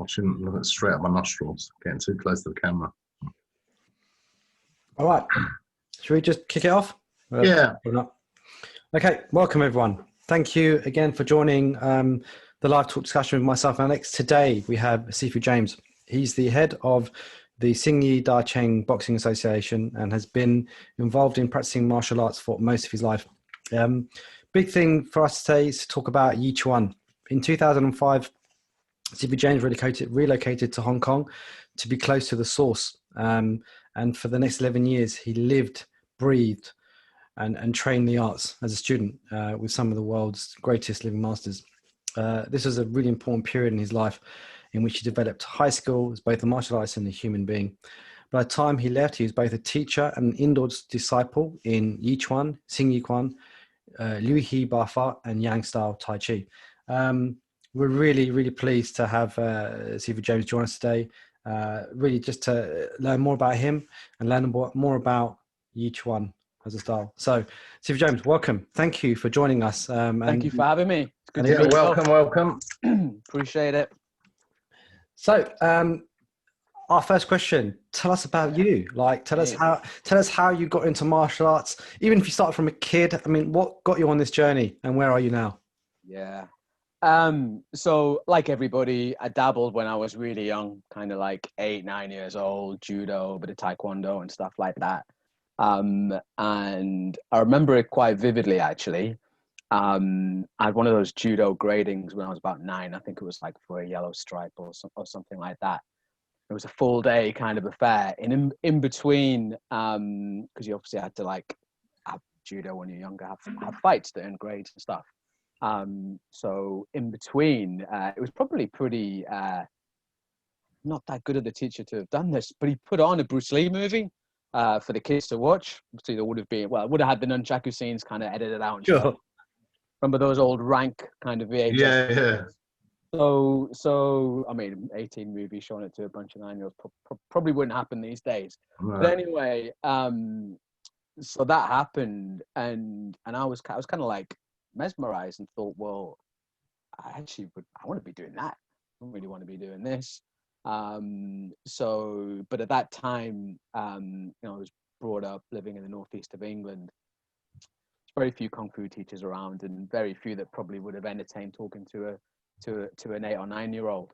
I shouldn't look straight at my nostrils, getting too close to the camera. All right. Should we just kick it off? Yeah. Or not? Okay. Welcome, everyone. Thank you again for joining the live talk discussion with myself and Alex. Today, we have Sifu James. He's the head of the Xingyi Dacheng Boxing Association and has been involved in practicing martial arts for most of his life. Big thing for us today is to talk about Yichuan. In 2005, Sifu James relocated to Hong Kong to be close to the source. And for the next 11 years, he lived, breathed, and trained the arts as a student with some of the world's greatest living masters. This was a really important period in his life in which he developed high skill as both a martial artist and a human being. By the time he left, he was both a teacher and an indoor disciple in Yichuan, Xingyi Quan, Liu He Bafa, and Yang style Tai Chi. We're really, really pleased to have Sifu James join us today, really just to learn more about him and learn more about Yichuan as a style. So, Sifu James, welcome. Thank you for joining us. Thank you for having me. It's good to Yeah, meet welcome. Appreciate it. So, our first question: tell us about you. Like, tell us how you got into martial arts. Even if you started from a kid, I mean, what got you on this journey, and where are you now? Yeah. So like everybody, I dabbled when I was really young, kind of like 8, 9 years old, judo, a bit of taekwondo and stuff like that. And I remember it quite vividly, actually. I had one of those judo gradings when I was about 9. I think it was like for a yellow stripe or something like that. It was a full day kind of affair. And in between, because you obviously had to like have judo when you're younger, have fights to earn grades and stuff. So in between, it was probably pretty not that good of the teacher to have done this, but he put on a Bruce Lee movie for the kids to watch. So there would have been, well, it would have had the nunchaku scenes kind of edited out and stuff. Remember those old rank kind of VHS? Yeah. So I mean, 18 movies showing it to a bunch of 9-year-olds probably wouldn't happen these days. Right. But anyway, so that happened, and I was kind of like mesmerized and thought, well, I want to be doing that. I don't really want to be doing this. But at that time, I was brought up living in the northeast of England. There's very few kung fu teachers around, and very few that probably would have entertained talking to an 8 or 9-year-old.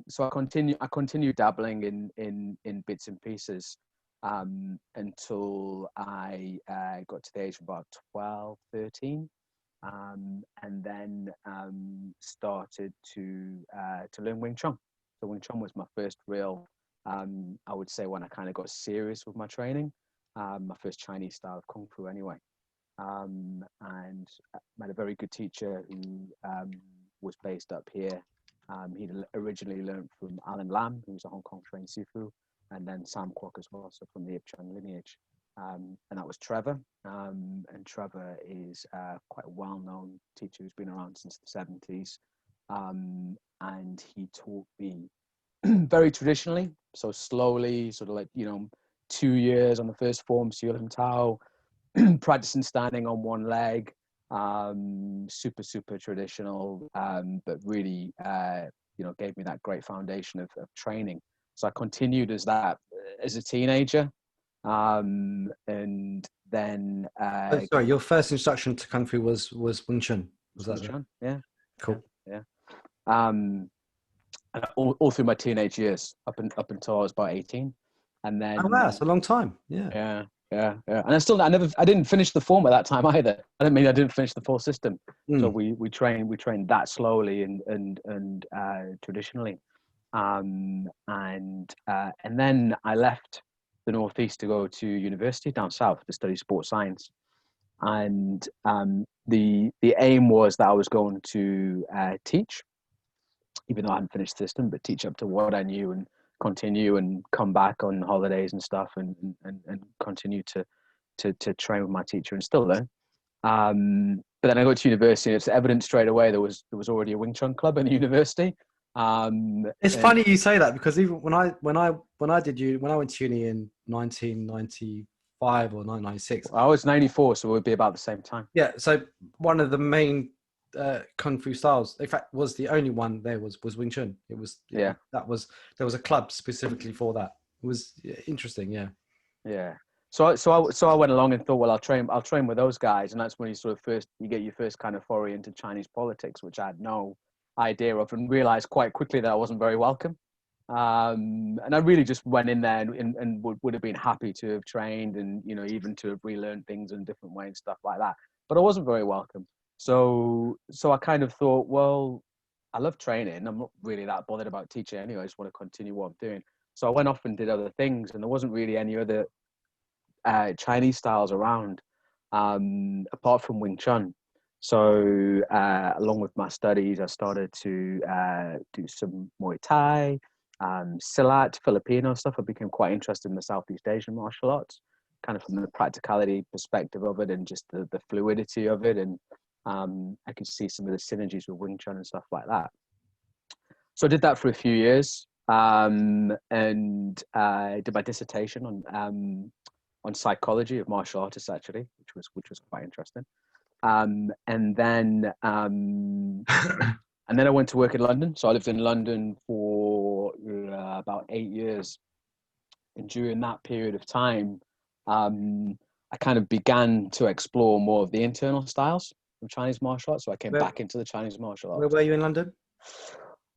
So I continued dabbling in bits and pieces until I got to the age of about 12, 13, and then started to learn Wing Chun. So Wing Chun was my first real, I would say, when I kind of got serious with my training, my first Chinese style of Kung Fu anyway. And I had a very good teacher who was based up here. He originally learned from Alan Lam, who was a Hong Kong trained Sifu, and then Sam Kwok as well, so from the Yichuan lineage. And that was Trevor. And Trevor is quite a well-known teacher who's been around since the 70s. And he taught me very traditionally, so slowly, sort of like, 2 years on the first form, Siu Lim Tao, practicing standing on one leg, super traditional, but really, gave me that great foundation of training. So I continued as a teenager, and then. Sorry, your first introduction to Kung Fu was Wing Chun. Was that Wing Chun? Yeah. Cool. Yeah. All through my teenage years, up until I was about 18, and then. Oh wow, it's a long time. Yeah. Yeah. And I didn't finish the form at that time either. I didn't finish the full system. So we trained that slowly and traditionally. And then I left the Northeast to go to university down south to study sports science. And the aim was that I was going to teach, even though I hadn't finished the system, but teach up to what I knew and continue and come back on holidays and stuff and continue to train with my teacher and still learn. But then I got to university, and it's evident straight away there was already a Wing Chun club in the university. It's funny you say that, because even when I went to uni in 1995 or 1996, I was 94, so it would be about the same time. Yeah, so one of the main kung fu styles. In fact, was the only one there was Wing Chun. It was Yeah. There was a club specifically for that. It was interesting. Yeah. Yeah. So I went along and thought, well, I'll train with those guys, and that's when you get your first kind of foray into Chinese politics, which I had no idea of, and realized quite quickly that I wasn't very welcome. And I really just went in there and would have been happy to have trained and, you know, even to have relearned things in a different way and stuff like that. But I wasn't very welcome. So I kind of thought, well, I love training. I'm not really that bothered about teaching anyway. I just want to continue what I'm doing. So I went off and did other things, and there wasn't really any other Chinese styles around apart from Wing Chun. So along with my studies, I started to do some Muay Thai, Silat, Filipino stuff. I became quite interested in the Southeast Asian martial arts, kind of from the practicality perspective of it and just the fluidity of it. And I could see some of the synergies with Wing Chun and stuff like that. So I did that for a few years, and I did my dissertation on psychology of martial artists, actually, which was quite interesting. And then I went to work in London. So I lived in London for about 8 years, and during that period of time, I kind of began to explore more of the internal styles of Chinese martial arts. So I came back into the Chinese martial arts. Where were you in London?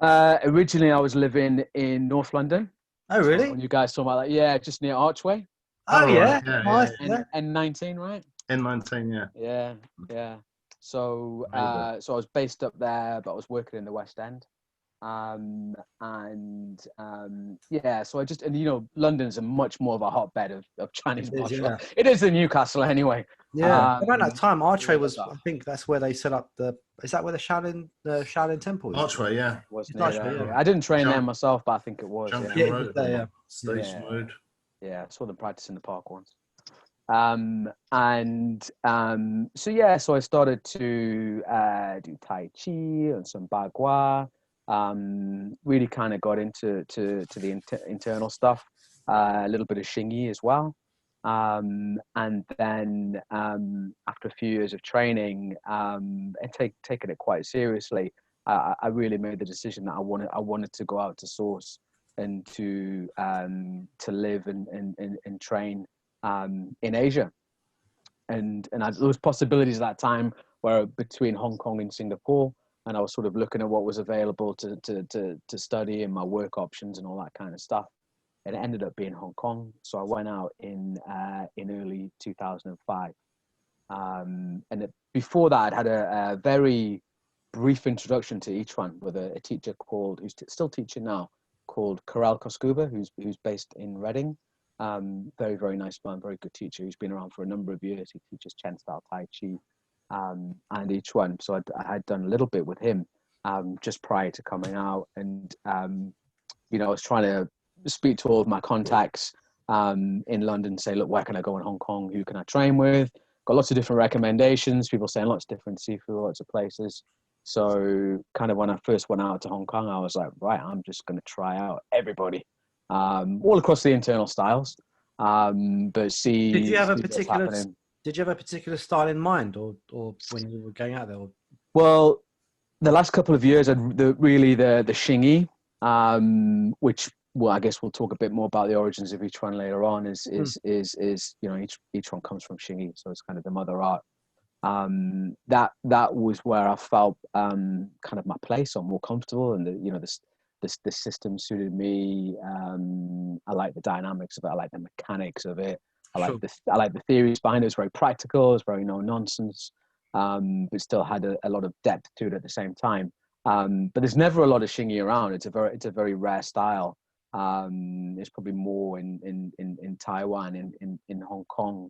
Originally, I was living in North London. Oh, really? So when you guys talk about that, yeah, just near Archway. Oh, yeah. Right. Yeah, Nice. yeah. N19, right? N19, yeah. Yeah. So Amazing. so I was based up there, but I was working in the West End. Yeah, so you know, London's a much more of a hotbed of Chinese martial arts. It is in Newcastle anyway. Yeah. Around that time, Archway was, that. I think that's where they set up is that where the Shaolin Temple is? Archway, yeah. Was Archway, there, yeah. I didn't train there myself, but I think it was. Junction Yeah, Road, yeah. Station Road. Yeah, I saw them practice in the park once. So I started to do Tai Chi and some Bagua. Really kind of got into the internal stuff, a little bit of Xingyi as well. And then after a few years of training and taking it quite seriously, I really made the decision that I wanted to go out to source and to live and train in Asia. And there was possibilities at that time where between Hong Kong and Singapore, and I was sort of looking at what was available to study and my work options and all that kind of stuff. And it ended up being Hong Kong. So I went out in early 2005. Before that, I'd had a very brief introduction to Yichuan with a teacher who's still teaching now, called Karel Koskuba, who's based in Reading. Very, very nice man, very good teacher. He's been around for a number of years. He teaches Chen style Tai Chi and Yichuan. So I had done a little bit with him just prior to coming out. And, you know, I was trying to speak to all of my contacts in London, say, look, where can I go in Hong Kong? Who can I train with? Got lots of different recommendations. People saying lots of different Sifu, lots of places. So kind of when I first went out to Hong Kong, I was like, right, I'm just going to try out everybody, all across the internal styles. But see, Did you have Did a particular style in mind, or when you were going out there? Or? Well, the last couple of years, the Xingyi, which, well, I guess we'll talk a bit more about the origins of each one later on. Is you know, each one comes from Xingyi, so it's kind of the mother art. That was where I felt kind of my place, or more comfortable, and the system suited me. I like the dynamics of it. I like the mechanics of it. I like the theories behind it. It's very practical. It's very no nonsense, but still had a lot of depth to it at the same time. But there's never a lot of Xingyi around. It's a very rare style. It's probably more in Taiwan, in Hong Kong.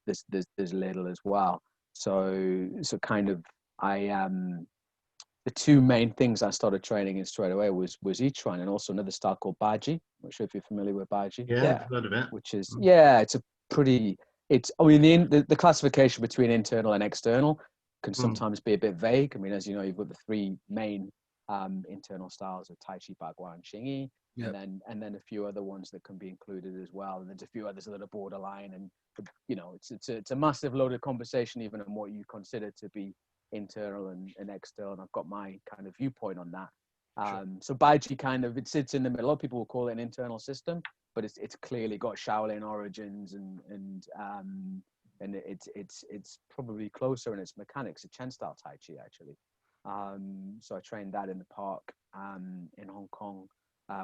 There's little as well. So kind of the two main things I started training in straight away was Yichuan, and also another style called Baji. I'm not sure if you're familiar with Baji. Yeah, I've heard of it. Which is the classification between internal and external can sometimes be a bit vague. I mean, as you know, you've got the three main internal styles of Tai Chi, Bagua, and Xingyi. Yep. And then a few other ones that can be included as well, and there's a few others that are borderline. And you know, it's a massive loaded conversation even on what you consider to be internal and external. And I've got my kind of viewpoint on that. So Baiji it sits in the middle. A lot of people will call it an internal system, but it's clearly got Shaolin origins and it's probably closer in its mechanics to Chen style Tai Chi actually. So I trained that in the park in Hong Kong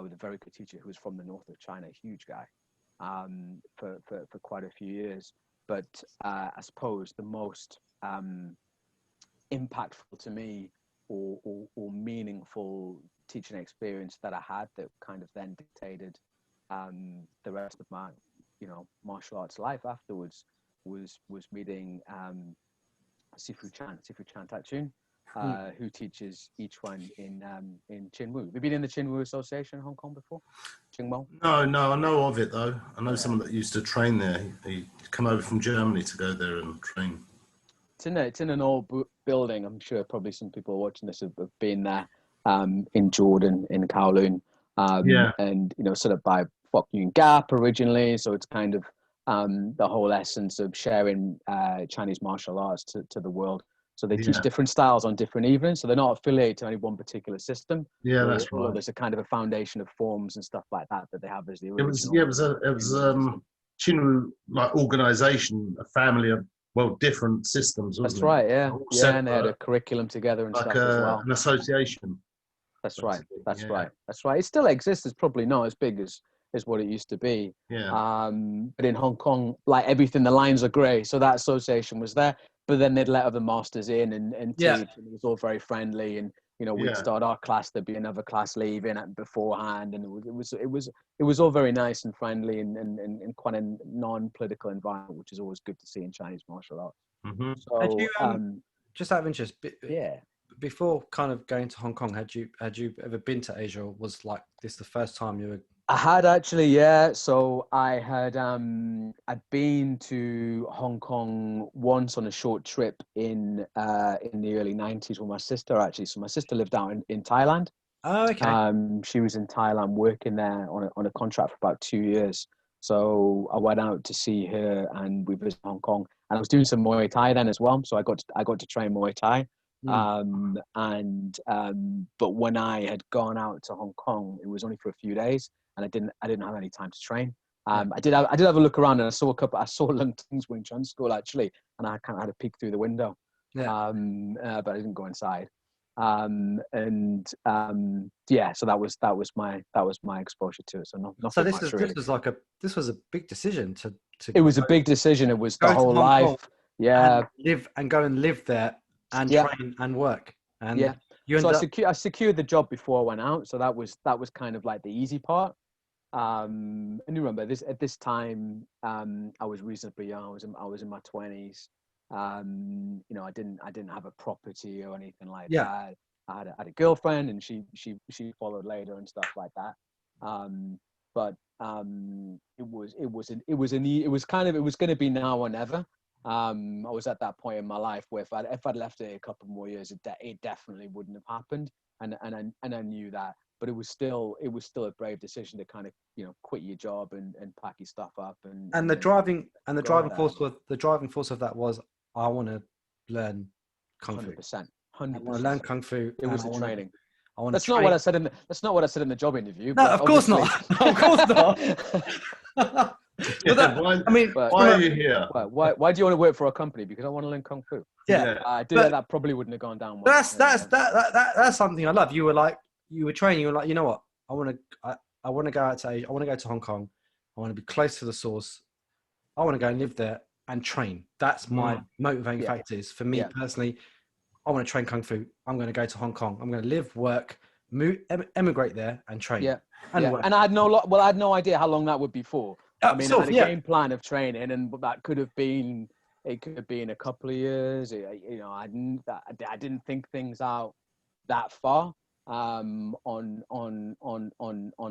with a very good teacher who was from the north of China, a huge guy, for quite a few years. But I suppose the most impactful to me or meaningful teaching experience that I had that kind of then dictated the rest of my martial arts life afterwards was meeting Sifu Chan Tachun, who teaches Yichuan in Chinwu. Have you been in the Chinwu Association in Hong Kong before? Qingmo? No, I know of it though. I know someone that used to train there. He come over from Germany to go there and train. It's in an old building. I'm sure probably some people watching this have been there, in Jordan, in Kowloon, and sort of by Fok Yun Gap originally. So it's kind of the whole essence of sharing Chinese martial arts to the world. So they teach different styles on different evenings. So they're not affiliated to any one particular system. Yeah, that's right. There's a kind of a foundation of forms and stuff like that they have as the original. It was Chinwu like organisation, a family of different systems. That's right. Yeah, and they had a curriculum together and like stuff as well. An association. That's right. That's right. It still exists. It's probably not as big as what it used to be. Yeah. But in Hong Kong, like everything, the lines are grey. So that association was there, but then they'd let other masters in and teach, and it was all very friendly. And we'd start our class, there'd be another class leaving beforehand, and it was all very nice and friendly and quite a non-political environment, which is always good to see in Chinese martial arts. Mm-hmm. So, had you, just out of interest, before kind of going to Hong Kong, had you ever been to Asia, or was like this the first time you were? I had actually, yeah. So I had I'd been to Hong Kong once on a short trip in the early 90s with my sister actually. So my sister lived out in Thailand. Oh, okay. She was in Thailand working there on a contract for about 2 years. So I went out to see her and we visited Hong Kong. And I was doing some Muay Thai then as well. So I got to train Muay Thai. But when I had gone out to Hong Kong, it was only for a few days. And I didn't have any time to train. I did have a look around, and I saw Lung Ting's Wing Chun school actually, and I kind of had a peek through the window. But I didn't go inside. So that was my exposure to it. So not So this was a big decision to. It was a big decision. It was the whole life. Go and live there and train and work. And I secured the job before I went out. So that was kind of like the easy part. And you remember at this time, I was reasonably young. I was in my 20s. I didn't have a property or anything like that. I had a girlfriend, and she followed later and stuff like that. It was going to be now or never. I was at that point in my life where if I'd left it a couple more years, it definitely wouldn't have happened, and I knew that. But it was still a brave decision to kind of quit your job and pack your stuff up and the driving force of that was, I want to learn kung fu. 100%. I want to learn kung fu. It was the training. That's not what I said in the job interview. No, of course not. Of course not. Why are you here? Why do you want to work for a company? Because I want to learn kung fu. That probably wouldn't have gone down well. That's something I love. You were training. You were like, you know what? I want to go out to Asia. I want to go to Hong Kong. I want to be close to the source. I want to go and live there and train. That's my motivating factors for me personally. I want to train kung fu. I'm going to go to Hong Kong. I'm going to live, work, emigrate there and train. And I had no idea how long that would be for. I mean, I had a game plan of training, and that could have been a couple of years. I didn't think things out that far on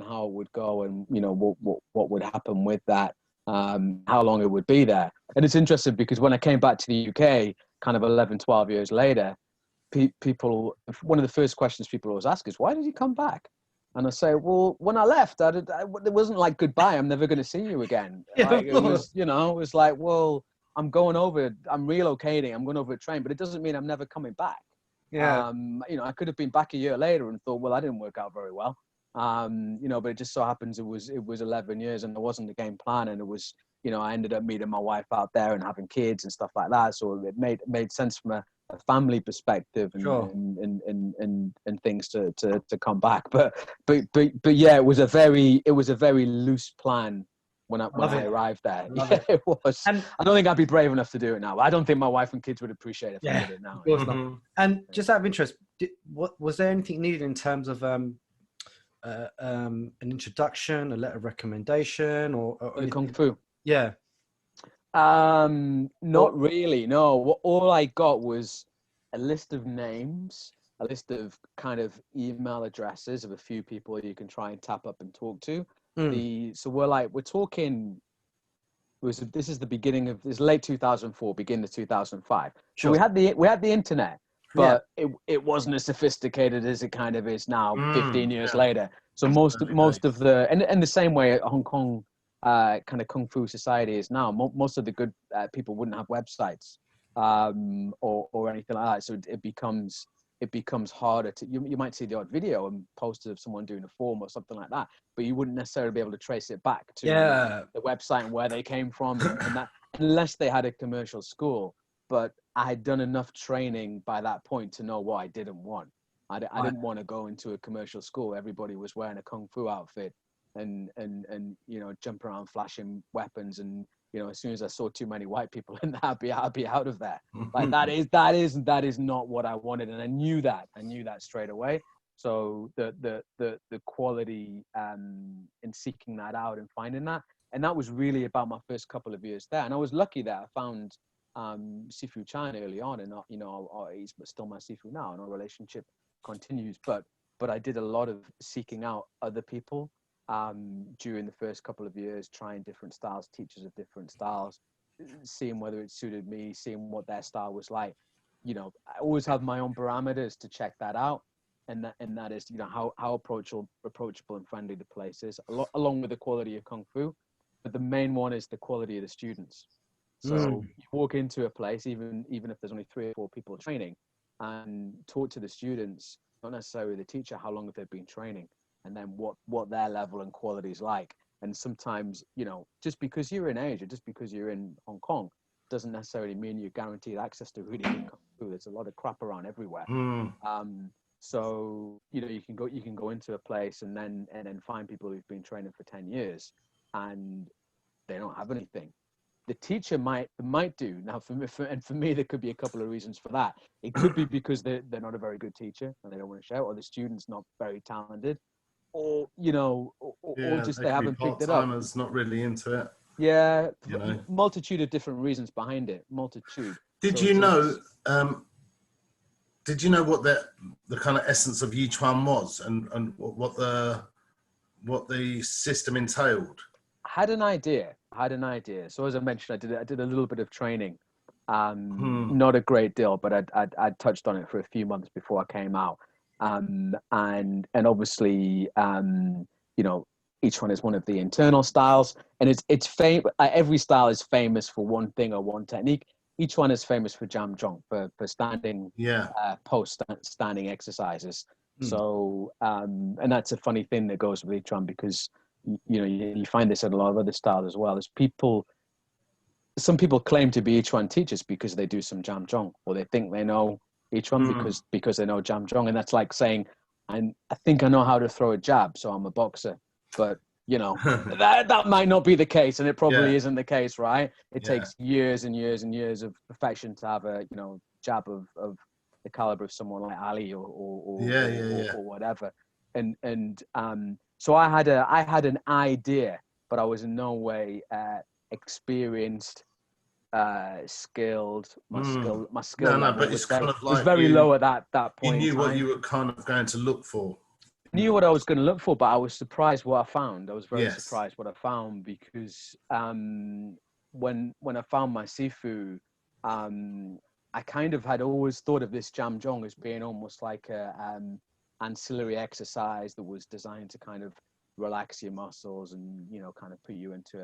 how it would go, and what would happen with that, how long it would be there. And it's interesting because when I came back to the UK, kind of 11, 12 years later, people, one of the first questions people always ask is, why did you come back? And I say, well, when I left, it wasn't like goodbye. I'm never going to see you again. It was like, well, I'm going over, I'm relocating, I'm going over to train, but it doesn't mean I'm never coming back. Yeah. You know, I could have been back a year later and thought, well, that didn't work out very well. You know, but it just so happens it was 11 years and there wasn't a game plan, and it was, you know, I ended up meeting my wife out there and having kids and stuff like that. So it made sense from a family perspective and, Sure. and things to come back. But yeah, it was a very loose plan when I arrived there. Yeah, it was. And I don't think I'd be brave enough to do it now. I don't think my wife and kids would appreciate it if I did it now. Of course not. And just out of interest, what was there anything needed in terms of an introduction, a letter of recommendation, or Kung Fu? Yeah. Not really. No. All I got was a list of names, a list of kind of email addresses of a few people you can try and tap up and talk to. So we're talking. This is the beginning of this late 2004, beginning of 2005. Sure. So we had the internet, but it wasn't as sophisticated as it kind of is now, 15 years later. So most of the and the same way Hong Kong kind of Kung Fu society is now. Most of the good people wouldn't have websites or anything like that. So it becomes harder to, you might see the odd video and posted of someone doing a form or something like that, but you wouldn't necessarily be able to trace it back to the website and where they came from and that, unless they had a commercial school. But I had done enough training by that point to know what I didn't want. I didn't want to go into a commercial school. Everybody was wearing a Kung Fu outfit and you know, jump around flashing weapons, and you know, as soon as I saw too many white people in that, I'd be out of there. Like that is not what I wanted, and I knew that straight away. So the quality in seeking that out and finding that, and that was really about my first couple of years there. And I was lucky that I found Sifu Chan early on, and you know, he's still my Sifu now, and our relationship continues. But I did a lot of seeking out other people during the first couple of years, trying different styles, teachers of different styles, seeing whether it suited me, seeing what their style was like. You know, I always have my own parameters to check that out, and that is, you know, how approachable and friendly the place is, along with the quality of Kung Fu. But the main one is the quality of the students. So you walk into a place, even if there's only 3 or 4 people training, and talk to the students, not necessarily the teacher, how long have they been training, and then what their level and quality is like. And sometimes, you know, just because you're in Asia, just because you're in Hong Kong, doesn't necessarily mean you're guaranteed access to really good Kung Fu. There's a lot of crap around everywhere. So, you know, you can go into a place and then find people who've been training for 10 years and they don't have anything. The teacher might do. Now, for me, there could be a couple of reasons for that. It could be because they're not a very good teacher and they don't want to shout, or the student's not very talented, or, you know, or just they haven't picked it up. Not really into it. Yeah, you know. Multitude of different reasons behind it. Multitude. Did you know what the kind of essence of Yichuan was, and what the system entailed? I had an idea. So as I mentioned, I did a little bit of training, not a great deal, but I'd touched on it for a few months before I came out, and obviously, you know, each one is one of the internal styles, and it's famous. Every style is famous for one thing or one technique. Each one is famous for jam zhong, for standing, standing exercises. So, and that's a funny thing that goes with each one, because you know, you find this in a lot of other styles as well. Some people claim to be Yichuan teachers because they do some jam zhong, or they think they know Yichuan because they know jam zhong, and that's like saying, I think I know how to throw a jab, so I'm a boxer. But you know, that might not be the case, and it probably isn't the case, right? It takes years and years and years of perfection to have a, you know, jab of the caliber of someone like Ali or whatever. And so I had an idea, but I was in no way experienced, skilled. My skill level but it's kind of like was very low at that point. You knew what you were kind of going to look for. Knew what I was going to look for, but I was surprised what I found. I was very surprised what I found, because when I found my Sifu, I kind of had always thought of this jam zhong as being almost like a ancillary exercise that was designed to kind of relax your muscles and, you know, kind of put you into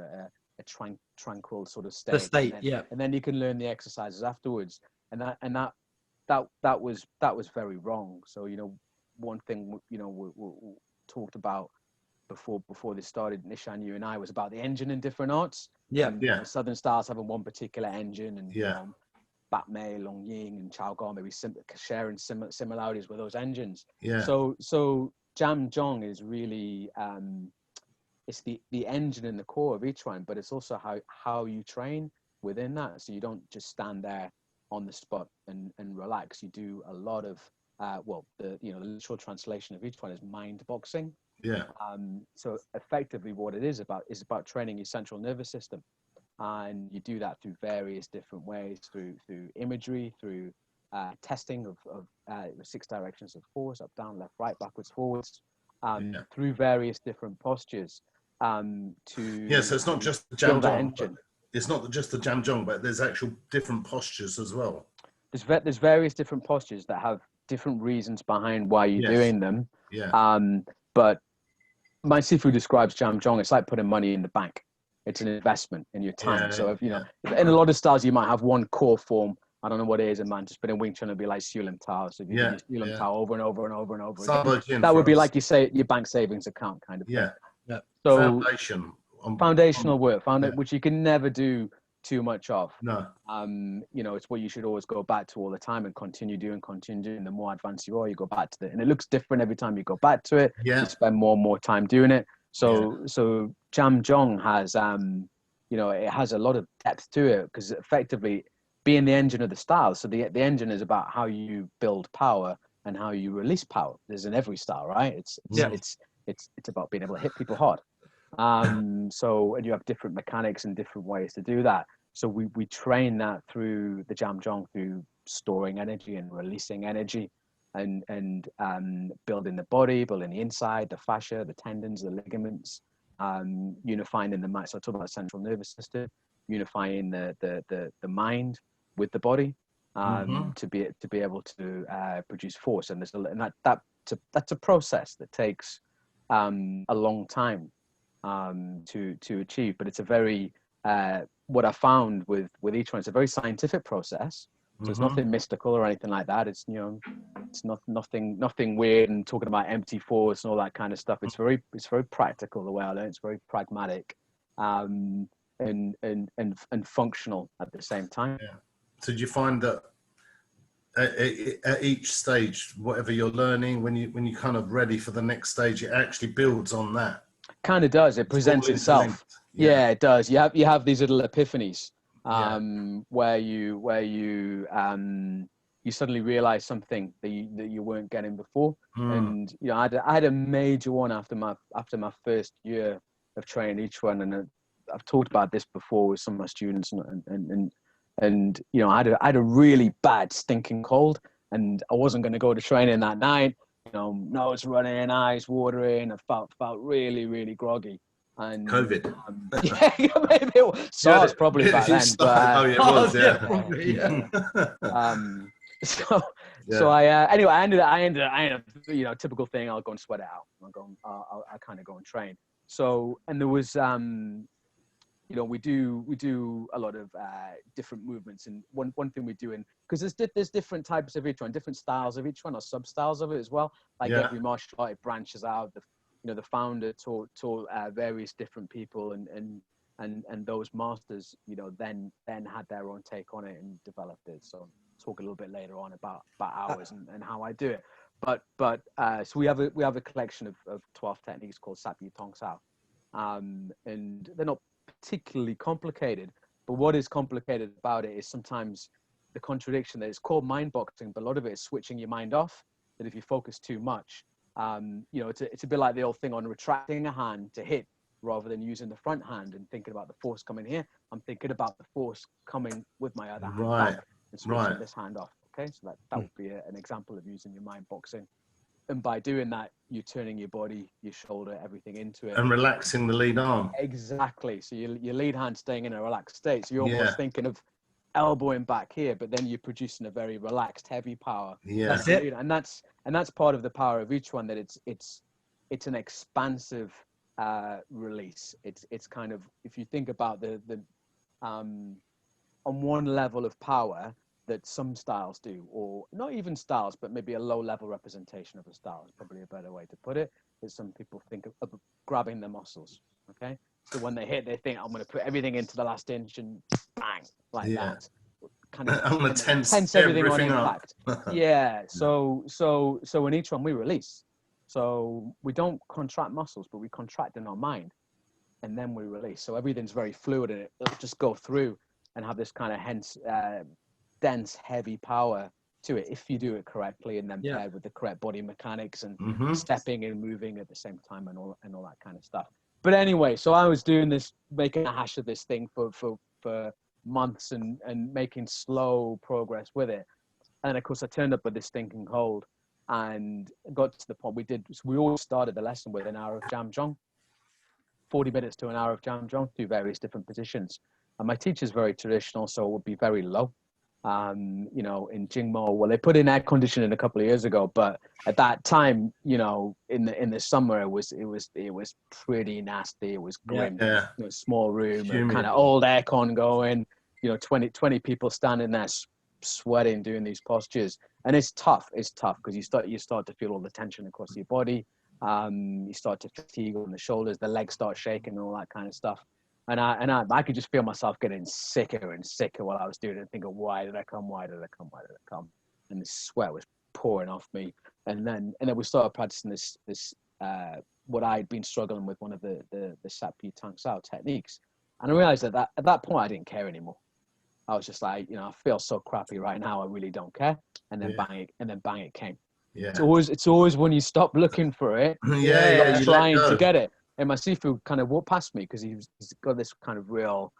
tranquil sort of state. The state, and then you can learn the exercises afterwards. And that was very wrong. So one thing we talked about before this started, Nishan, you and I, was about the engine in different arts. And, Southern styles having one particular engine, and Bat Mei, Long Ying, and Chao Gong maybe sharing similarities with those engines. So Jam Jong is really it's the engine in the core of each one, but it's also how you train within that. So you don't just stand there on the spot and relax. You do a lot of the literal translation of each one is mind boxing. So effectively what it is about training your central nervous system, and you do that through various different ways, through imagery, through testing of 6 directions of force: up, down, left, right, backwards, forwards, through various different postures. So it's not just the Jam Jong. It's not just the Jam Jong, but there's actual different postures as well. There's various different postures that have different reasons behind why you're doing them. But my Sifu describes Jam Jong, it's like putting money in the bank. It's an investment in your time. So if in a lot of styles you might have one core form. I don't know what it is in Mantis, but in Wing Chun it'd be like Siulim Tao. So if you do Siulim Tao over and over and over and over again, that would be like your bank savings account kind of thing. So foundational work, which you can never do too much of. It's what you should always go back to all the time and continue doing. The more advanced you are, you go back to it, and it looks different every time you go back to it. You spend more and more time doing it. So Jam Jong has it has a lot of depth to it, because effectively being the engine of the style. So the engine is about how you build power and how you release power. There's in every style, right? It's about being able to hit people hard. And you have different mechanics and different ways to do that. So we train that through the Jam Jong, through storing energy and releasing energy, and building the body, building the inside, the fascia, the tendons, the ligaments, unifying in the mind. So I talk about central nervous system, unifying the mind with the body, to be able to produce force. And that's a process that takes a long time to achieve, but it's a very what I found with each one, it's a very scientific process. So it's nothing mystical or anything like that. It's it's nothing weird and talking about empty force and all that kind of stuff. It's very practical the way I learn. It's very pragmatic, and functional at the same time. So do you find that at each stage, whatever you're learning, when you kind of ready for the next stage, it actually builds on that? Kind of does. It presents itself. Yeah, it does. You have these little epiphanies, where you suddenly realize something that you weren't getting before. And I had a major one after my first year of training each one, and I've talked about this before with some of my students, and I had a really bad stinking cold, and I wasn't going to go to training that night. Nose running, eyes watering. I felt really, really groggy. And COVID. Maybe it was. SARS probably back then. But, it was. So I ended up, typical thing. I'll go and sweat it out. I kind of go and train. So, and there was, we do a lot of different movements, and one thing we do, because there's different types of each one, different styles of each one, or sub styles of it as well. Like every martial art, it branches out. The founder taught various different people, and those masters, then had their own take on it and developed it. So I'll talk a little bit later on about ours and how I do it. But so we have a collection of 12 techniques called Sap Yi Tong Sao, and they're not particularly complicated, but what is complicated about it is sometimes the contradiction that it's called mind boxing, but a lot of it is switching your mind off. That if you focus too much, it's a bit like the old thing on retracting a hand to hit rather than using the front hand and thinking about the force coming here. I'm thinking about the force coming with my other hand back and switching this hand off. Okay, so that would be an example of using your mind boxing. And by doing that, you're turning your body, your shoulder, everything into it. And relaxing the lead arm. Exactly. So your lead hand staying in a relaxed state. So you're almost thinking of elbowing back here, but then you're producing a very relaxed, heavy power. Yeah. That's it. And that's part of the power of each one, that it's an expansive release. It's kind of, if you think about the on one level of power that some styles do, or not even styles, but maybe a low level representation of a style is probably a better way to put it, is some people think of grabbing the muscles. Okay, so when they hit, they think, I'm going to put everything into the last inch and bang, like that. Kind of, I'm going to tense everything on everything impact. up. Yeah. So in each one we release. So we don't contract muscles, but we contract in our mind, and then we release. So everything's very fluid, and it'll just go through and have this kind of dense, heavy power to it if you do it correctly, and then paired with the correct body mechanics and stepping and moving at the same time and all that kind of stuff. But anyway, so I was doing this, making a hash of this thing for months and making slow progress with it. And of course I turned up with this stinking cold and got to the point we always started the lesson with an hour of jam jong, 40 minutes to an hour of jam jong, do various different positions. And my teacher's very traditional, so it would be very low. You know, in Jingmo, well, they put in air conditioning a couple of years ago, but at that time, you know, in the summer, it was pretty nasty. It was grim. Yeah. You know, small room, Humid. kind of old aircon going. You know, 20 people standing there sweating, doing these postures, and it's tough. It's tough because you start to feel all the tension across your body. You start to fatigue on the shoulders, the legs start shaking, and all that kind of stuff. And I could just feel myself getting sicker and sicker while I was doing it, and thinking, why did I come? Why did I come? Why did I come? And the sweat was pouring off me. And then we started practicing this what I had been struggling with, one of the Sap Yu Tang Sao techniques. And I realized that at that point I didn't care anymore. I was just like, you know, I feel so crappy right now. I really don't care. And then bang it came. Yeah. It's always when you stop looking for it, trying to get it. And my Sifu kind of walked past me because he's got this kind of real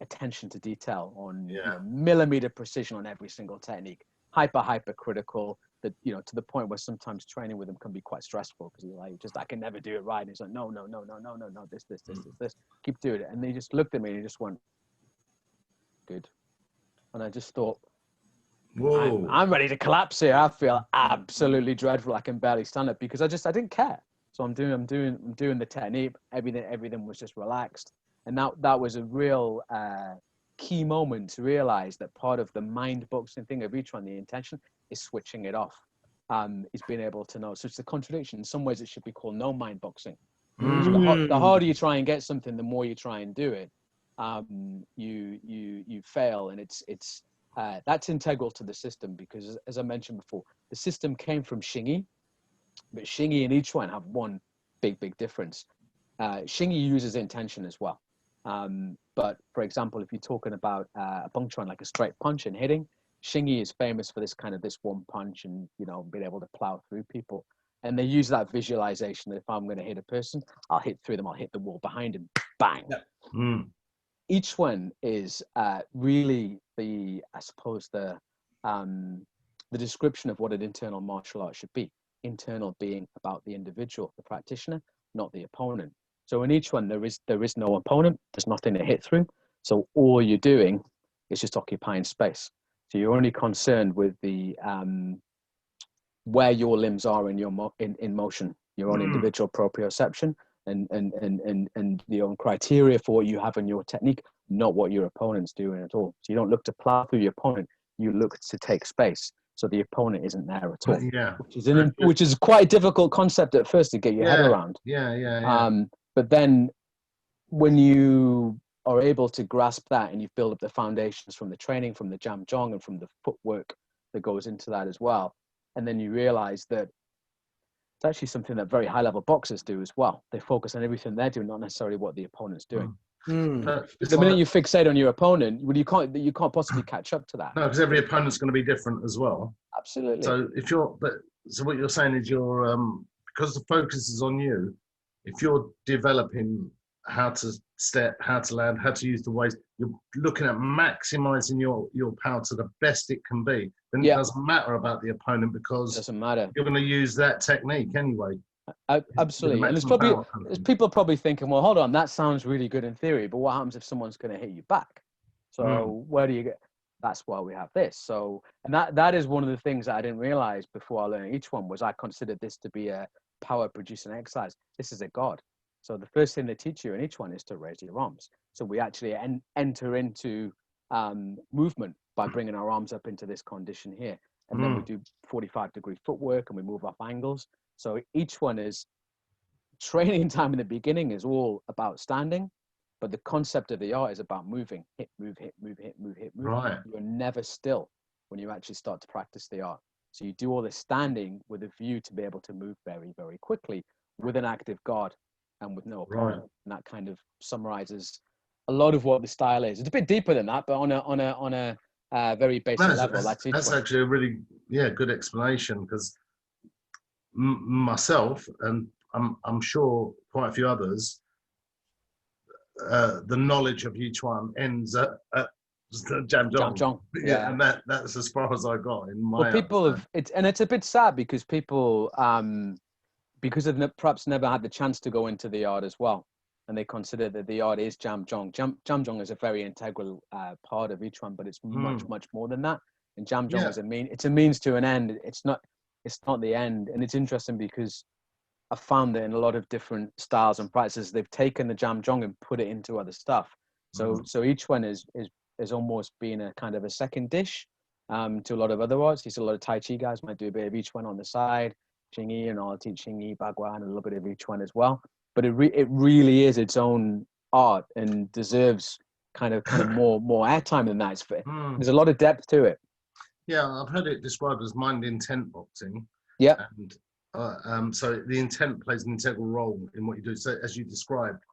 attention to detail on you know, millimeter precision on every single technique. Hyper critical, that, you know, to the point where sometimes training with him can be quite stressful because he's like, I can never do it right. And he's like, no, this. Keep doing it. And they just looked at me and he just went, good. And I just thought, whoa, I'm ready to collapse here. I feel absolutely dreadful. I can barely stand up because I didn't care. So I'm doing the technique. Everything was just relaxed, and that was a real key moment to realize that part of the mind boxing thing of Yichuan, the intention, is switching it off. Is being able to know. So it's a contradiction. In some ways, it should be called no mind boxing. So the harder you try and get something, the more you try and do it, you fail, and it's that's integral to the system because, as I mentioned before, the system came from Xingyi. But Xingyi and Yichuan have one big difference. Xingyi uses intention as well. But for example, if you're talking about a Beng Chuan, like a straight punch and hitting, Xingyi is famous for this one punch and, you know, being able to plow through people. And they use that visualization that if I'm going to hit a person, I'll hit through them, I'll hit the wall behind him, bang. Each one is really the description of what an internal martial art should be. Internal being about the individual, the practitioner, not the opponent. So in each one, there is no opponent. There's nothing to hit through. So all you're doing is just occupying space. So you're only concerned with the where your limbs are in your in motion, your own individual proprioception, and your own criteria for what you have in your technique, not what your opponent's doing at all. So you don't look to plow through your opponent. You look to take space. So the opponent isn't there at all. Yeah. Which is quite a difficult concept at first to get your head around. But then when you are able to grasp that and you've built up the foundations from the training, from the jam jong, and from the footwork that goes into that as well, and then you realize that it's actually something that very high level boxers do as well. They focus on everything they're doing, not necessarily what the opponent's doing. The minute you fixate on your opponent, well, you can't possibly catch up to that. No, because every opponent's going to be different as well. Absolutely. So so what you're saying is because the focus is on you, if you're developing how to step, how to land, how to use the ways, you're looking at maximizing your power to the best it can be. Then it doesn't matter about the opponent because it doesn't matter. You're going to use that technique anyway. Absolutely. And there's people probably thinking, well, hold on, that sounds really good in theory, but what happens if someone's going to hit you back? So where do you get? That's why we have this. So, and that is one of the things that I didn't realize before I learned each one was I considered this to be a power producing exercise. This is a god. So the first thing they teach you in each one is to raise your arms. So we actually enter into movement by bringing our arms up into this condition here. And then we do 45-degree footwork and we move off angles. So each one is training time in the beginning is all about standing, but the concept of the art is about moving. Hit, move, hit, move, hit, move, hit, move. Right. You're never still when you actually start to practice the art. So you do all this standing with a view to be able to move very, very quickly with an active guard and with no opponent. Right. And that kind of summarizes a lot of what the style is. It's a bit deeper than that, but on a very basic level. That's actually a really good explanation, because myself and I'm sure quite a few others, the knowledge of Yichuan ends at Jam Jong. Yeah, and that's as far as I got in my. Well, people have it's a bit sad because people because they've perhaps never had the chance to go into the art as well, and they consider that the art is Jam Jong. Jam Jong is a very integral part of Yichuan, but it's much more than that. And Jam Jong is it's a means to an end. It's not the end. And it's interesting because I found that in a lot of different styles and practices, they've taken the Jam Jong and put it into other stuff. So each one is almost been a kind of a second dish to a lot of other arts. You see a lot of Tai Chi guys might do a bit of each one on the side, Xingyi, and I'll teach Xingyi, Bagua, and a little bit of each one as well. But it really is its own art and deserves kind of more airtime than that. There's a lot of depth to it. Yeah, I've heard it described as mind-intent boxing. Yeah. And so the intent plays an integral role in what you do. So as you described,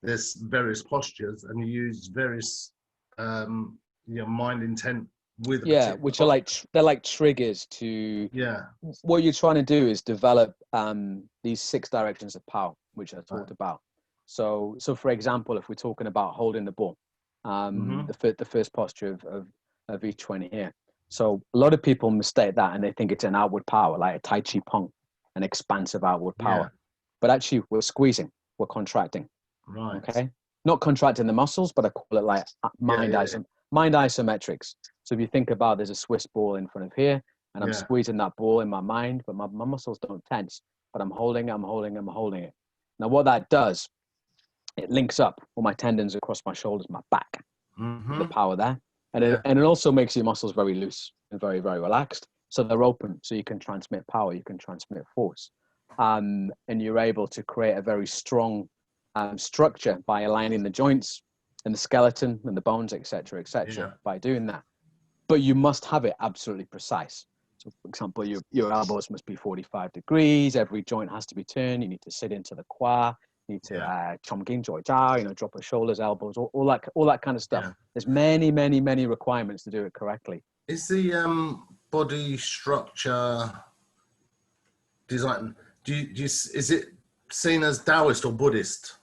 there's various postures, and you use various mind intent with which are they're like triggers to what you're trying to do is develop these 6 directions of power, which I talked about. So for example, if we're talking about holding the ball, the first posture of each one here. So a lot of people mistake that and they think it's an outward power, like a Tai Chi Pong, an expansive outward power. But actually we're squeezing, we're contracting. Right. Okay. Not contracting the muscles, but I call it like mind isometrics. So if you think about, there's a Swiss ball in front of here, and I'm squeezing that ball in my mind, but my muscles don't tense, but I'm holding it. Now what that does, it links up all my tendons across my shoulders, my back, the power there. And it also makes your muscles very loose and very, very relaxed. So they're open, so you can transmit power, you can transmit force. And you're able to create a very strong structure by aligning the joints and the skeleton and the bones, etc., by doing that. But you must have it absolutely precise. So for example, your elbows must be 45 degrees, every joint has to be turned, you need to sit into the Quan, you need to chom ging joy jiao, drop your shoulders, elbows, all that kind of stuff. Yeah. There's many requirements to do it correctly. Is the body structure design, is it seen as Taoist or Buddhist?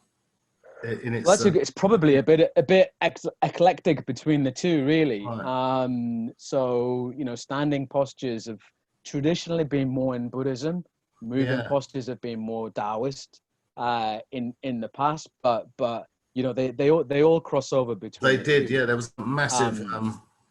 It's probably a bit eclectic between the two, really. Right. So standing postures have traditionally been more in Buddhism. Moving postures have been more Taoist in the past, but they all cross over between. They did, yeah. There was massive.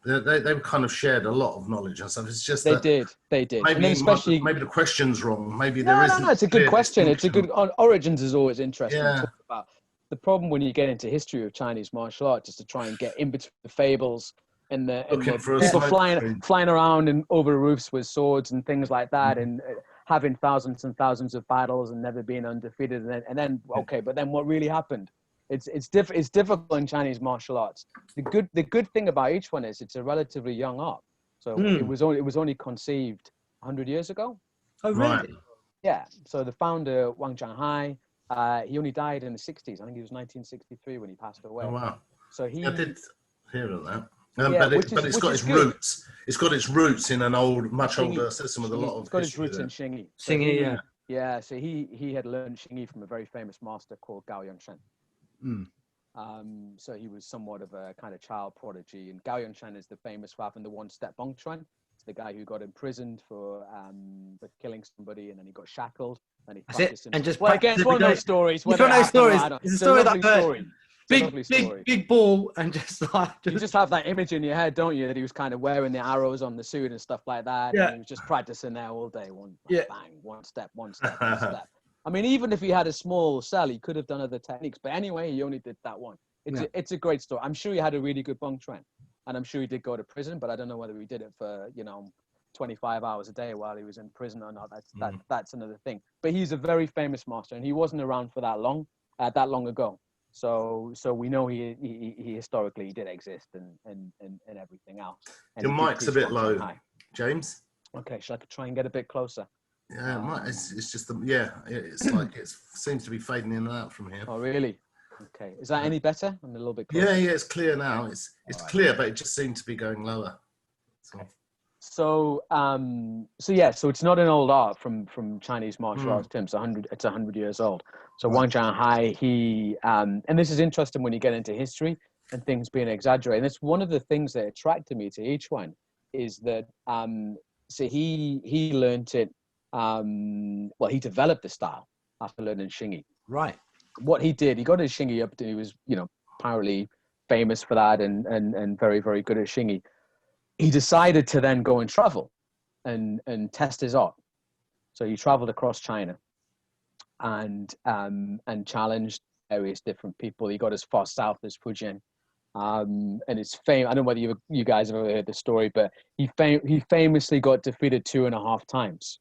They kind of shared a lot of knowledge and stuff. It's just they did. Maybe, and then especially, maybe the question's wrong. Maybe no, there isn't. No, it's a good question. It's a good origins is always interesting to talk about. The problem when you get into history of Chinese martial arts is to try and get in between the fables and the people flying around and over roofs with swords and things like that, and having thousands and thousands of battles and never being undefeated, and then but then what really happened? It's difficult in Chinese martial arts. The good thing about each one is it's a relatively young art. So it was only conceived 100 years ago. Oh really? Right. Yeah. So the founder Wang Zhanghai, he only died in the 60s. I think it was 1963 when he passed away. Oh wow! So I did hear of that. But it's got its roots. It's got its roots in an much older system with a lot of. It's got its roots in Xingyi. Xingyi, yeah. Yeah. So he had learned Xingyi from a very famous master called Gao Yanshen. So he was somewhat of a kind of child prodigy, and Gao Yanshen is the famous for having the one-step bong chuan. It's the guy who got imprisoned for killing somebody, and then he got shackled, and he practiced. It's one of those stories. It's one of those stories. It's a story that I've heard. Big ball, and you just have that image in your head, don't you? That he was kind of wearing the arrows on the suit and stuff like that. Yeah. And he was just practicing there all day. Bang, one step. I mean, even if he had a small cell, he could have done other techniques. But anyway, he only did that one. It's a great story. I'm sure he had a really good bunk train, and I'm sure he did go to prison. But I don't know whether he did it for 25 hours a day while he was in prison or not. That's another thing. But he's a very famous master, and he wasn't around for that long ago. So we know he historically did exist and everything else. And Your mic's a bit low, James. Okay, shall I try and get a bit closer? Yeah, it's just it's like it seems to be fading in and out from here. Oh, really? Okay. Is that any better? I'm a little bit closer. Yeah, it's clear now. It's clear, but it just seems to be going lower. So it's not an old art from Chinese martial arts terms. It's 100 years old. So Wang Zhanghai, he and this is interesting when you get into history and things being exaggerated. And it's one of the things that attracted me to Yichuan is that so he learned it. He developed the style after learning Xingyi. Right. What he did, he got his Xingyi up to, he was, apparently famous for that and very, very good at Xingyi. He decided to then go and travel and test his art. So he traveled across China and challenged various different people. He got as far south as Fujian. And it's famous. I don't know whether you guys have ever heard the story, but he famously got defeated 2.5 times.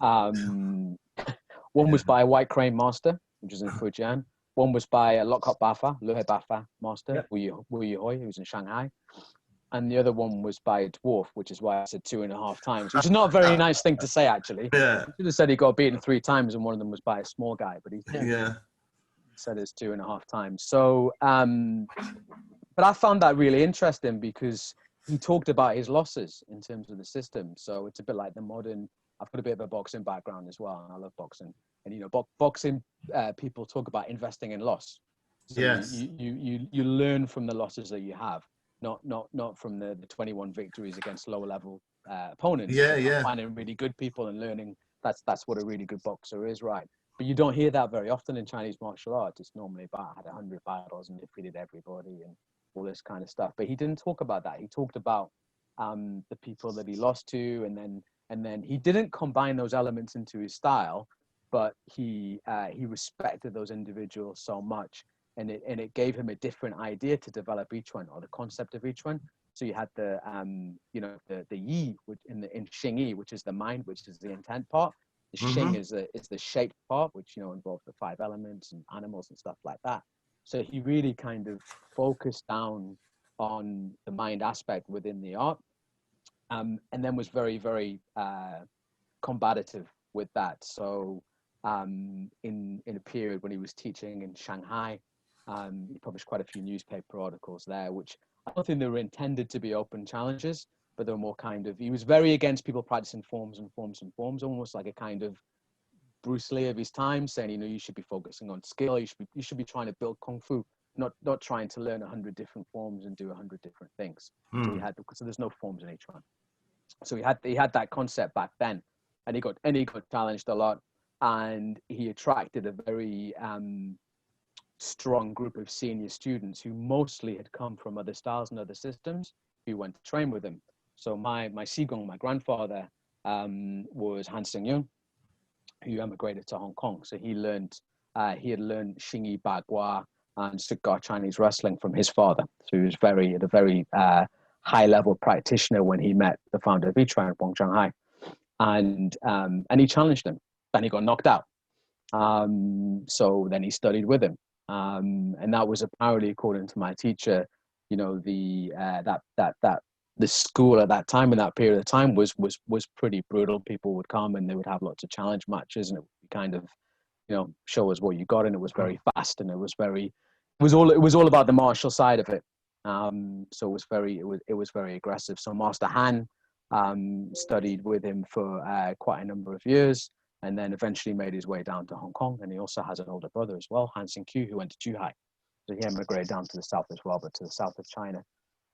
One was by a White Crane master, which is in Fujian. One was by a Lokhot Bafa, Luhe Bafa master, Wu Yuhoi, who's in Shanghai. And the other one was by a dwarf, which is why I said 2.5 times, which is not a very nice thing to say, actually. Yeah. He should have said he got beaten 3 times, and one of them was by a small guy, but he said it's 2.5 times. So, but I found that really interesting because he talked about his losses in terms of the system. So it's a bit like the modern. I've got a bit of a boxing background as well, and I love boxing. And boxing people talk about investing in loss. So yes. You learn from the losses that you have. Not from the 21 victories against lower level opponents. Finding really good people and learning. That's what a really good boxer is, right? But you don't hear that very often in Chinese martial arts. It's normally about had 100 battles and defeated everybody and all this kind of stuff. But he didn't talk about that. He talked about the people that he lost to, and then he didn't combine those elements into his style, but he respected those individuals so much. And it gave him a different idea to develop each one, or the concept of each one. So you had the yi, which in Xingyi, which is the mind, which is the intent part. The Xing is the shape part, which involves the 5 elements and animals and stuff like that. So he really kind of focused down on the mind aspect within the art, and then was very, very combative with that. So in a period when he was teaching in Shanghai, he published quite a few newspaper articles there, which I don't think they were intended to be open challenges, but they were more kind of, he was very against people practicing forms, almost like a kind of Bruce Lee of his time, saying, you should be focusing on skill, you should be trying to build Kung Fu, not trying to learn 100 different forms and do 100 different things. So there's no forms in each one. So he had that concept back then, and he got challenged a lot, and he attracted a very strong group of senior students who mostly had come from other styles and other systems who went to train with him. So my Sigong, my grandfather, was Han Seng-yun, who emigrated to Hong Kong. So he had learned Xingyi Bagua and Sukar Chinese wrestling from his father. So he was a very high level practitioner when he met the founder of Yichuan, Wang Zhanghai, and he challenged him, and he got knocked out. So then he studied with him. And that was apparently, according to my teacher, the school at that time, in that period of time, was pretty brutal. People would come and they would have lots of challenge matches, and it would kind of, show us what you got, and it was very fast, and it was all about the martial side of it. So it was very aggressive. So Master Han studied with him for quite a number of years, and then eventually made his way down to Hong Kong. And he also has an older brother as well, Han Sing-Q, who went to Zhuhai. So he emigrated down to the south as well, but to the south of China.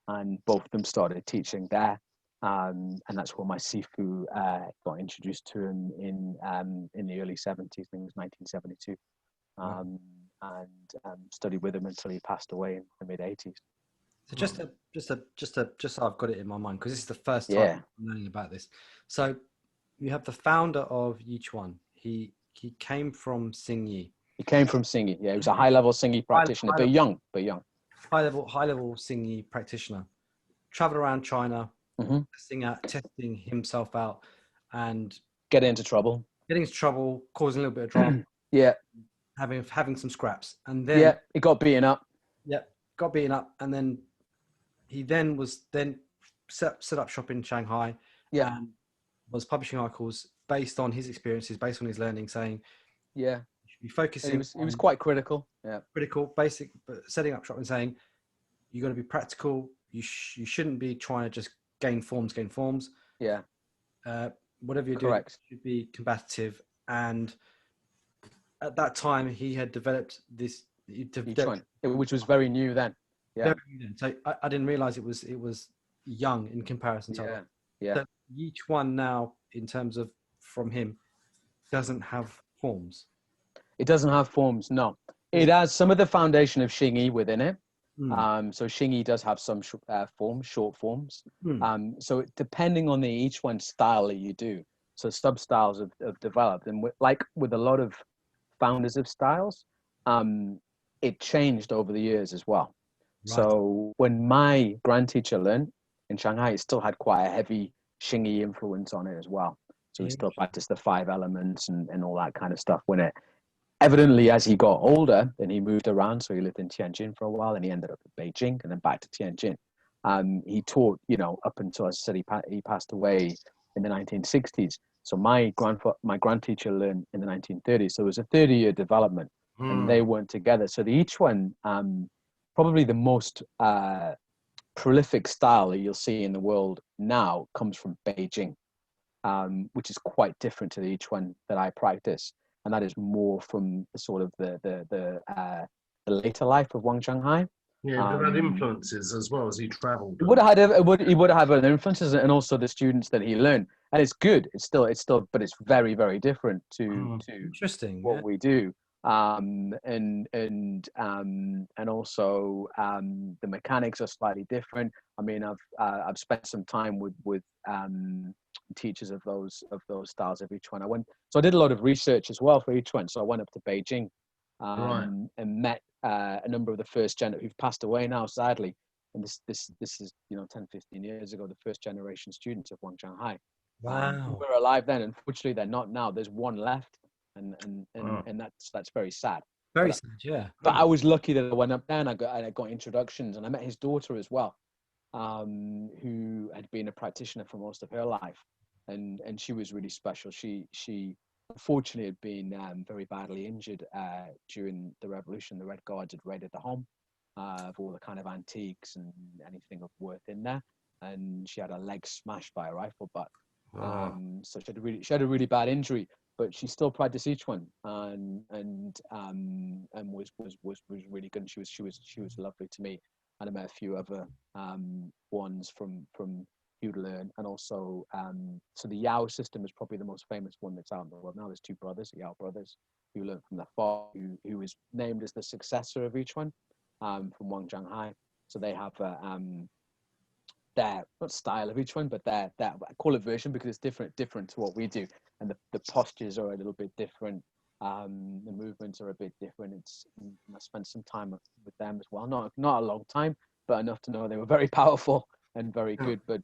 And both of them started teaching there. And that's where my Sifu got introduced to him in the early 70s, I think it was 1972. And studied with him until he passed away in the mid 80s. So just so I've got it in my mind, because this is the first time I'm learning about this. So you have the founder of Yichuan. He he came from Xingyi. He came from Xingyi. Yeah, he was a high-level Xingyi practitioner, but young. High level Xingyi practitioner. Traveled around China, testing himself out, and getting into trouble, causing a little bit of drama. Yeah, having some scraps, and then he got beaten up. Yeah, got beaten up, and then he was set up shop in Shanghai. Yeah, and was publishing articles based on his experiences, based on his learning, saying, yeah, you should be focusing. He was quite critical. Yeah, basic, but setting up shop and saying, you got to be practical. You shouldn't be trying to just gain forms. Yeah. Whatever you're doing should be combative. And at that time, he had developed this, which was very new then. Yeah. So I didn't realize it was young in comparison to other. Yeah. So Yichuan now, in terms of from him, doesn't have forms. It doesn't have forms. No, it has some of the foundation of Xingyi within it. So Xingyi does have some forms, short forms. So depending on each one style that you do, so sub styles have developed, and like with a lot of founders of styles, it changed over the years as well. Right. So when my grand teacher learned in Shanghai, it still had quite a heavy Xingyi influence on it as well. So he still practiced the 5 elements and all that kind of stuff. When it evidently, as he got older, then he moved around. So he lived in Tianjin for a while, and he ended up in Beijing, and then back to Tianjin. He taught, up until, as I said, he passed away in the 1960s. So my grand teacher learned in the 1930s. So it was a 30-year development, and they weren't together. So the Yichuan, probably the most prolific style that you'll see in the world now, comes from Beijing, which is quite different to the Yichuan that I practice. And that is more from sort of the later life of Wang Shanghai. Yeah, he had influences as well as he travelled. He would have had influences, and also the students that he learned. And it's good. It's still, but it's very, very different to interesting what we do. And also the mechanics are slightly different. I mean, I've spent some time with teachers of those styles of each one. I did a lot of research as well for each one. So I went up to Beijing and met a number of the first gen who've passed away now, sadly. And this is 10, 15 years ago, the first generation students of Wang Shanghai. Wow. Who were alive then. Unfortunately, they're not now. There's one left, and that's very sad. Very sad, yeah. But I was lucky that I went up there and I got introductions, and I met his daughter as well, who had been a practitioner for most of her life, and she was really special. She unfortunately had been very badly injured during the revolution. The Red Guards had raided the home of all the kind of antiques and anything of worth in there, and she had her leg smashed by a rifle butt. So she had a really bad injury, but she still practiced each one and was really good. And she was lovely to me. And I met a few other ones from Learn, and also so the Yao system is probably the most famous one that's out in the world now. There's 2 brothers, the Yao brothers, who learned from their father, who was named as the successor of each one, from Wang Shanghai. So they have their not style of each one, but their I call it version because it's different to what we do, and the postures are a little bit different. The movements are a bit different. I spent some time with them as well, not a long time, but enough to know they were very powerful and very good, but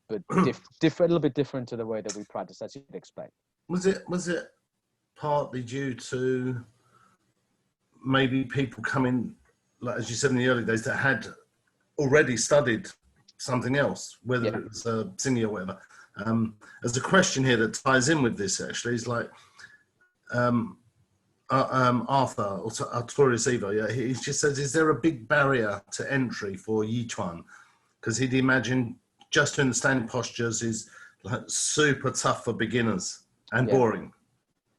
different, a little bit different to the way that we practice, as you'd expect. Was it partly due to maybe people coming, like as you said in the early days, that had already studied something else, whether it was Xingyi or whatever? There's a question here that ties in with this. Actually, is like Arthur or Artorius Evo. Yeah, he just says, is there a big barrier to entry for Yichuan? Because he'd imagine just to understand postures is like super tough for beginners and boring.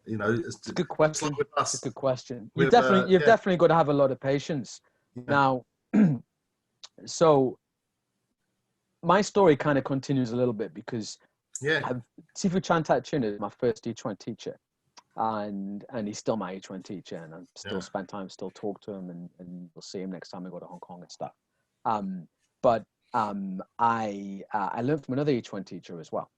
It's a good question. Like it's a good question. You've definitely got to have a lot of patience. Now, so my story kind of continues a little bit because Sifu Chan Tat-Chun is my first Yichuan teacher, and he's still my Yichuan teacher, and I still spend time, still talk to him, and we'll see him next time I go to Hong Kong and stuff. But I learned from another Yichuan teacher as well,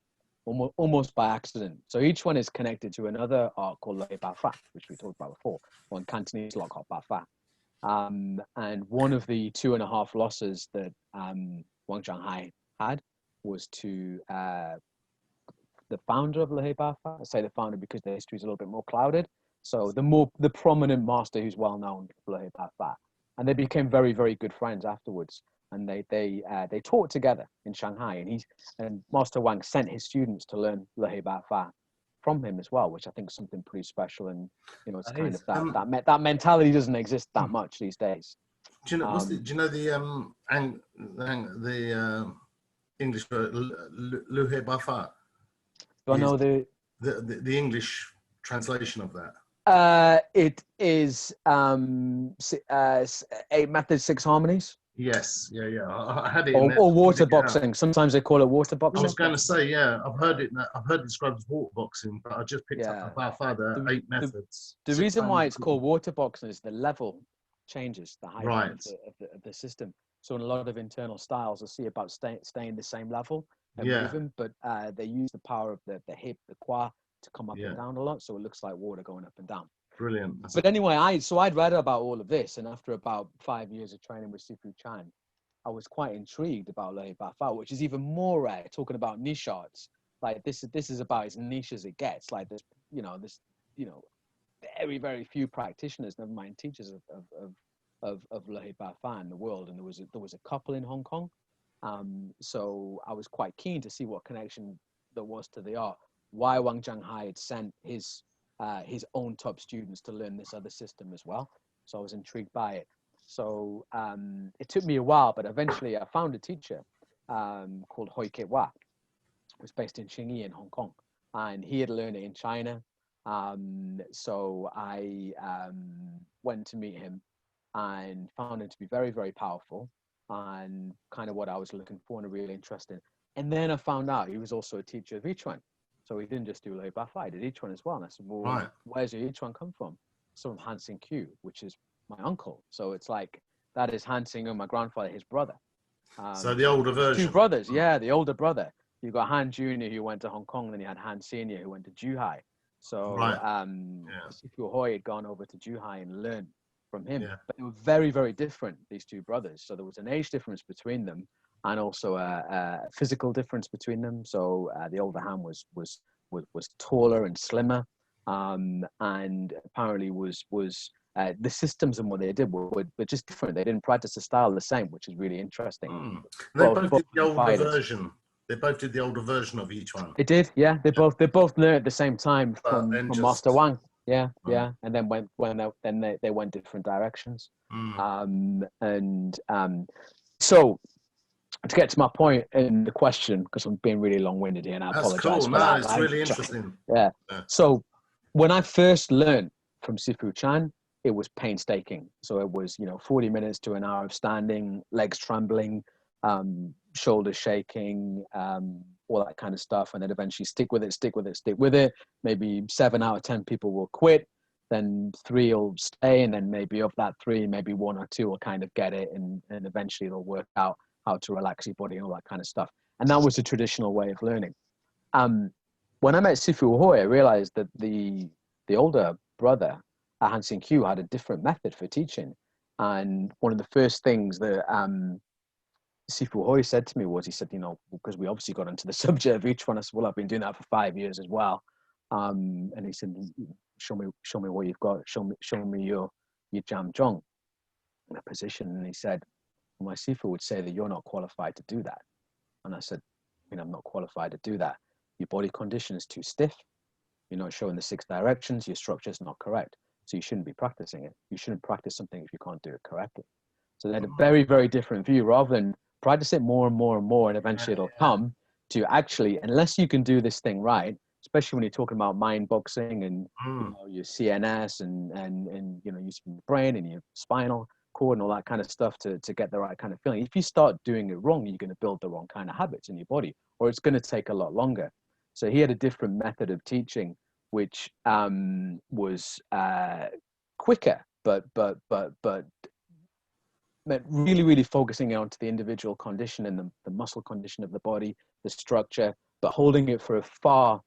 almost by accident. So each one is connected to another art called Le Ba Fa, which we talked about before, or in Cantonese, Lok Hop Ba Fa. And one of the 2.5 losses that Wang Zhanghai had was to the founder of Le Ba Fa. I say the founder because the history is a little bit more clouded. So the prominent master who's well known for Le Ba Fa, and they became very, very good friends afterwards. And they taught together in Shanghai, and Master Wang sent his students to learn Le Ba Fa from him as well, which I think is something pretty special. And it's That kind is, of that mentality doesn't exist that much these days. do you know do you know the English word Lu He Ba Fa? Do I know the English translation of that? It is 8 methods, 6 harmonies. Yes, yeah. I had it. Or water boxing. Sometimes they call it water boxing. I was going to say, yeah, I've heard it described as water boxing, but I just picked up the further 8 methods. The reason why it's called water boxing is the level changes, the height of the system. So in a lot of internal styles, you'll see about staying the same level and moving, but they use the power of the hip, the qua, to come up and down a lot, so it looks like water going up and down. Brilliant. But anyway, I'd read about all of this, and after about 5 years of training with Sifu Chan, I was quite intrigued about Le Ba Fa, which is even more rare. Talking about niche arts, like this is about as niche as it gets. Like there's very, very few practitioners, never mind teachers of Le Ba Fa in the world, and there was a couple in Hong Kong. So I was quite keen to see what connection there was to the art. Why Wang Zhanghai had sent his own top students to learn this other system as well. So I was intrigued by it. So it took me a while, but eventually I found a teacher called Hoi Kit Wah, who was based in Xingyi in Hong Kong, and he had learned it in China. So I went to meet him and found him to be very, very powerful and kind of what I was looking for and really interested. And then I found out he was also a teacher of Yichuan. So he didn't just do Le Ba Fa, he did Yichuan as well. And I said, well, where's your Yichuan come from? So from Han Xing Q, which is my uncle. So it's like, that is Han Xing and my grandfather, his brother. So the older version. 2 brothers, yeah, the older brother. You got Han Jr. who went to Hong Kong, then you had Han Senior who went to Zhuhai. So Sifu Hoi had gone over to Zhuhai and learned from him. Yeah. But they were very, very different, these 2 brothers. So there was an age difference between them, and also a physical difference between them. So the older Han was taller and slimmer, and apparently was the systems and what they did were just different. They didn't practice the style the same, which is really interesting. They both did the older version. They both did the older version of each one. They did, yeah. They both learned at the same time from Master Wang. Yeah. And then they went different directions. So to get to my point in the question, because I'm being really long-winded here, and I apologize. Cool. No, it's really interesting. Yeah. So when I first learned from Sifu Chan, it was painstaking. So it was 40 minutes to an hour of standing, legs trembling, shoulders shaking, all that kind of stuff, and then eventually stick with it. Maybe 7 out of 10 people will quit, then 3 will stay, and then maybe of that 3, maybe 1 or 2 will kind of get it, and eventually they'll work out how to relax your body and all that kind of stuff. And that was the traditional way of learning. When I met Sifu Hoi, I realized that the older brother, Han Xing Q, had a different method for teaching. And one of the first things that Sifu Hoi said to me was, he said, because we obviously got into the subject of each one. I said, well, I've been doing that for 5 years as well. And he said, show me what you've got. Show me your jam zhong in a position. And he said, well, my Sifu would say that you're not qualified to do that. And I said, I'm not qualified to do that. Your body condition is too stiff. You're not showing the 6 directions. Your structure is not correct. So you shouldn't be practicing it. You shouldn't practice something if you can't do it correctly. So they had a very, very different view. Rather than practice it more and more and more, and eventually it'll come to actually, unless you can do this thing right, especially when you're talking about mind boxing and your CNS and using your brain and your spinal cord and all that kind of stuff to get the right kind of feeling. If you start doing it wrong, you're going to build the wrong kind of habits in your body, or it's going to take a lot longer. So he had a different method of teaching, which was quicker, but really, really focusing on to the individual condition and the muscle condition of the body, the structure, but holding it for a far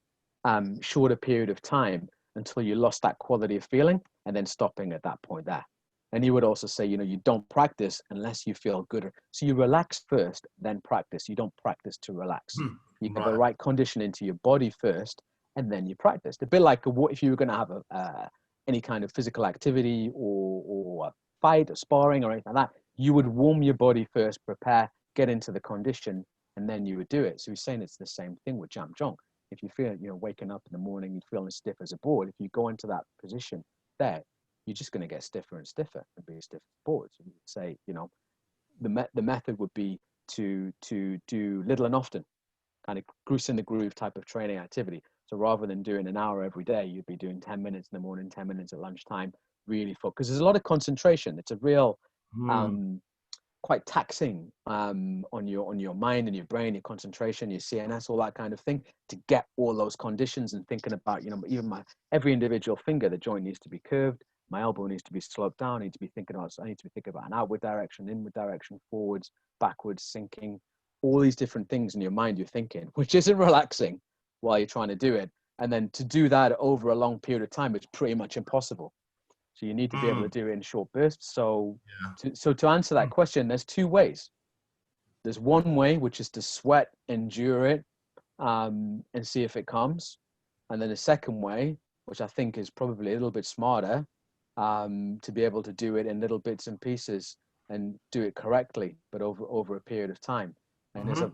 shorter period of time until you lost that quality of feeling, and then stopping at that point there. And you would also say, you don't practice unless you feel good. So you relax first, then practice. You don't practice to relax. You give the right condition into your body first, and then you practice. A bit like if you were going to have any kind of physical activity or a fight or sparring or anything like that, you would warm your body first, prepare, get into the condition, and then you would do it. So he's saying it's the same thing with Jam Jong. If you feel, waking up in the morning, you're feeling stiff as a board, if you go into that position there, you're just going to get stiffer and stiffer and be stiff as a board. So you would say, the method would be to do little and often, kind of goose in the groove type of training activity. So rather than doing an hour every day, you'd be doing 10 minutes in the morning, 10 minutes at lunchtime, really focus. Because there's a lot of concentration. It's a real, quite taxing on your mind and your brain, your concentration, your CNS, all that kind of thing, to get all those conditions and thinking about, even every individual finger, the joint needs to be curved. My elbow needs to be sloped down. I need to be thinking about an outward direction, inward direction, forwards, backwards, sinking, all these different things in your mind you're thinking, which isn't relaxing while you're trying to do it. And then to do that over a long period of time, it's pretty much impossible. So you need to be able to do it in short bursts. So, to answer that question, there's two ways. There's one way, which is to sweat, endure it, and see if it comes. And then the second way, which I think is probably a little bit smarter, to be able to do it in little bits and pieces and do it correctly, but over a period of time. And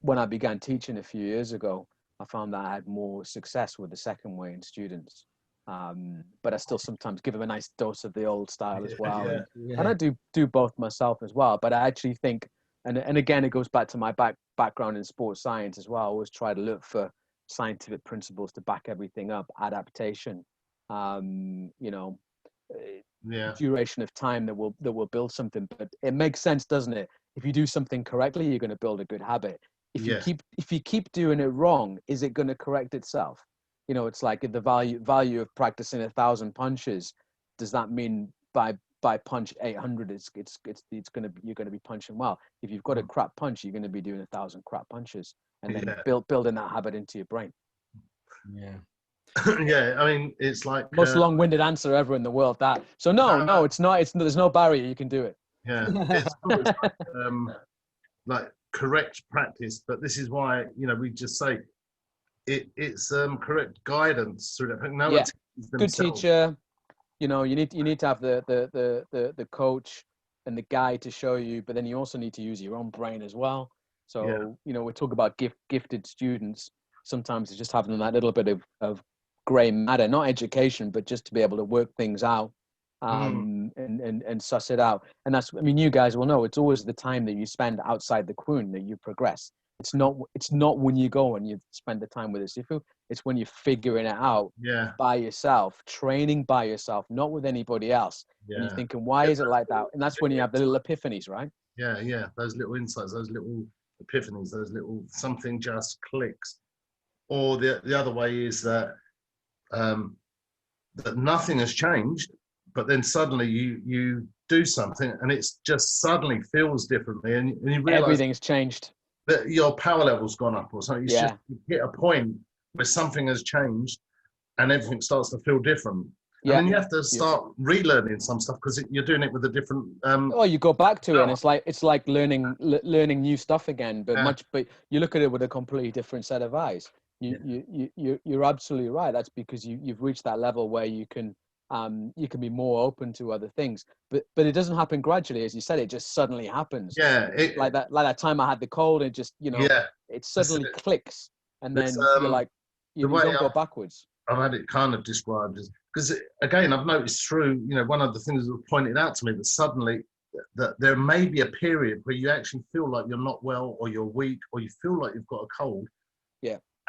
when I began teaching a few years ago, I found that I had more success with the second way in students. But I still sometimes give them a nice dose of the old style as well. And I do both myself as well. But I actually think, and again, it goes back to my background in sports science as well. I always try to look for scientific principles to back everything up, adaptation, duration of time that will build something. But it makes sense, doesn't it? If you do something correctly, you're going to build a good habit. If you keep doing it wrong, is it going to correct itself? It's like the value of practicing 1,000 punches. Does that mean by punch 800, you're going to be punching well? If you've got a crap punch, you're going to be doing 1,000 crap punches, and then building that habit into your brain. Yeah, I mean, it's like most long-winded answer ever in the world. That so no, it's not. There's no barrier. You can do it. Yeah, it's always like correct practice, but this is why we just say it's correct guidance through that. No one good teacher. You need to have the coach and the guide to show you, but then you also need to use your own brain as well. So we talk about gifted students. Sometimes it's just having that little bit of gray matter, not education, but just to be able to work things out and suss it out. And that's, you guys will know, it's always the time that you spend outside the Kwun that you progress. It's not when you go and you spend the time with a Sifu. It's when you're figuring it out by yourself, training by yourself, not with anybody else. And you're thinking, why is it like that? And that's when you have the little epiphanies, right? Yeah. Those little insights, those little epiphanies, those little something just clicks. Or the other way is that that nothing has changed, but then suddenly you do something and it's just suddenly feels differently, and you realize everything's changed. That your power level's gone up or something. You hit a point where something has changed and everything starts to feel different. And then you have to start relearning some stuff because you're doing it with a different. You go back to it, and it's like learning new stuff again, but you look at it with a completely different set of eyes. You're absolutely right. That's because you've reached that level where you can be more open to other things. But it doesn't happen gradually, as you said. It just suddenly happens. Like that time I had the cold, and just it suddenly clicks, and then you're like you don't go backwards. I've had it kind of described as, because again, I've noticed through one of the things that was pointed out to me, that suddenly that there may be a period where you actually feel like you're not well, or you're weak, or you feel like you've got a cold.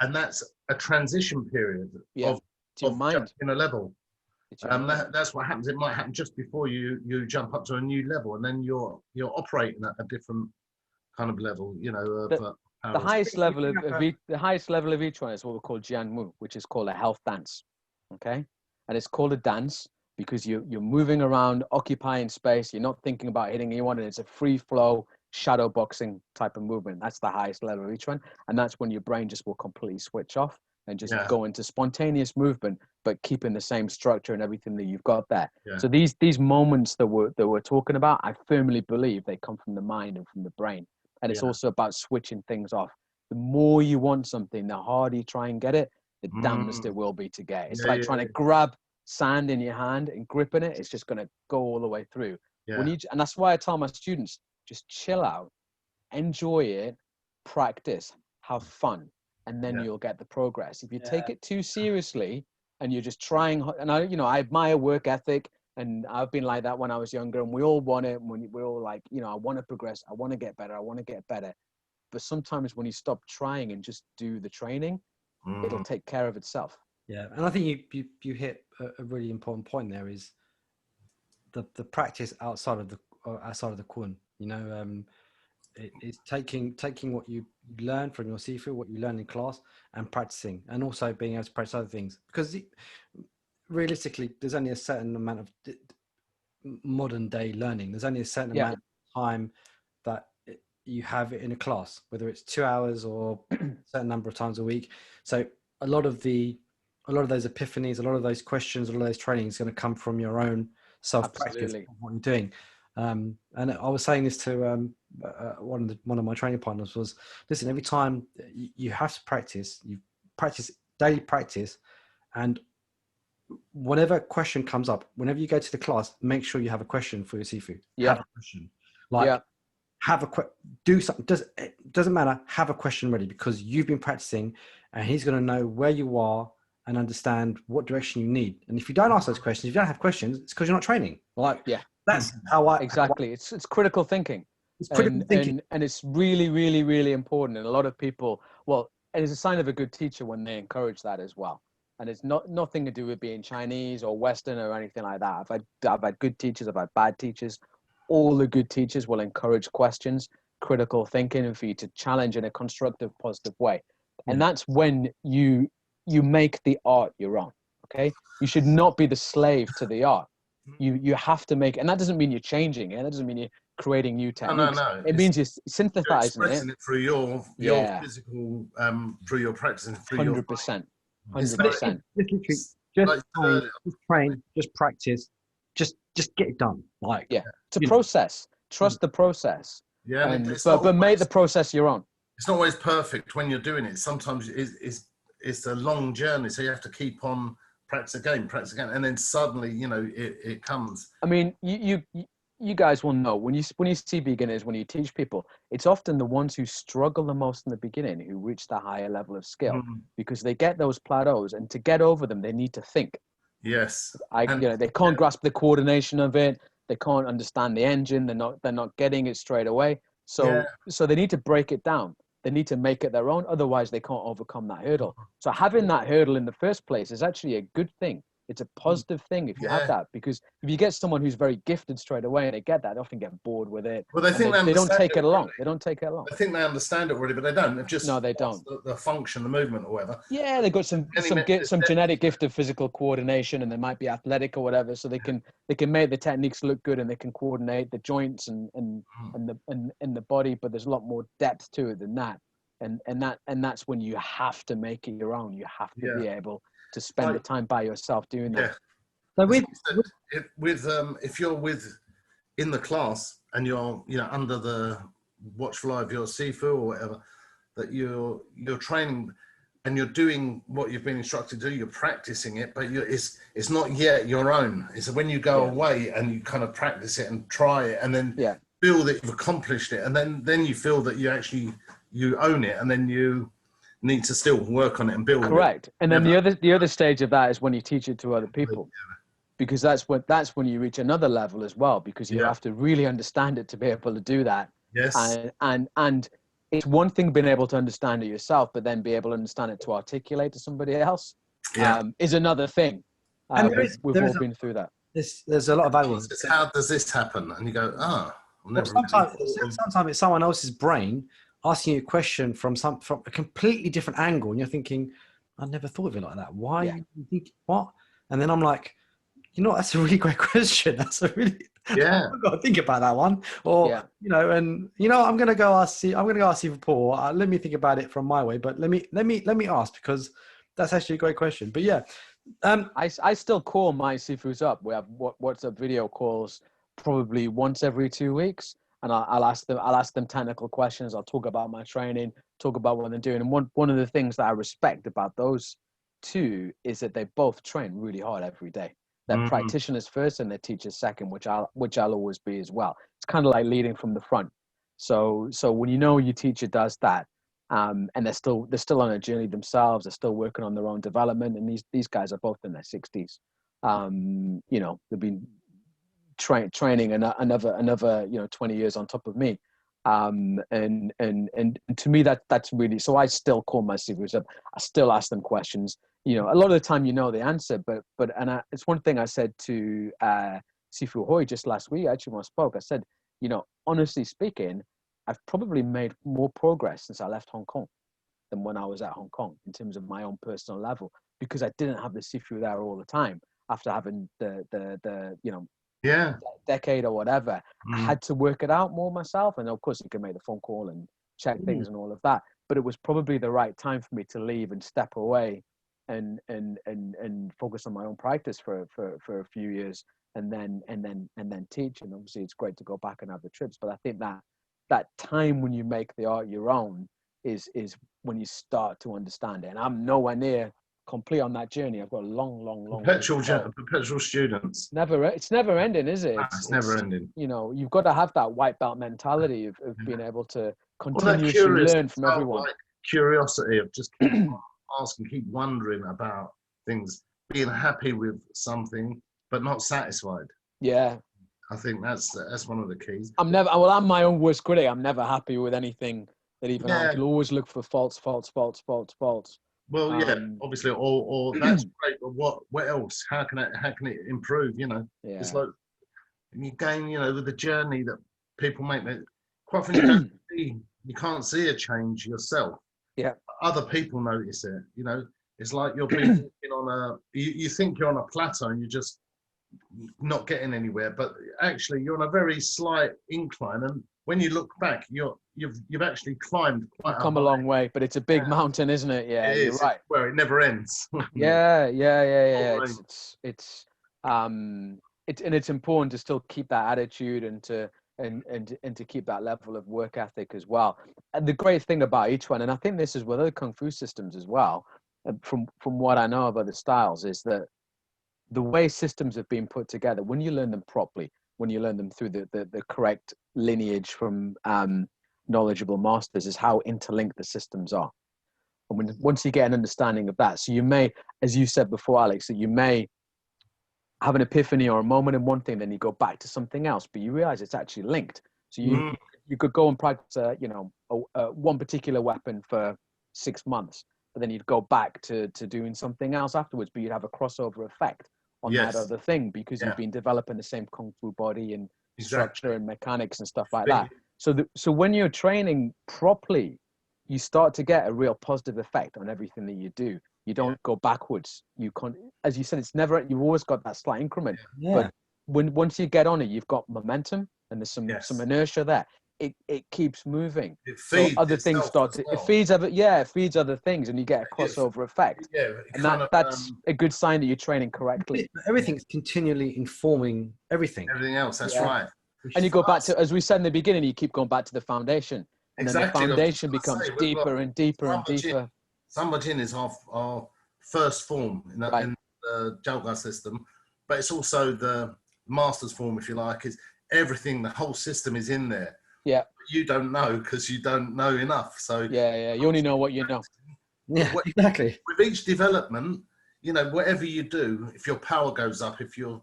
And that's a transition period of mind in a level. That's what happens. It might happen just before you jump up to a new level, and then you're operating at a different kind of level. The highest level of Yichuan is what we call Jianmu, which is called a health dance. Okay, and it's called a dance because you're moving around, occupying space. You're not thinking about hitting anyone, and it's a free flow. shadow boxing type of movement. That's the highest level of Yichuan, and that's when your brain just will completely switch off and just go into spontaneous movement, but keeping the same structure and everything that you've got there. So these moments that we're talking about, I firmly believe they come from the mind and from the brain, and it's also about switching things off. The more you want something, the harder you try and get it, the damnedest it will be to get. It's like trying to grab sand in your hand and gripping it. It's just going to go all the way through. And that's why I tell my students, just chill out, enjoy it, practice, have fun, and then you'll get the progress. If you take it too seriously and you're just trying, and I admire work ethic, and I've been like that when I was younger, and we all want it. When we're all like, I want to progress, I want to get better, I want to get better. But sometimes when you stop trying and just do the training, it'll take care of itself. Yeah, and I think you hit a really important point there, is the practice outside of the Quan. It's taking what you learn from your Sifu, what you learn in class, and practicing, and also being able to practice other things. Because realistically, there's only a certain amount of modern day learning. There's only a certain amount of time that you have in a class, whether it's 2 hours or a certain number of times a week. So a lot of those epiphanies, a lot of those questions, a lot of those training is going to come from your own self-practice of what you're doing. And I was saying this to one of my training partners was, listen, every time you have to practice, you practice daily practice, and whatever question comes up, whenever you go to the class, make sure you have a question for your Sifu. Have a question. Do something. Doesn't matter. Have a question ready, because you've been practicing, and he's going to know where you are and understand what direction you need. And if you don't ask those questions, if you don't have questions, it's because you're not training. That's how exactly. It's critical thinking. It's critical thinking, and it's really, really, really important. And a lot of people, and it's a sign of a good teacher when they encourage that as well. And it's nothing to do with being Chinese or Western or anything like that. I've had good teachers, I've had bad teachers. All the good teachers will encourage questions, critical thinking, and for you to challenge in a constructive, positive way. And that's when you make the art your own. Okay, you should not be the slave to the art. You have to make, and that doesn't mean you're changing it. That doesn't mean you're creating new techniques. No. It means you're synthesizing it through your physical, through your practicing, through 100%. 100%. Just train, just practice, just get it done. It's a process. Trust the process. But make the process your own. It's not always perfect when you're doing it. Sometimes it's a long journey, so you have to keep on practice again, and then suddenly it comes. I mean, you guys will know when you see beginners, when you teach people, it's often the ones who struggle the most in the beginning who reach the higher level of skill, because they get those plateaus, and to get over them they need to think. Yes. They can't grasp the coordination of it, they can't understand the engine, they're not getting it straight away, so they need to break it down. They need to make it their own, otherwise they can't overcome that hurdle. So having that hurdle in the first place is actually a good thing. It's a positive thing if you have that, because if you get someone who's very gifted straight away and they get that, they often get bored with it. Well, they don't take it along. They don't take it along. I think they understand it already, but they don't. They don't. The function, the movement, or whatever. Yeah, they've got some genetic gift of physical coordination, and they might be athletic or whatever, so they can make the techniques look good, and they can coordinate the joints and the body. But there's a lot more depth to it than that, and that's when you have to make it your own. You have to be able to spend the time by yourself doing that. So if you're in the class and you're under the watchful eye of your Sifu or whatever, that you're training and you're doing what you've been instructed to do, you're practicing it, but it's not yet your own. It's when you go away and you kind of practice it and try it, and then feel that you've accomplished it, and then you feel that you own it, and then you need to still work on it and build it. Correct. And then the other stage of that is when you teach it to other people, because that's when you reach another level as well, because you have to really understand it to be able to do that. Yes. And it's one thing being able to understand it yourself, but then be able to understand it to articulate to somebody else is another thing. And we've all been through that. There's a lot of value. How does this happen? And you go, sometimes it's someone else's brain asking you a question from a completely different angle, and you're thinking, I never thought of it like that. Why? You think what? And then I'm like, you know, that's a really great question. That's a really, Yeah. I've got to think about that one. Or, Yeah. you know, and you know, I'm going to go ask Sifu Paul. Let me think about it from my way, but let me ask, because that's actually a great question. But yeah, I still call my Sifus up. We have WhatsApp video calls probably once every 2 weeks, and I'll ask them technical questions. I'll talk about my training, talk about what they're doing. And one of the things that I respect about those two is that they both train really hard every day. They're practitioners first and they're teachers second, which I'll always be as well. It's kind of like leading from the front. So when you know your teacher does that, and they're still on a journey themselves, they're still working on their own development, and these guys are both in their 60s. You know, they've been training another 20 years on top of me. And to me that's really, so I still call my Sifus up. I still ask them questions. You know, a lot of the time you know the answer, but it's one thing I said to Sifu Hoi just last week, actually, when I spoke. I said, you know, honestly speaking, I've probably made more progress since I left Hong Kong than when I was at Hong Kong in terms of my own personal level, because I didn't have the Sifu there all the time after having the you know, decade or whatever. I had to work it out more myself, and of course you can make the phone call and check things and all of that, but it was probably the right time for me to leave and step away and focus on my own practice for a few years, and then teach. And obviously it's great to go back and have the trips, but I think that time when you make the art your own is when you start to understand it. And I'm nowhere near complete on that journey. I've got a long perpetual students. It's never ending, is it? It's never ending. You know, you've got to have that white belt mentality of being able to continuously learn from everyone. Like curiosity of just keep asking, keep wondering about things, being happy with something but not satisfied. Yeah, I think that's one of the keys. I'm my own worst critic. I'm never happy with anything that even I can always look for faults. Well, yeah, obviously, or that's great, but what else? How can it improve? You know, it's like you gain, you know, with the journey that people make. That quite often you can't see a change yourself. Yeah, other people notice it. You know, it's like you're being on you think you're on a plateau and you're just not getting anywhere, but actually you're on a very slight incline, and when you look back, you've actually climbed quite a long way, but it's a big mountain, isn't it? Yeah, you're right. Where it never ends. yeah. It's important to still keep that attitude and to keep that level of work ethic as well. And the great thing about Yichuan, and I think this is with other kung fu systems as well, from what I know of other styles, is that the way systems have been put together, when you learn them properly, when you learn them through the correct lineage from knowledgeable masters, is how interlinked the systems are. And once you get an understanding of that, so you may, as you said before, Alex, that you may have an epiphany or a moment in one thing, then you go back to something else, but you realize it's actually linked. So you could go and practice, one particular weapon for 6 months, but then you'd go back to doing something else afterwards, but you'd have a crossover effect on that other thing, because you've been developing the same kung fu body and structure and mechanics and stuff like that. So when you're training properly, you start to get a real positive effect on everything that you do. You don't go backwards. You can't, as you said, it's never, you've always got that slight increment. But once you get on it, you've got momentum and there's some inertia there. It keeps moving. It feeds so other things start to, it feeds other things, and you get a crossover effect. And that's a good sign that you're training correctly. Everything's continually informing everything else. That's right. And you go back to, as we said in the beginning, you keep going back to the foundation, and then the foundation becomes deeper and deeper and deeper. Sambo-Jin is our first form in the Jalga system, but it's also the master's form, if you like. Is everything, the whole system is in there. Yeah. But you don't know because you don't know enough. So you only know what you know. Yeah, exactly. With each development, you know, whatever you do, if your power goes up, if your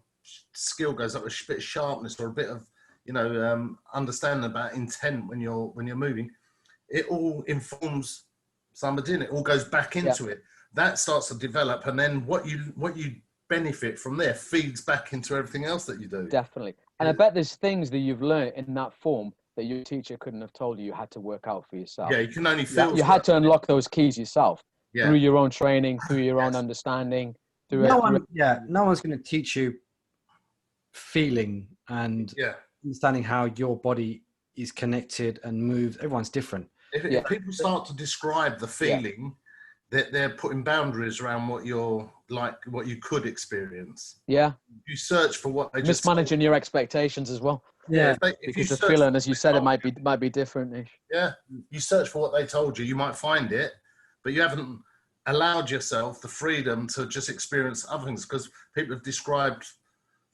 skill goes up, a bit of sharpness or a bit of, you know, understanding about intent when you're moving, it all informs Sambo-Jin. It all goes back into it. That starts to develop, and then what you benefit from there feeds back into everything else that you do. Definitely. And I bet there's things that you've learned in that form that your teacher couldn't have told you had to work out for yourself. Yeah, you can only feel. You had to unlock those keys yourself through your own training, through your own understanding. No one's going to teach you feeling and understanding how your body is connected and moves. Everyone's different. If people start to describe the feeling, that they're putting boundaries around what you're like, what you could experience. Yeah. You search for what they just mismanaging your expectations as well. Yeah. Because the feeling, as you said, it might be different. Yeah. You search for what they told you, you might find it, but you haven't allowed yourself the freedom to just experience other things, because people have described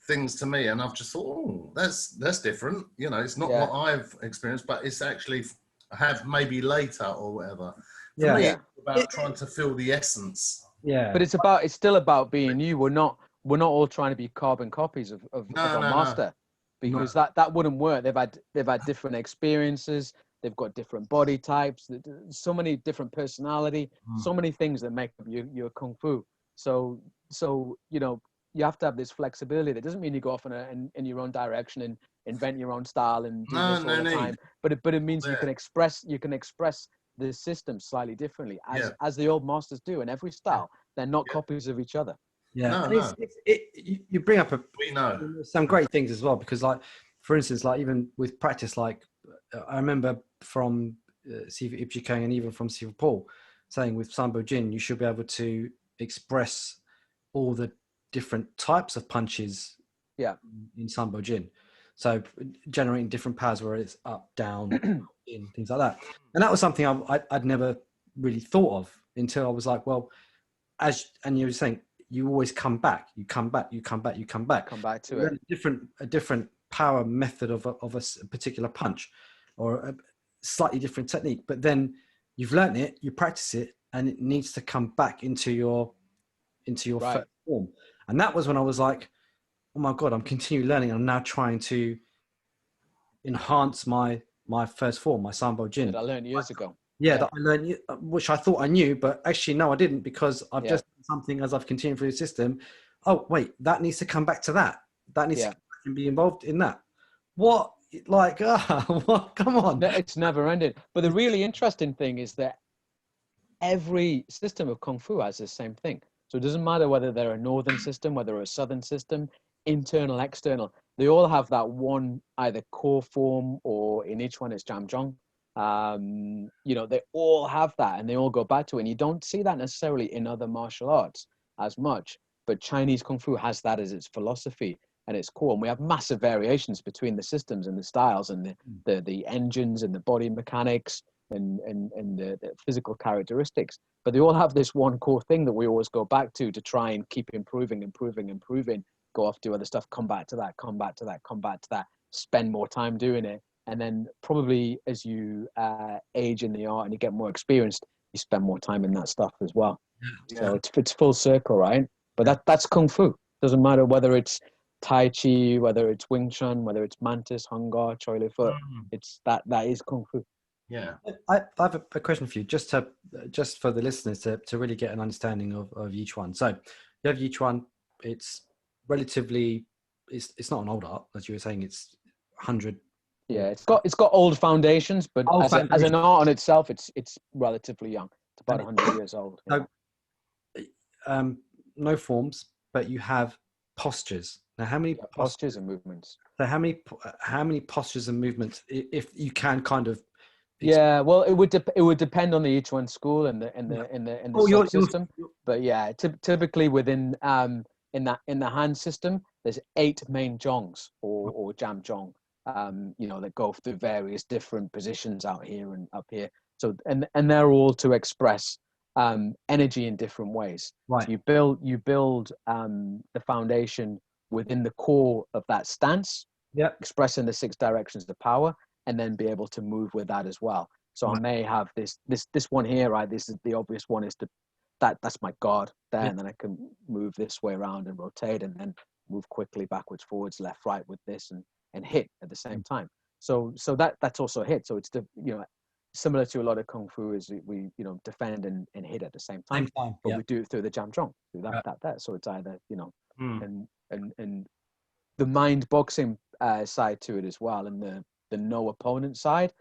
things to me and I've just thought, oh, that's different. You know, it's not what I've experienced, but it's actually I have maybe later or whatever. For me, it's about trying to feel the essence. Yeah. But it's still about being you. We're not all trying to be carbon copies of our master, because that wouldn't work. They've had different experiences. They've got different body types, so many different personality, so many things that make up your kung fu. So you know, you have to have this flexibility. That doesn't mean you go off in your own direction and invent your own style and do this all the time. But it means you can express the system slightly differently, as the old masters do in every style. They're not copies of each other. Yeah, you bring up some great things as well, because, like, for instance, like even with practice, like I remember from Sifu Ipchikang and even from Sifu Paul saying with Sambo Jin, you should be able to express all the different types of punches in Sambo Jin. So generating different powers where it's up, down, in, things like that. And that was something I'd never really thought of until I was like, well, and you were saying, you always come back to it. A different power method of a particular punch, or a slightly different technique. But then you've learned it, you practice it, and it needs to come back into your first form. And that was when I was like, oh my God, I'm continually learning. I'm now trying to enhance my first form, my Sambo Jin. That I learned years ago. That I learned, which I thought I knew, but actually, no, I didn't, because I've just done something as I've continued through the system. Oh, wait, that needs to come back to that. That needs to be involved in that. What? Like, what? Come on. No, it's never ended. But the really interesting thing is that every system of Kung Fu has the same thing. So it doesn't matter whether they're a northern system, whether they're a southern system, internal, external. They all have that one either core form, or in each one it's Jamzhong. You know, they all have that and they all go back to it. And you don't see that necessarily in other martial arts as much, but Chinese Kung Fu has that as its philosophy and its core. And we have massive variations between the systems and the styles and the engines and the body mechanics and the physical characteristics, but they all have this one core thing that we always go back to try and keep improving, go off, do other stuff, come back to that, spend more time doing it. And then probably as you age in the art and you get more experienced, you spend more time in that stuff as well. So it's full circle, right? But that's Kung Fu. Doesn't matter whether it's Tai Chi, whether it's Wing Chun, whether it's Mantis, Hung Gar, Choi Li Fut. It's that is Kung Fu. Yeah, I have a question for you, just for the listeners to really get an understanding of Yichuan. So you have Yichuan. It's relatively, it's not an old art, as you were saying. It's 100. Yeah, it's got old foundations, but as an art on itself, it's relatively young. It's about 100 years old. So, no forms, but you have postures. Now, how many postures and movements? So how many postures and movements, if you can kind of? Yeah, well, it would depend on the Yichuan school and the system. But yeah, typically within in the Han system, there's 8 main zhongs or jam zhong, you know, that go through various different positions out here and up here. So and they're all to express energy in different ways. Right. So you build the foundation within the core of that stance. Yeah. Expressing the 6 directions of power, and then be able to move with that as well. So I may have this one here, right? This is the obvious one, is that's my guard there, and then I can move this way around and rotate, and then move quickly backwards, forwards, left, right with this, and hit at the same time. So that's also a hit. So it's similar to a lot of Kung Fu, is we defend and hit at the same time. But we do it through the Jam Zhong, through that. So it's either and the mind boxing side to it as well, and the no opponent side.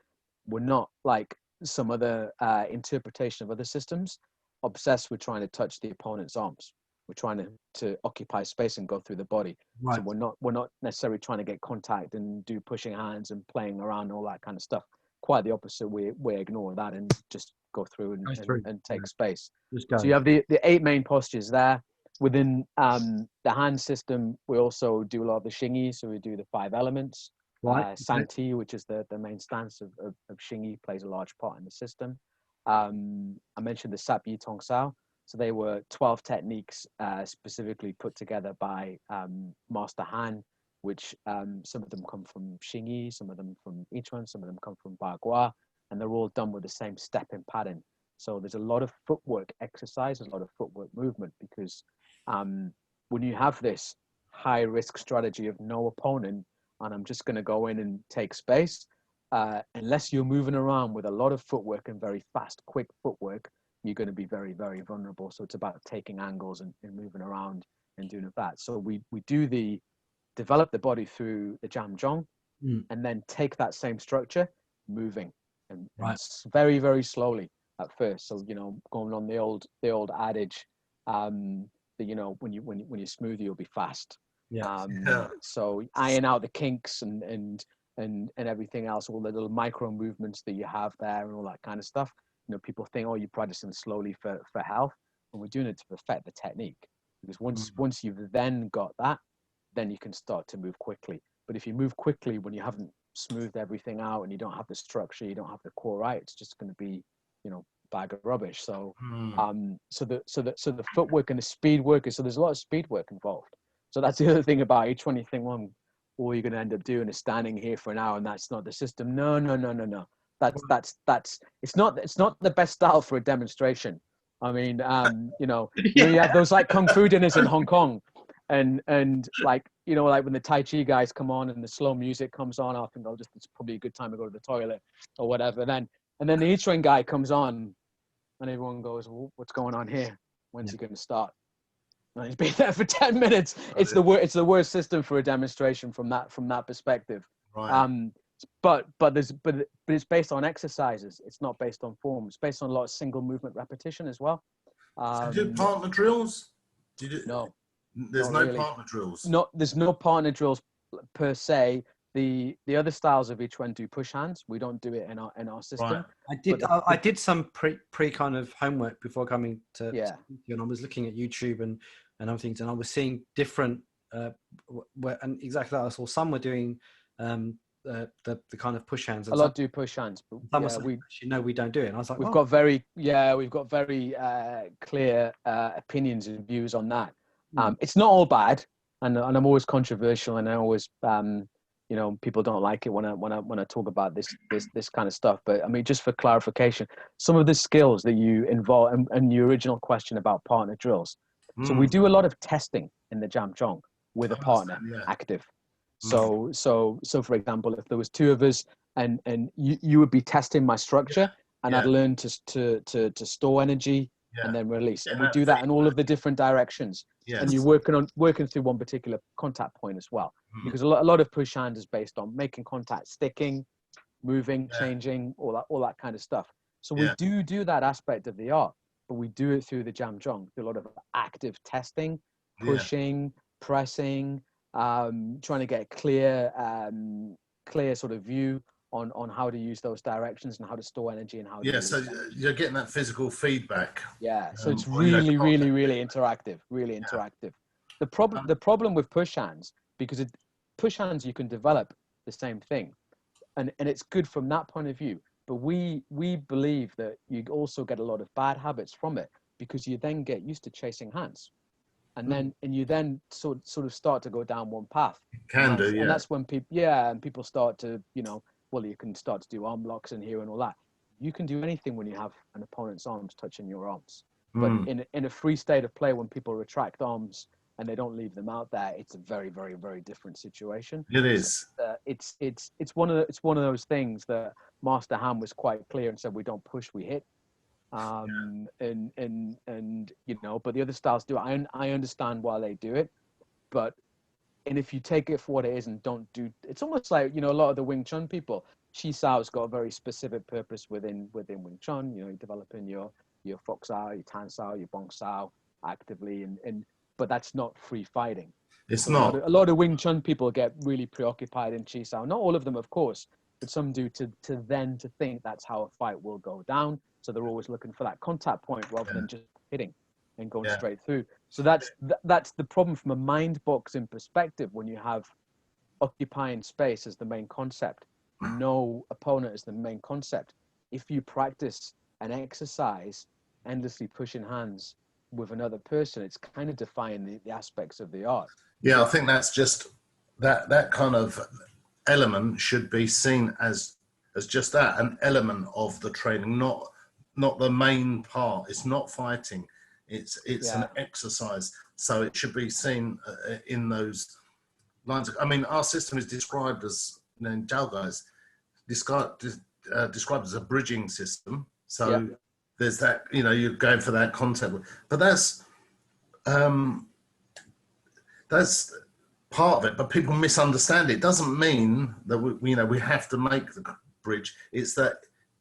We're not like some other interpretation of other systems, obsessed with trying to touch the opponent's arms. We're trying to occupy space and go through the body. Right. So we're not necessarily trying to get contact and do pushing hands and playing around and all that kind of stuff. Quite the opposite. We ignore that and just go through and take space. So you have the 8 main postures there. Within the hand system, we also do a lot of the Xingyi. So we do the 5 elements. Right. Santi, which is the main stance of Xingyi, plays a large part in the system. I mentioned the Sap Yi Tong Sao. So they were 12 techniques specifically put together by Master Han, which some of them come from Xingyi, some of them from Yichuan, some of them come from Bagua, and they're all done with the same stepping pattern. So there's a lot of footwork exercise, a lot of footwork movement, because when you have this high risk strategy of no opponent, and I'm just going to go in and take space, unless you're moving around with a lot of footwork and very fast, quick footwork, you're going to be very, very vulnerable. So it's about taking angles and moving around and doing that. So we develop the body through the Jam Zhong, and then take that same structure, moving and very, very slowly at first. So, going on the old adage, that, when you smooth, you'll be fast. So iron out the kinks and everything else, all the little micro movements that you have there and all that kind of stuff. People think, oh, you're practicing slowly for health, and we're doing it to perfect the technique. Because once you've then got that, then you can start to move quickly. But if you move quickly when you haven't smoothed everything out and you don't have the structure, you don't have the core right, it's just going to be, bag of rubbish. So, so the footwork and the speed work so there's a lot of speed work involved. So that's the other thing about each one. You think, well, all you're going to end up doing is standing here for an hour, and that's not the system. No. That's it's not the best style for a demonstration. I mean, you have those like kung fu dinners in Hong Kong, and like when the Tai Chi guys come on and the slow music comes on, I think it's probably a good time to go to the toilet or whatever. And then the Yichuan guy comes on, and everyone goes, well, "What's going on here? When's he going to start?" And he's been there for 10 minutes. It's the worst system for a demonstration from that perspective. Right. But it's based on exercises. It's not based on form. It's based on a lot of single movement repetition as well. So do you do partner drills? No. There's no really. Partner drills. There's no partner drills per se. The other styles of each one do push hands. We don't do it in our system. Right. I did some pre kind of homework before coming to and I was looking at YouTube and other things, and I was seeing different and exactly that. I saw some were doing the kind of push hands. A lot do push hands, but we don't do it. And I was like, we've got very clear opinions and views on that. It's not all bad, and I'm always controversial, and I always people don't like it when I talk about this kind of stuff. But I mean, just for clarification, some of the skills that you involve and your original question about partner drills. So we do a lot of testing in the Jam Zhong with a partner active. So for example, if there was 2 of us and you would be testing my structure, and I'd learn to store energy and then release. And we do that in all of the different directions. Yes. And you're working through one particular contact point as well. Because a lot of push hand is based on making contact, sticking, moving, changing, all that kind of stuff. So we do that aspect of the art, but we do it through the Jam Zhong, through a lot of active testing, pushing, pressing, trying to get a clear sort of view on how to use those directions and how to store energy and how to so you're getting that physical feedback. So it's really interactive. The problem with push hands, because push hands you can develop the same thing, and it's good from that point of view, but we believe that you also get a lot of bad habits from it, because you then get used to chasing hands. And you then sort of start to go down one path. And that's when people start to, well, you can start to do arm locks in here and all that. You can do anything when you have an opponent's arms touching your arms. But in a free state of play, when people retract arms and they don't leave them out there, it's a very, very, very different situation. It is. It's one of those things that Master Han was quite clear and said, we don't push, we hit. And but the other styles do it. I understand why they do it, and if you take it for what it is and don't do, it's almost like, a lot of the Wing Chun people, Chi Sao's got a very specific purpose within Wing Chun. You're developing your Fox Sao, your Tan Sao, your Bong Sao actively, and but that's not free fighting. It's So not. A lot of Wing Chun people get really preoccupied in Chi Sao. Not all of them, of course, but some do to think that's how a fight will go down. So they're always looking for that contact point rather than just hitting and going straight through. So that's the problem from a mind boxing perspective when you have occupying space as the main concept, no opponent as the main concept. If you practice an exercise endlessly pushing hands with another person, it's kind of defying the aspects of the art. Yeah, I think that's just that kind of element should be seen as just that, an element of the training, not the main part. It's not fighting. It's an exercise. So it should be seen in those lines. I mean, our system is described as, in Jiao guys, described as a bridging system. So there's that, you're going for that contact. But that's part of it. But people misunderstand it. It doesn't mean that we have to make the bridge. It's that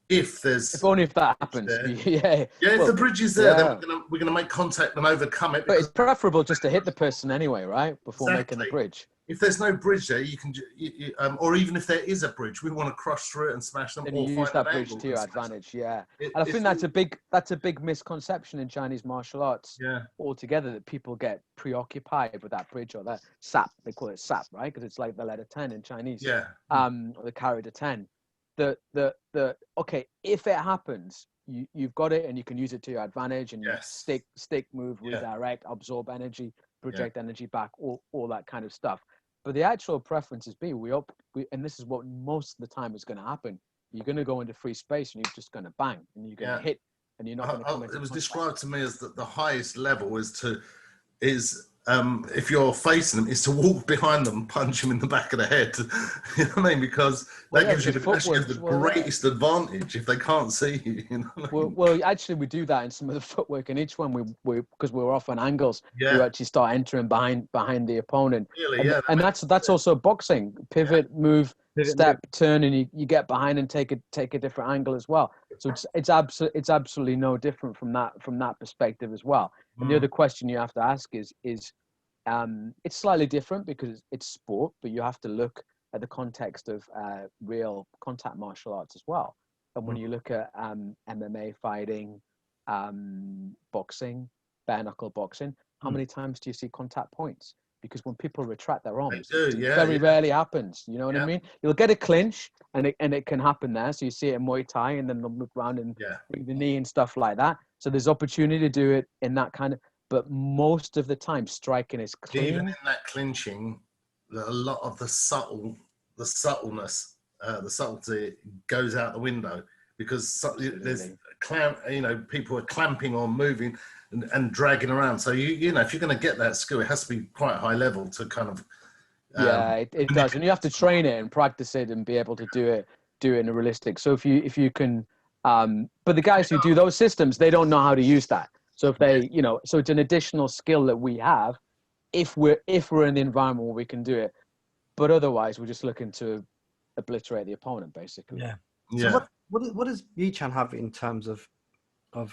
if only if that happens. If the bridge is there, then we're gonna make contact and overcome it. But it's preferable just to hit the person anyway, right? Before making the bridge. If there's no bridge there, you can, or even if there is a bridge, we want to cross through it and smash them. And you use that bridge to your advantage, and I think that's a big misconception in Chinese martial arts. Altogether, that people get preoccupied with that bridge or that sap. They call it sap, right? Because it's like the letter 10 in Chinese. Or the character 10. Okay, if it happens, you've got it and you can use it to your advantage, and you stick, move, redirect, absorb energy, project energy back, all that kind of stuff. But the actual preference is and this is what most of the time is going to happen. You're going to go into free space and you're just going to bang and you're going to hit, and you're not going to come into It was contact. described to me as that the highest level is if you're facing them, is to walk behind them, punch them in the back of the head. You know what I mean? Because that gives you the greatest advantage if they can't see you. Well, actually, we do that in some of the footwork. In each one, we because we're off on angles, you actually start entering behind the opponent. Really, and that's also boxing. Pivot, move, step, turn, and you get behind and take a different angle as well. So it's absolutely no different from that perspective as well. And the other question you have to ask is it's slightly different because it's sport, but you have to look at the context of real contact martial arts as well. And when you look at MMA fighting, boxing, bare knuckle boxing, how many times do you see contact points? Because when people retract their arms, it very rarely happens. You know what I mean? You'll get a clinch, and it can happen there. So you see it in Muay Thai, and then they'll move around and bring the knee and stuff like that. So there's opportunity to do it in that kind of. But most of the time, striking is clean. Even in that clinching, a lot of the subtleness, the subtlety goes out the window because there's people are clamping or moving and dragging around. So if you're going to get that skill, it has to be quite high level to kind of. It does, and you have to train it and practice it and be able to do it in a realistic. So if you can, but the guys who do those systems, they don't know how to use that. So if they, so it's an additional skill that we have if we're in the environment where we can do it. But otherwise, we're just looking to obliterate the opponent, basically. So what does Yichuan have in terms of I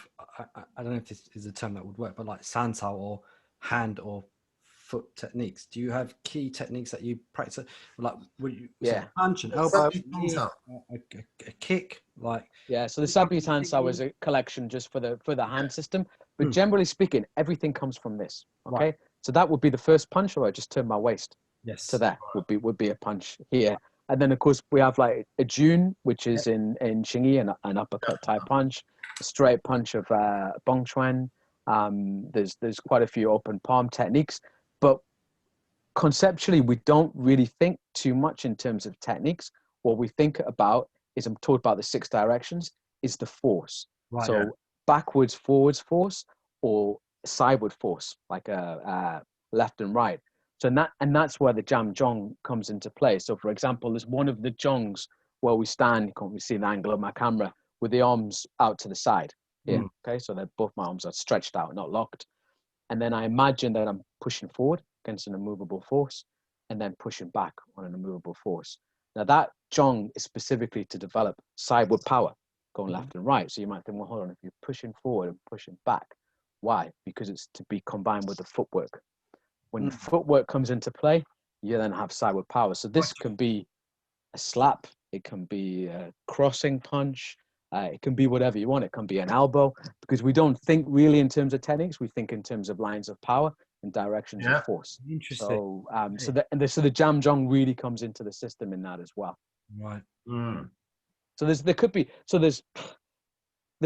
don't know if this is a term that would work, but like sansao or hand or foot techniques? Do you have key techniques that you practice? Like, punch and elbow, a kick, like. So the Sabi Tansao is a collection just for the hand system, but generally speaking, everything comes from this. Okay, right. So that would be the first punch. Or I just turn my waist. So that would be a punch here, and then of course we have like a Jun, which is in Xingyi, an uppercut type punch, a straight punch of Bong Chuan. There's quite a few open palm techniques. But conceptually, we don't really think too much in terms of techniques. What we think about is, I'm talking about the 6 directions, is the force. Right, so backwards, forwards force, or sideward force, like a left and right. So that's where the jam jong comes into play. So for example, there's one of the jongs where we stand, you can't really see the angle of my camera, with the arms out to the side. Okay, so both my arms are stretched out, not locked. And then I imagine that I'm pushing forward against an immovable force and then pushing back on an immovable force. Now that Zhong is specifically to develop sideward power, going left and right. So you might think, well, hold on, if you're pushing forward and pushing back, why? Because it's to be combined with the footwork. When footwork comes into play, you then have sideward power. So this can be a slap, it can be a crossing punch, it can be whatever you want. It can be an elbow, because we don't think really in terms of techniques. We think in terms of lines of power and directions of force. Interesting. So, so the Jam Jong really comes into the system in that as well. Right. So there's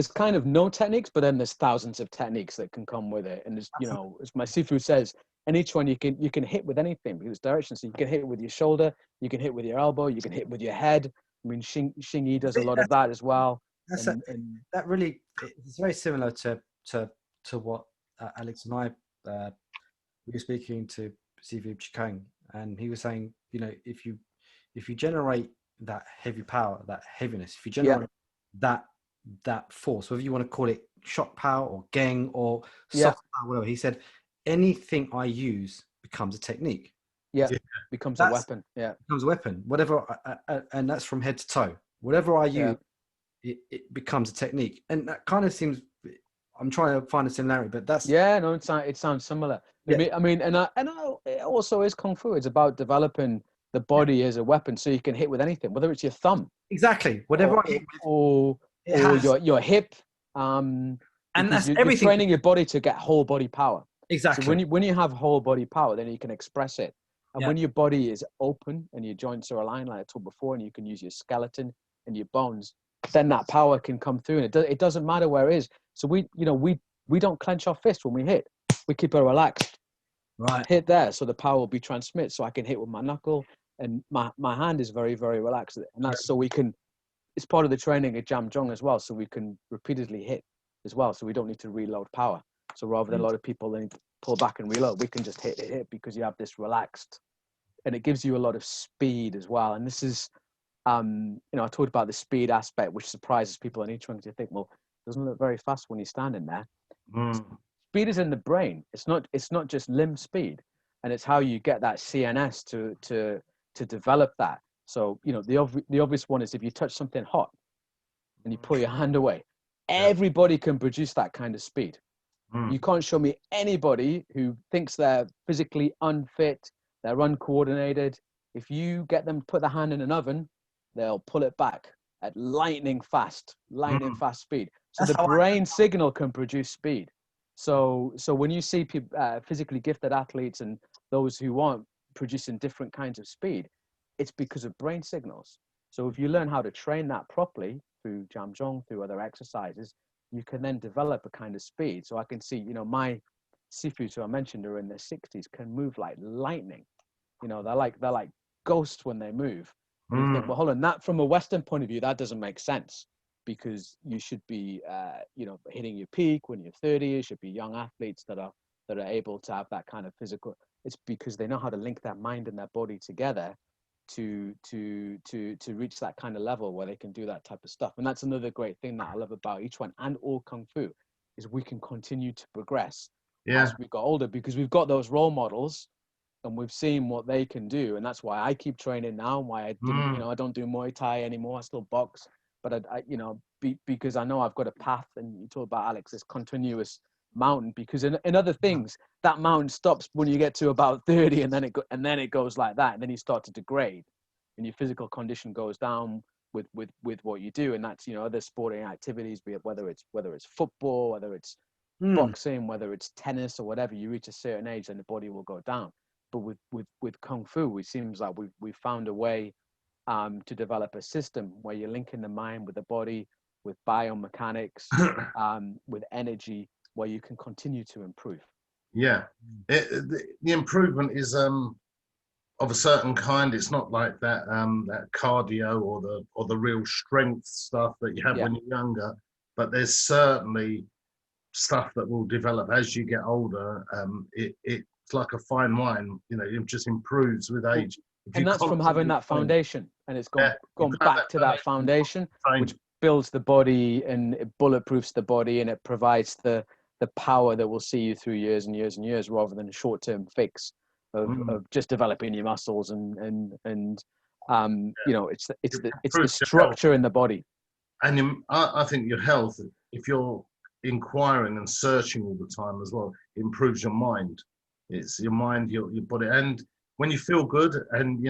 kind of no techniques, but then there's thousands of techniques that can come with it. And there's, you know, as my Sifu says, and each one you can hit with anything, because it's direction. So you can hit with your shoulder, you can hit with your elbow, you can hit with your head. I mean, Xingyi does a lot of that as well. That really, it's very similar to what Alex and I we were speaking to Sifu Chikang, and he was saying, you know, if you generate that heavy power, that heaviness, if you generate that force, whether you want to call it shock power or gang or soft power, whatever, he said, anything I use becomes a technique. Becomes a weapon. Becomes a weapon. Whatever, and that's from head to toe. Whatever I use, it becomes a technique. And that kind of seems. I'm trying to find a similarity, but that's no, it sounds similar. I mean, and it also is kung fu. It's about developing the body as a weapon, so you can hit with anything, whether it's your thumb, exactly whatever, or your hip. And that's you're everything. Training your body to get whole body power. Exactly. So when you have whole body power, then you can express it. And when your body is open and your joints are aligned, like I told before, and you can use your skeleton and your bones, then that power can come through, and it doesn't matter where it is. So we don't clench our fist when we hit. We keep it relaxed. Right. Hit there, so the power will be transmitted. So I can hit with my knuckle, and my hand is very, very relaxed. And that's so we can. It's part of the training at Jam Jong as well, so we can repeatedly hit as well. So we don't need to reload power. So rather than a lot of people then pull back and reload, we can just hit because you have this relaxed, and it gives you a lot of speed as well. And this is, I talked about the speed aspect, which surprises people in Yichuan, because you think, well, it doesn't look very fast when you're standing there. Speed is in the brain. It's not just limb speed, and it's how you get that CNS to develop that. So, you know, the obvious one is if you touch something hot and you pull your hand away, everybody can produce that kind of speed. You can't show me anybody who thinks they're physically unfit, they're uncoordinated. If you get them to put their hand in an oven, they'll pull it back at lightning fast speed. So the brain signal can produce speed. So when you see physically gifted athletes and those who aren't producing different kinds of speed, it's because of brain signals. So if you learn how to train that properly through Jam Jong, through other exercises, you can then develop a kind of speed. So I can see, you know, my Sifus who I mentioned are in their 60s can move like lightning. You know, they're like ghosts when they move. And you think, well, hold on, that from a Western point of view, that doesn't make sense, because you should be, hitting your peak when you're 30. You should be young athletes that are able to have that kind of physical. It's because they know how to link their mind and their body together to reach that kind of level where they can do that type of stuff. And that's another great thing that I love about Yichuan and all Kung Fu, is we can continue to progress as we got older, because we've got those role models and we've seen what they can do. And that's why I keep training now, and why I didn't, I don't do Muay Thai anymore. I still box, but because I know I've got a path. And you talk about, Alex, this continuous mountain, because in other things, that mountain stops when you get to about 30, and then it goes like that, and then you start to degrade, and your physical condition goes down with what you do. And that's, you know, other sporting activities, be it whether it's football, whether it's boxing, whether it's tennis or whatever. You reach a certain age and the body will go down. But with Kung Fu, it seems like we've found a way to develop a system where you're linking the mind with the body, with biomechanics, with energy, where you can continue to improve. The improvement is of a certain kind. It's not like that that cardio or the real strength stuff that you have when you're younger, but there's certainly stuff that will develop as you get older. It's like a fine wine, you know, it just improves with age. And that's from having that foundation, and it's gone back to that foundation, which builds the body and it bulletproofs the body, and it provides the power that will see you through years and years and years, rather than a short-term fix of just developing your muscles and you know, it's the structure in the body. And I think your health, if you're inquiring and searching all the time as well, improves your mind. It's your mind, your body, and when you feel good, and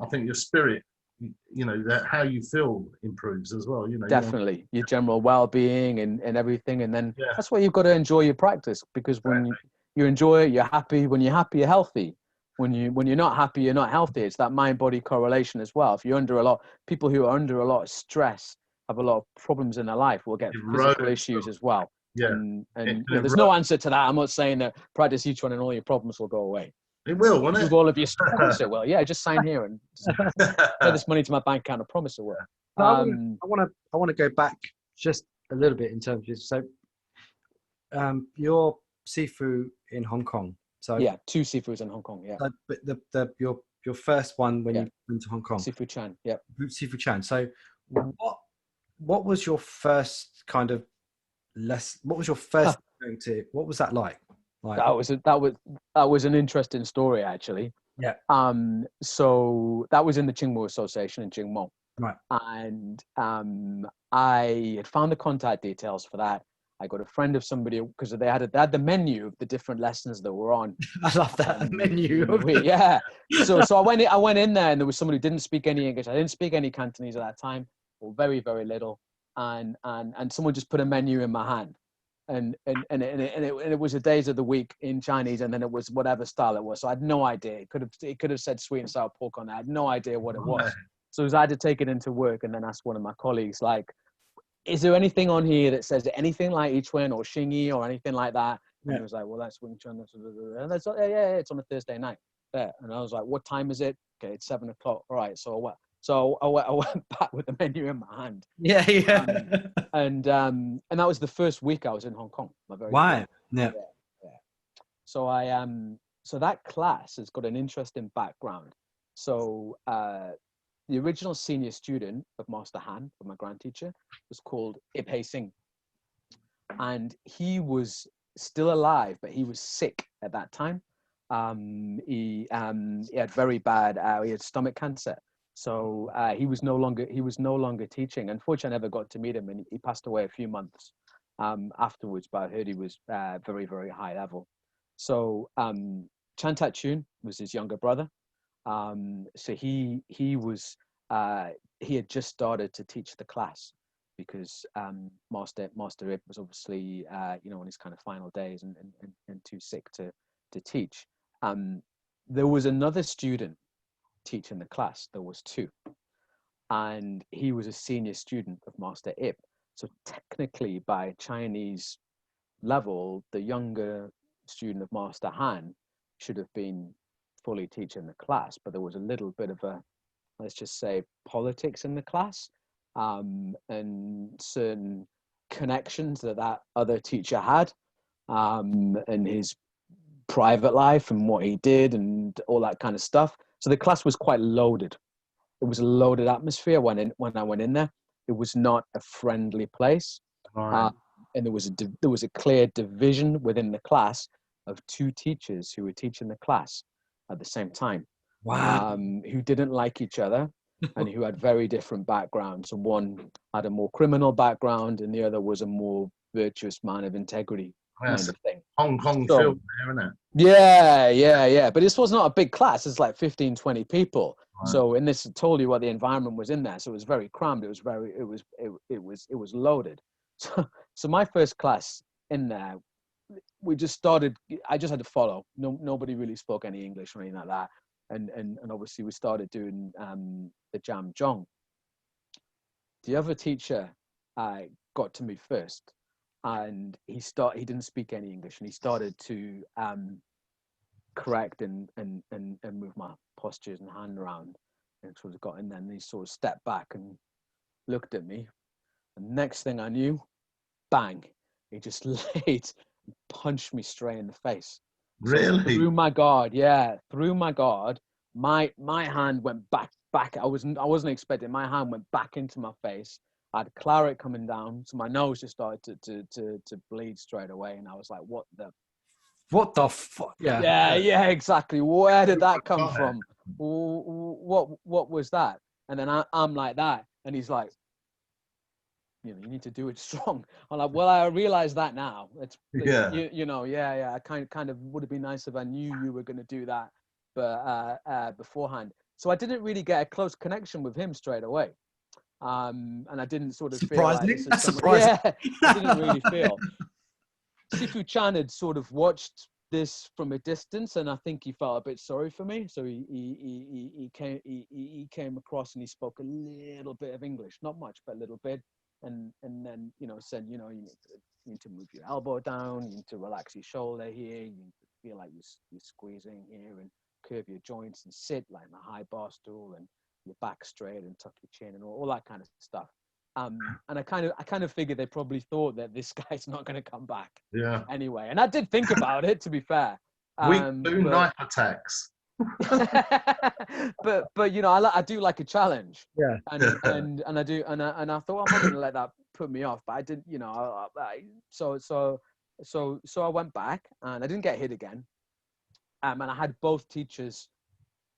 I think your spirit, that how you feel improves as well. Definitely your general well-being and everything, and then Yeah. that's why you've got to enjoy your practice, because when you enjoy it, you're happy. When you're happy, you're healthy. When you're not happy, you're not healthy. It's that mind-body correlation as well. If you're under a lot, people who are under a lot of stress have a lot of problems in their life, will get physical issues as well. Yeah. And there's no answer to that. I'm not saying that practice Yichuan and all your problems will go away. It will, won't it? With all of your stress. Of course it will. Yeah, just sign here and pay this money to my bank account. I promise it will. I want to go back just a little bit in terms of, so your Sifu in Hong Kong. So yeah, 2 Sifus in Hong Kong. Yeah, but your first one when you went to Hong Kong, Sifu Chan. Yeah, Sifu Chan. So what was your first kind of what was your first going to? What was that like? That was an interesting story, actually. Yeah. So that was in the Qingmu Association in Jingmo. Right. And I had found the contact details for that. I got a friend of somebody, because they had the menu of the different lessons that were on. I love that menu. Yeah. So I went in there, and there was somebody who didn't speak any English. I didn't speak any Cantonese at that time, or very, very little. And someone just put a menu in my hand. And it was the days of the week in Chinese, and then it was whatever style it was. So I had no idea. It could have said sweet and sour pork on it. I had no idea what it was. So I had to take it into work and then ask one of my colleagues, like, is there anything on here that says anything like Yichuan or Xingyi or anything like that? And he was like, well, that's Wing Chun. And that's, yeah, it's on a Thursday night. There. And I was like, what time is it? Okay, it's 7:00. All right. So I went back with the menu in my hand. Yeah. And that was the first week I was in Hong Kong. Why? Yeah. So so that class has got an interesting background. So the original senior student of Master Han, of my grand teacher, was called Ip Hei Sing. And he was still alive, but he was sick at that time. He had very bad, he had stomach cancer. So he was no longer teaching. Unfortunately, I never got to meet him, and he passed away a few months afterwards, but I heard he was very, very high level. So Chan Tat Chun was his younger brother. So he had just started to teach the class, because Master Ip was obviously on his kind of final days and too sick to teach. There was another student teaching the class. There was 2, and he was a senior student of Master Ip. So technically, by Chinese level, the younger student of Master Han should have been fully teaching the class, but there was a little bit of a, let's just say, politics in the class, and certain connections that other teacher had, and his private life and what he did and all that kind of stuff. So the class was quite loaded. It was a loaded atmosphere when I went in there. It was not a friendly place. Right. And there was a clear division within the class of 2 teachers who were teaching the class at the same time. Wow. Who didn't like each other and who had very different backgrounds. And one had a more criminal background, and the other was a more virtuous man of integrity kind of thing. Hong Kong film there, isn't it? Yeah. But this was not a big class. It's like 15, 20 people. Right. So, and this told you what the environment was in there. So it was very crammed. It was loaded. So my first class in there, we just started. I just had to follow. Nobody really spoke any English or anything like that. And obviously we started doing the Jam Jong. The other teacher got to me first, and he didn't speak any English, and he started to correct and move my postures and hand around, and sort of got in there, and he sort of stepped back and looked at me, and next thing I knew, bang, he just punched me straight in the face. Really? So through my guard, my hand went back. I wasn't expecting. My hand went back into my face. I had claret coming down, so my nose just started to bleed straight away, and I was like, "What the fuck?" Yeah, exactly. Where did that come from? What was that? And then I'm like that, and he's like, you need to do it strong. I'm like, well, I realize that now. Yeah. I kind of would have been nice if I knew you were going to do that, but beforehand. So I didn't really get a close connection with him straight away. And I didn't sort of feel like this is That's someone, surprising. yeah, I didn't really feel. Sifu Chan had sort of watched this from a distance, and I think he felt a bit sorry for me. So he came across and he spoke a little bit of English, not much, but a little bit, and then said, you need to move your elbow down, you need to relax your shoulder here, you need to feel like you're squeezing here, and curve your joints and sit like in a high bar stool, and your back straight and tuck your chin and all that kind of stuff. And I kind of figured they probably thought that this guy's not going to come back. Yeah. Anyway, and I did think about it, to be fair. Wing Chun knife attacks. but I do like a challenge. Yeah. And I do, and I thought I'm not going to let that put me off. But I didn't, so I went back and I didn't get hit again. And I had both teachers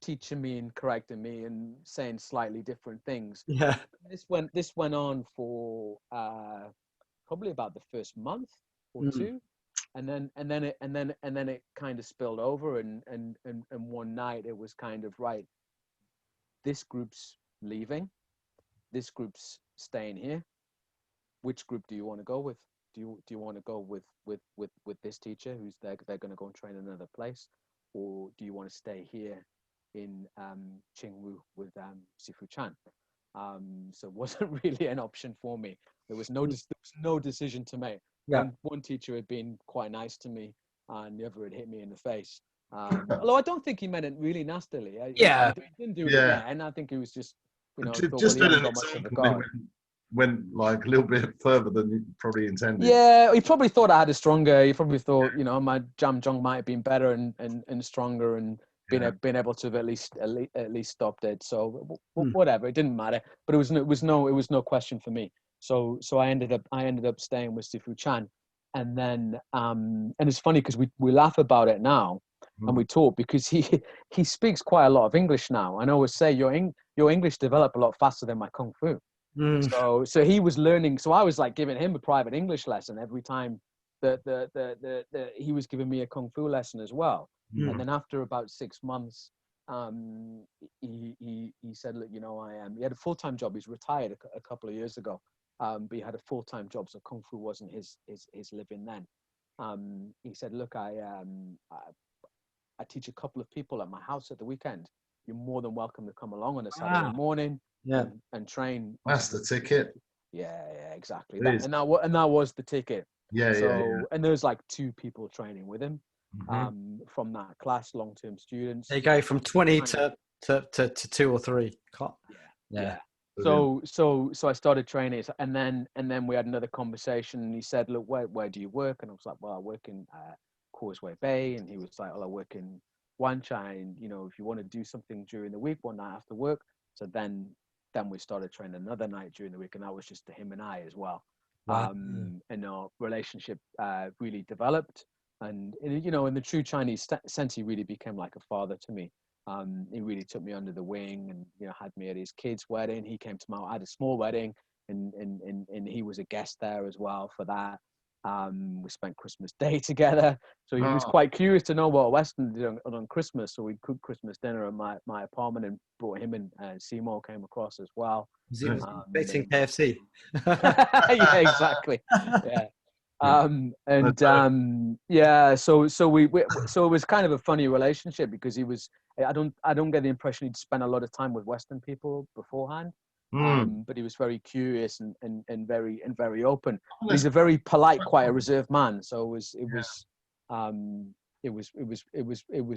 teaching me and correcting me and saying slightly different things. Yeah. This went on for probably about the first month or two, and then it kind of spilled over, and one night it was kind of, right, this group's leaving, this group's staying here. Which group do you want to go with? Do you want to go with this teacher who's they're going to go and train in another place, or do you want to stay here in Qingwu with Sifu Chan? So it wasn't really an option for me. There was no decision to make. Yeah. One teacher had been quite nice to me, and the other had hit me in the face. Although I don't think he meant it really nastily. He didn't do it again. I think he was just, just an example. Went like a little bit further than you probably intended. Yeah, he probably thought I had a stronger. He probably thought, my jam jong might have been better and stronger, and been able to have at least stopped it. So whatever, it didn't matter. But it was no question for me. So I ended up staying with Sifu Chan, and then and it's funny because we laugh about it now, and we talk because he speaks quite a lot of English now. And I always say your English developed a lot faster than my Kung Fu. So he was learning. So I was like giving him a private English lesson every time that he was giving me a Kung Fu lesson as well. And then after about 6 months, he said, look, he had a full-time job. He's retired a couple of years ago, but he had a full-time job, so Kung Fu wasn't his living then. He said, look, I teach a couple of people at my house at the weekend. You're more than welcome to come along on a Saturday morning. Yeah. And train. That's the ticket. Yeah, exactly. And that was the ticket. Yeah. And there was like 2 people training with him from that class, long-term students. They go from 20 to 2 or 3. Yeah. So I started training, and then we had another conversation, and he said, look, where do you work? And I was like, well, I work in Causeway Bay. And he was like, well, I work in Wanchai, and if you want to do something during the week, one night after work. So then we started training another night during the week, and that was just him and I as well. Wow. And our relationship really developed, and in the true Chinese sense, he really became like a father to me. He really took me under the wing, and had me at his kid's wedding. He came to I had a small wedding, and he was a guest there as well for that. We spent Christmas Day together, so he was quite curious to know what a Western did on Christmas. So we cooked Christmas dinner at my apartment, and brought him, and Seymour came across as well. Beating KFC. Yeah, exactly. Yeah. So it was kind of a funny relationship, because I don't get the impression he'd spent a lot of time with Western people beforehand. But he was very curious and very open. But he's a very polite, quite a reserved man. So it was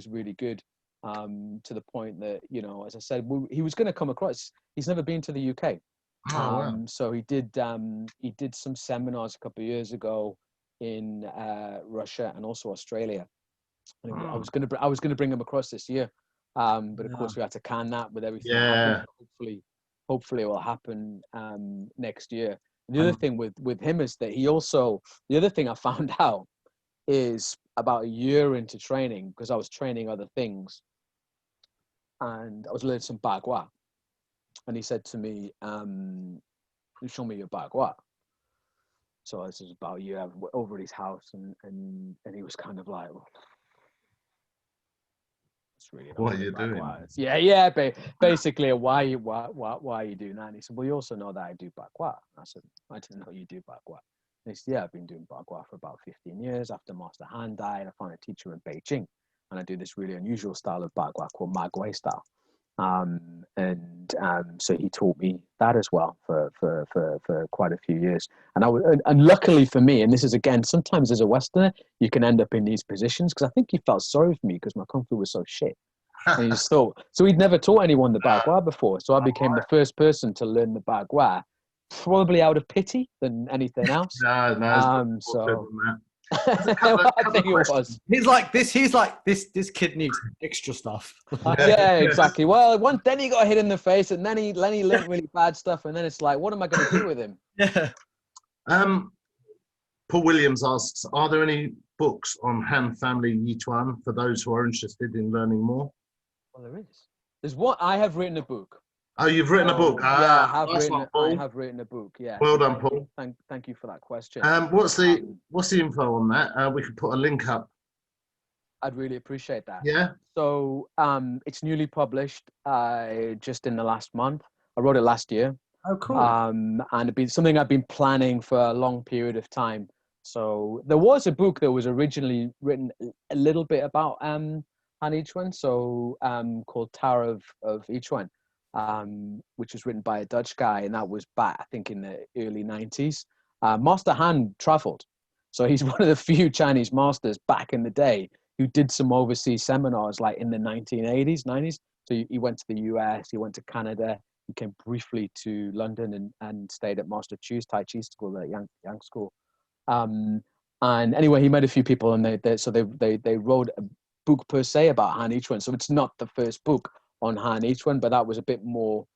really good. To the point that, as I said, he was going to come across. He's never been to the UK. So he did some seminars a couple of years ago in Russia and also Australia. I was going to bring him across this year, but of course we had to can that with everything that happened. Hopefully it will happen next year. And the other thing with him is that the other thing I found out is about a year into training, because I was training other things, and I was learning some Bagua. And he said to me, show me your Bagua. So this is about a year over at his house, and he was kind of like, it's really not What are you doing? backwards. Yeah. Basically, why are you doing that? And he said, well, you also know that I do bakwa. I said, I didn't know you do bakwa. And he said, yeah, I've been doing bakwa for about 15 years. After Master Han died, I found a teacher in Beijing, and I do this really unusual style of bakwa called Magway style. So he taught me that as well for quite a few years. And luckily for me, and this is again, sometimes as a Westerner, you can end up in these positions, because I think he felt sorry for me because my Kung Fu was so shit. And so he'd never taught anyone the Bagua before. So I became the first person to learn the Bagua, probably out of pity than anything else. No, so I think it was. He's like this kid needs extra stuff. Yeah, exactly. Well, then he got hit in the face, and then he learned really bad stuff, and then it's like, what am I going to do with him? Yeah. Paul Williams asks, are there any books on Han family Yichuan for those who are interested in learning more? Well, there is. There's one. I have written a book. Oh, you've written a book. Yeah, I have written a book. Yeah. Well done, Paul. Thank you for that question. What's the info on that? We could put a link up. I'd really appreciate that. Yeah. So it's newly published just in the last month. I wrote it last year. Oh, cool. And it's been something I've been planning for a long period of time. So there was a book that was originally written a little bit about Han Yichuan, so called Tower of Yichuan, which was written by a Dutch guy, and that was back, I think, in the early 90s. Master Han traveled, so he's one of the few Chinese masters back in the day who did some overseas seminars, like in the 1980s, 90s. So he went to the US, he went to Canada, he came briefly to London and stayed at Master Chu's Tai Chi school, at Yang School. And anyway, he met a few people, and they wrote a book per se about Han Yichuan. So it's not the first book on Han Yichuan, but that was a bit more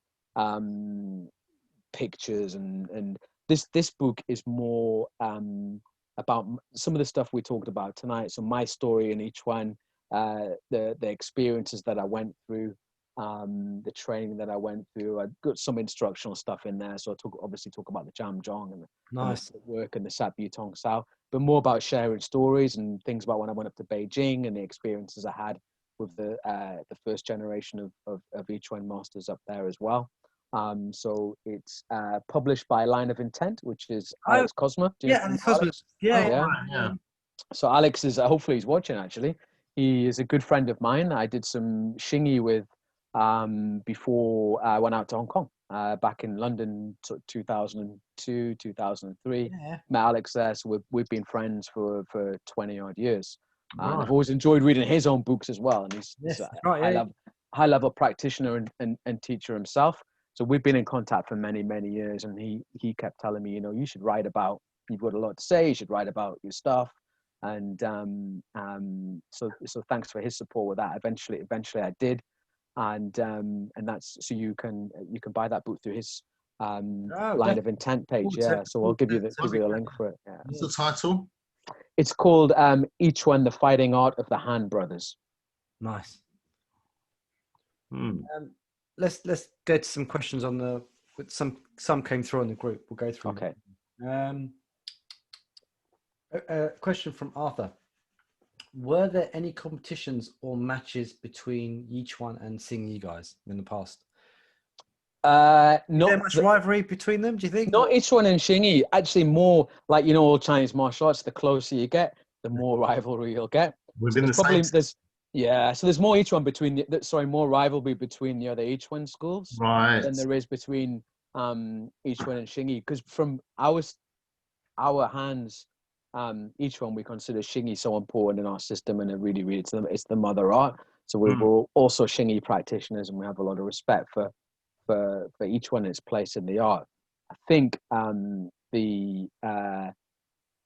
pictures, and this book is more about some of the stuff we talked about tonight. So my story in Yichuan, the experiences that I went through, the training that I went through. I got some instructional stuff in there. So I obviously talk about the Jam Jong and the work and the Sat Bu Tong Sao, but more about sharing stories and things about when I went up to Beijing and the experiences I had with the first generation of Yichuan masters up there as well. So it's published by Line of Intent, which is Alex Cosma. Alex Cosma. Yeah. So Alex is hopefully he's watching. Actually, he is a good friend of mine. I did some Xingyi with before I went out to Hong Kong back in London, 2002, 2003. Yeah. Met Alex there, so we've been friends for 20 odd years. And I've always enjoyed reading his own books as well. And he's a high level practitioner and teacher himself. So we've been in contact for many, many years. And he kept telling me, you should write about, you've got a lot to say, you should write about your stuff. And so thanks for his support with that. Eventually I did. And that's, so you can buy that book through his Line of Intent page. Yeah. So I'll give you the link for it. Yeah. What's the title? It's called Yichuan, the Fighting Art of the Han Brothers. Nice. Let's get some questions on some came through on the group. We'll go through. Okay. A question from Arthur. Were there any competitions or matches between Yichuan and Xingyi guys in the past? Not is there much rivalry between them, do you think? Not Yichuan and Xingyi. Actually, more like, all Chinese martial arts, the closer you get, the more rivalry you'll get. Within so there's more Yichuan more rivalry between the other Yichuan schools than there is between Yichuan and Xingyi. Because from our hands, Yichuan, we consider Xingyi so important in our system, and it's the mother art. So we're also Xingyi practitioners, and we have a lot of respect for Yichuan and its place in the art. I think the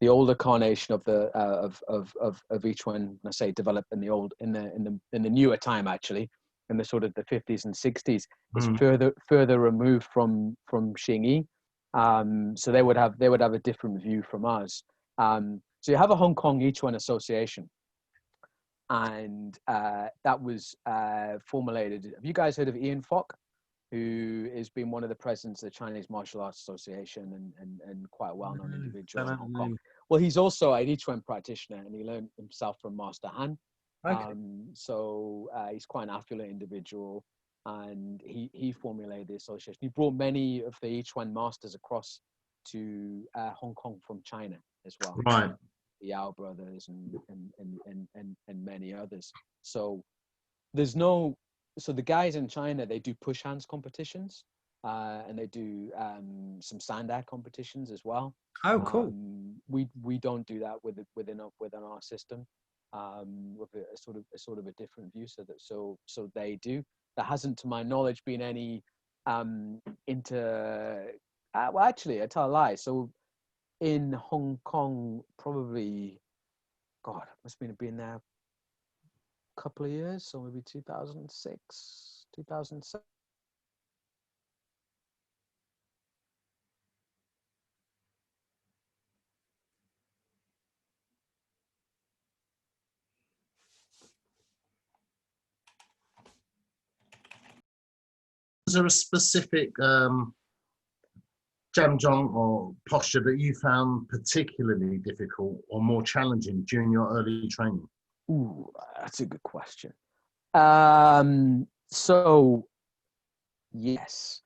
older carnation of Yichuan, I say, developed in the newer time, actually, in the sort of the 50s and 60s, is further removed from Xingyi. So they would have a different view from us. So you have a Hong Kong Yichuan Association, and that was formulated. Have you guys heard of Ian Fock? who has been one of the presidents of the Chinese Martial Arts Association and quite a well-known individual in Hong Kong. Well, he's also a Yichuan practitioner, and he learned himself from Master Han. Okay. So he's quite an affluent individual, and he formulated the association. He brought many of the Yichuan masters across to Hong Kong from China as well. Right. The Yao brothers and many others. So there's no, so the guys in China, they do push hands competitions, and they do some sand-air competitions as well. Oh, cool. We don't do that within our system, with a sort of a different view. So they do. There hasn't, to my knowledge, been any well, actually, I tell a lie. So in Hong Kong, probably, God, must have been there a couple of years, so maybe 2006, 2007. Was there a specific jamjong or posture that you found particularly difficult or more challenging during your early training? Ooh, that's a good question. So yes,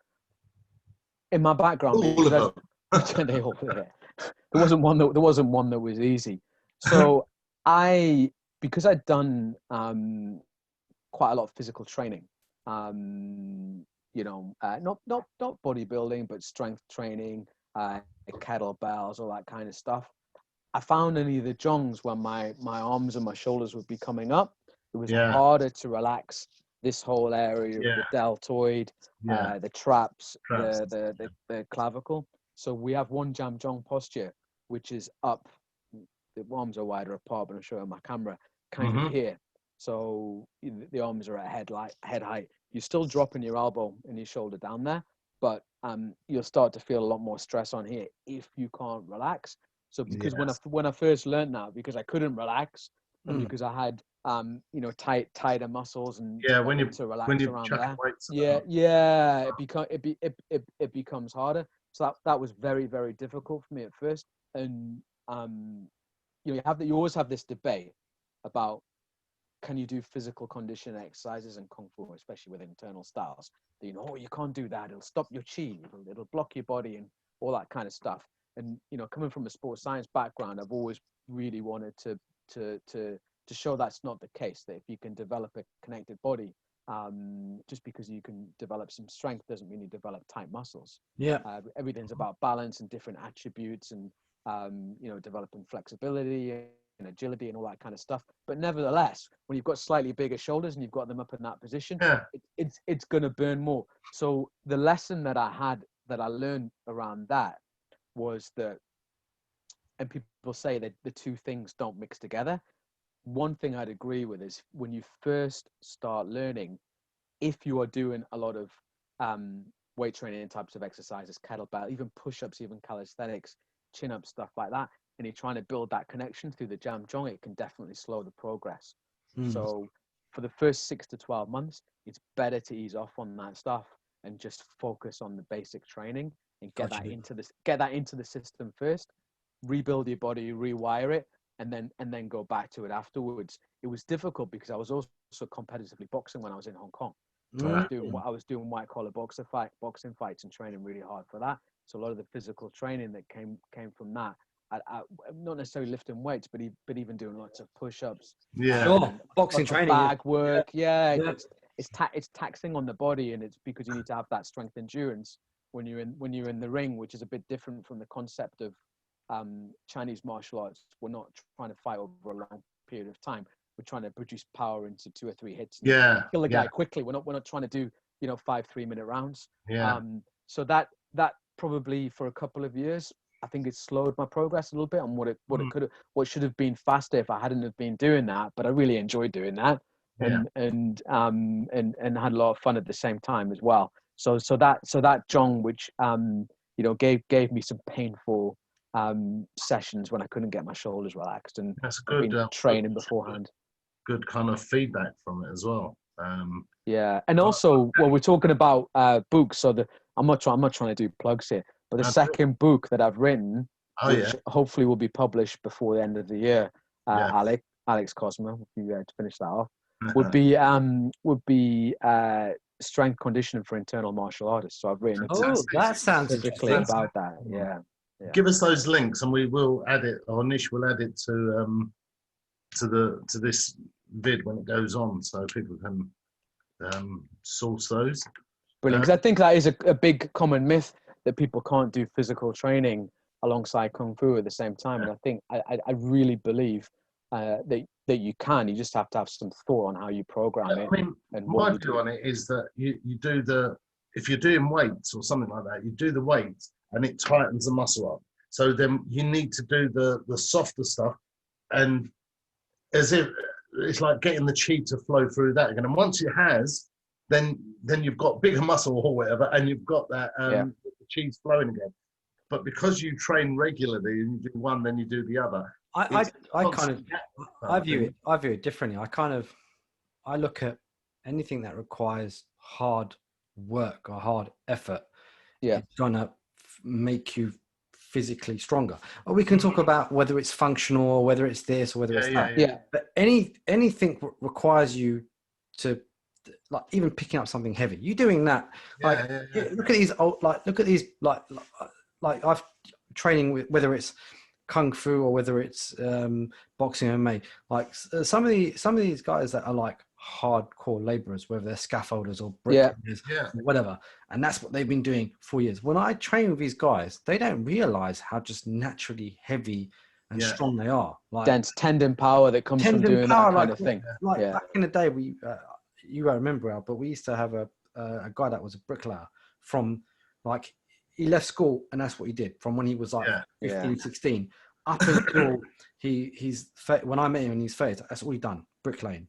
in my background, All of them. they all were. There wasn't one that was easy. So because I'd done quite a lot of physical training, not bodybuilding, but strength training, kettlebells, all that kind of stuff. I found any of the jongs when my arms and my shoulders would be coming up, it was harder to relax this whole area of the deltoid, the traps. The clavicle. So we have one jam jong posture, which is up. The arms are wider apart, but I'm showing my camera kind of here. So the arms are at head height. You're still dropping your elbow and your shoulder down there, but you'll start to feel a lot more stress on here if you can't relax. So because when I first learned that, because I couldn't relax, and because I had tighter muscles and when you around there, it becomes harder. So that was very, very difficult for me at first. And you always have this debate about, can you do physical conditioning exercises in Kung Fu, especially with internal styles? You can't do that. It'll stop your chi. It'll block your body and all that kind of stuff. And coming from a sports science background, I've always really wanted to show that's not the case. That if you can develop a connected body, just because you can develop some strength doesn't mean you develop tight muscles. Everything's about balance and different attributes, and developing flexibility and agility and all that kind of stuff. But nevertheless, when you've got slightly bigger shoulders and you've got them up in that position, it's going to burn more. So the lesson that I learned around that was that, and people say that the two things don't mix together. One thing I'd agree with is, when you first start learning, if you are doing a lot of weight training types of exercises, kettlebell, even push-ups, even calisthenics, chin-ups, stuff like that, and you're trying to build that connection through the jam jong, it can definitely slow the progress. So for the first 6 to 12 months, it's better to ease off on that stuff and just focus on the basic training and get that into the system first, rebuild your body, rewire it, and then go back to it afterwards. It was difficult because I was also competitively boxing when I was in Hong Kong. So I was doing white collar boxing fights and training really hard for that. So a lot of the physical training that came from that, I not necessarily lifting weights, but even doing lots of push-ups. Boxing training, bag work. It's taxing on the body, and it's because you need to have that strength endurance when you're in the ring, which is a bit different from the concept of Chinese martial arts. We're not trying to fight over a long period of time. We're trying to produce power into 2 or 3 hits and kill the guy quickly. We're not trying to do 5 3-minute rounds. So that probably for a couple of years, I think it slowed my progress a little bit on what should have been faster if I hadn't have been doing that. But I really enjoyed doing that, and had a lot of fun at the same time as well. So that jong, which gave me some painful sessions when I couldn't get my shoulders relaxed, and that's good. Training beforehand. Good kind of feedback from it as well. Yeah, and also, well, we're talking about books. So I'm not trying to do plugs here, but the second book that I've written, which hopefully will be published before the end of the year, Alex Cosmo, if you to finish that off, would be strength conditioning for internal martial artists. So I've written that sounds specifically interesting. about that. Yeah. Give us those links, and we will add it, or Nish will add it to this vid when it goes on, so people can source those. Brilliant, because I think that is a big common myth that people can't do physical training alongside Kung Fu at the same time. And I think I really believe that you can. You just have to have some thought on how you program it. I mean, and my view on it is that you do if you're doing weights or something like that, you do the weights and it tightens the muscle up. So then you need to do the softer stuff, and as if it's like getting the chi to flow through that again. And once it has, then you've got bigger muscle or whatever, and you've got that the chi's flowing again. But because you train regularly and you do one, then you do the other. I view it differently. I look at anything that requires hard work or hard effort. It's gonna make you physically stronger. Or we can talk about whether it's functional or whether it's this or whether it's that. Yeah. But anything requires you to, like, even picking up something heavy. You doing that? Look at these old, like I've training with, whether it's Kung Fu or whether it's boxing MMA. Like some of these guys that are like hardcore laborers, whether they're scaffolders or bricklayers, or whatever, and that's what they've been doing for years. When I train with these guys, they don't realize how just naturally heavy and strong they are. Like dense tendon power that comes from doing that kind of thing. Back in the day, we you won't remember, Al, but we used to have a guy that was a bricklayer from, like, he left school and that's what he did from when he was like 15, 16 up until when I met him in his phase, that's all he done. Bricklaying,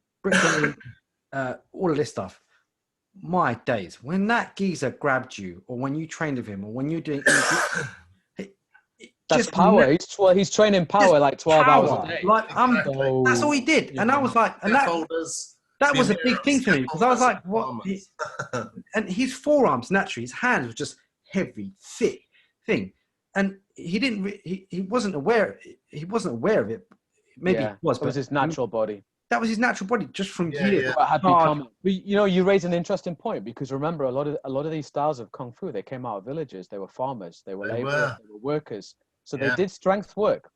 all of this stuff. My days, when that geezer grabbed you, or when you trained with him, or when you're doing that's power. He's training power like 12 hours a day. Like that's all he did. And I was like, and that was a big thing for me, because I was like, what? And his forearms, naturally, his hands were just heavy, thick thing, and he wasn't aware of it. Maybe he was, but it was his natural body. That was his natural body, just from years. But you raise an interesting point, because remember, a lot of these styles of Kung Fu, they came out of villages. They were farmers, they were laborers, they were workers. So they did strength work.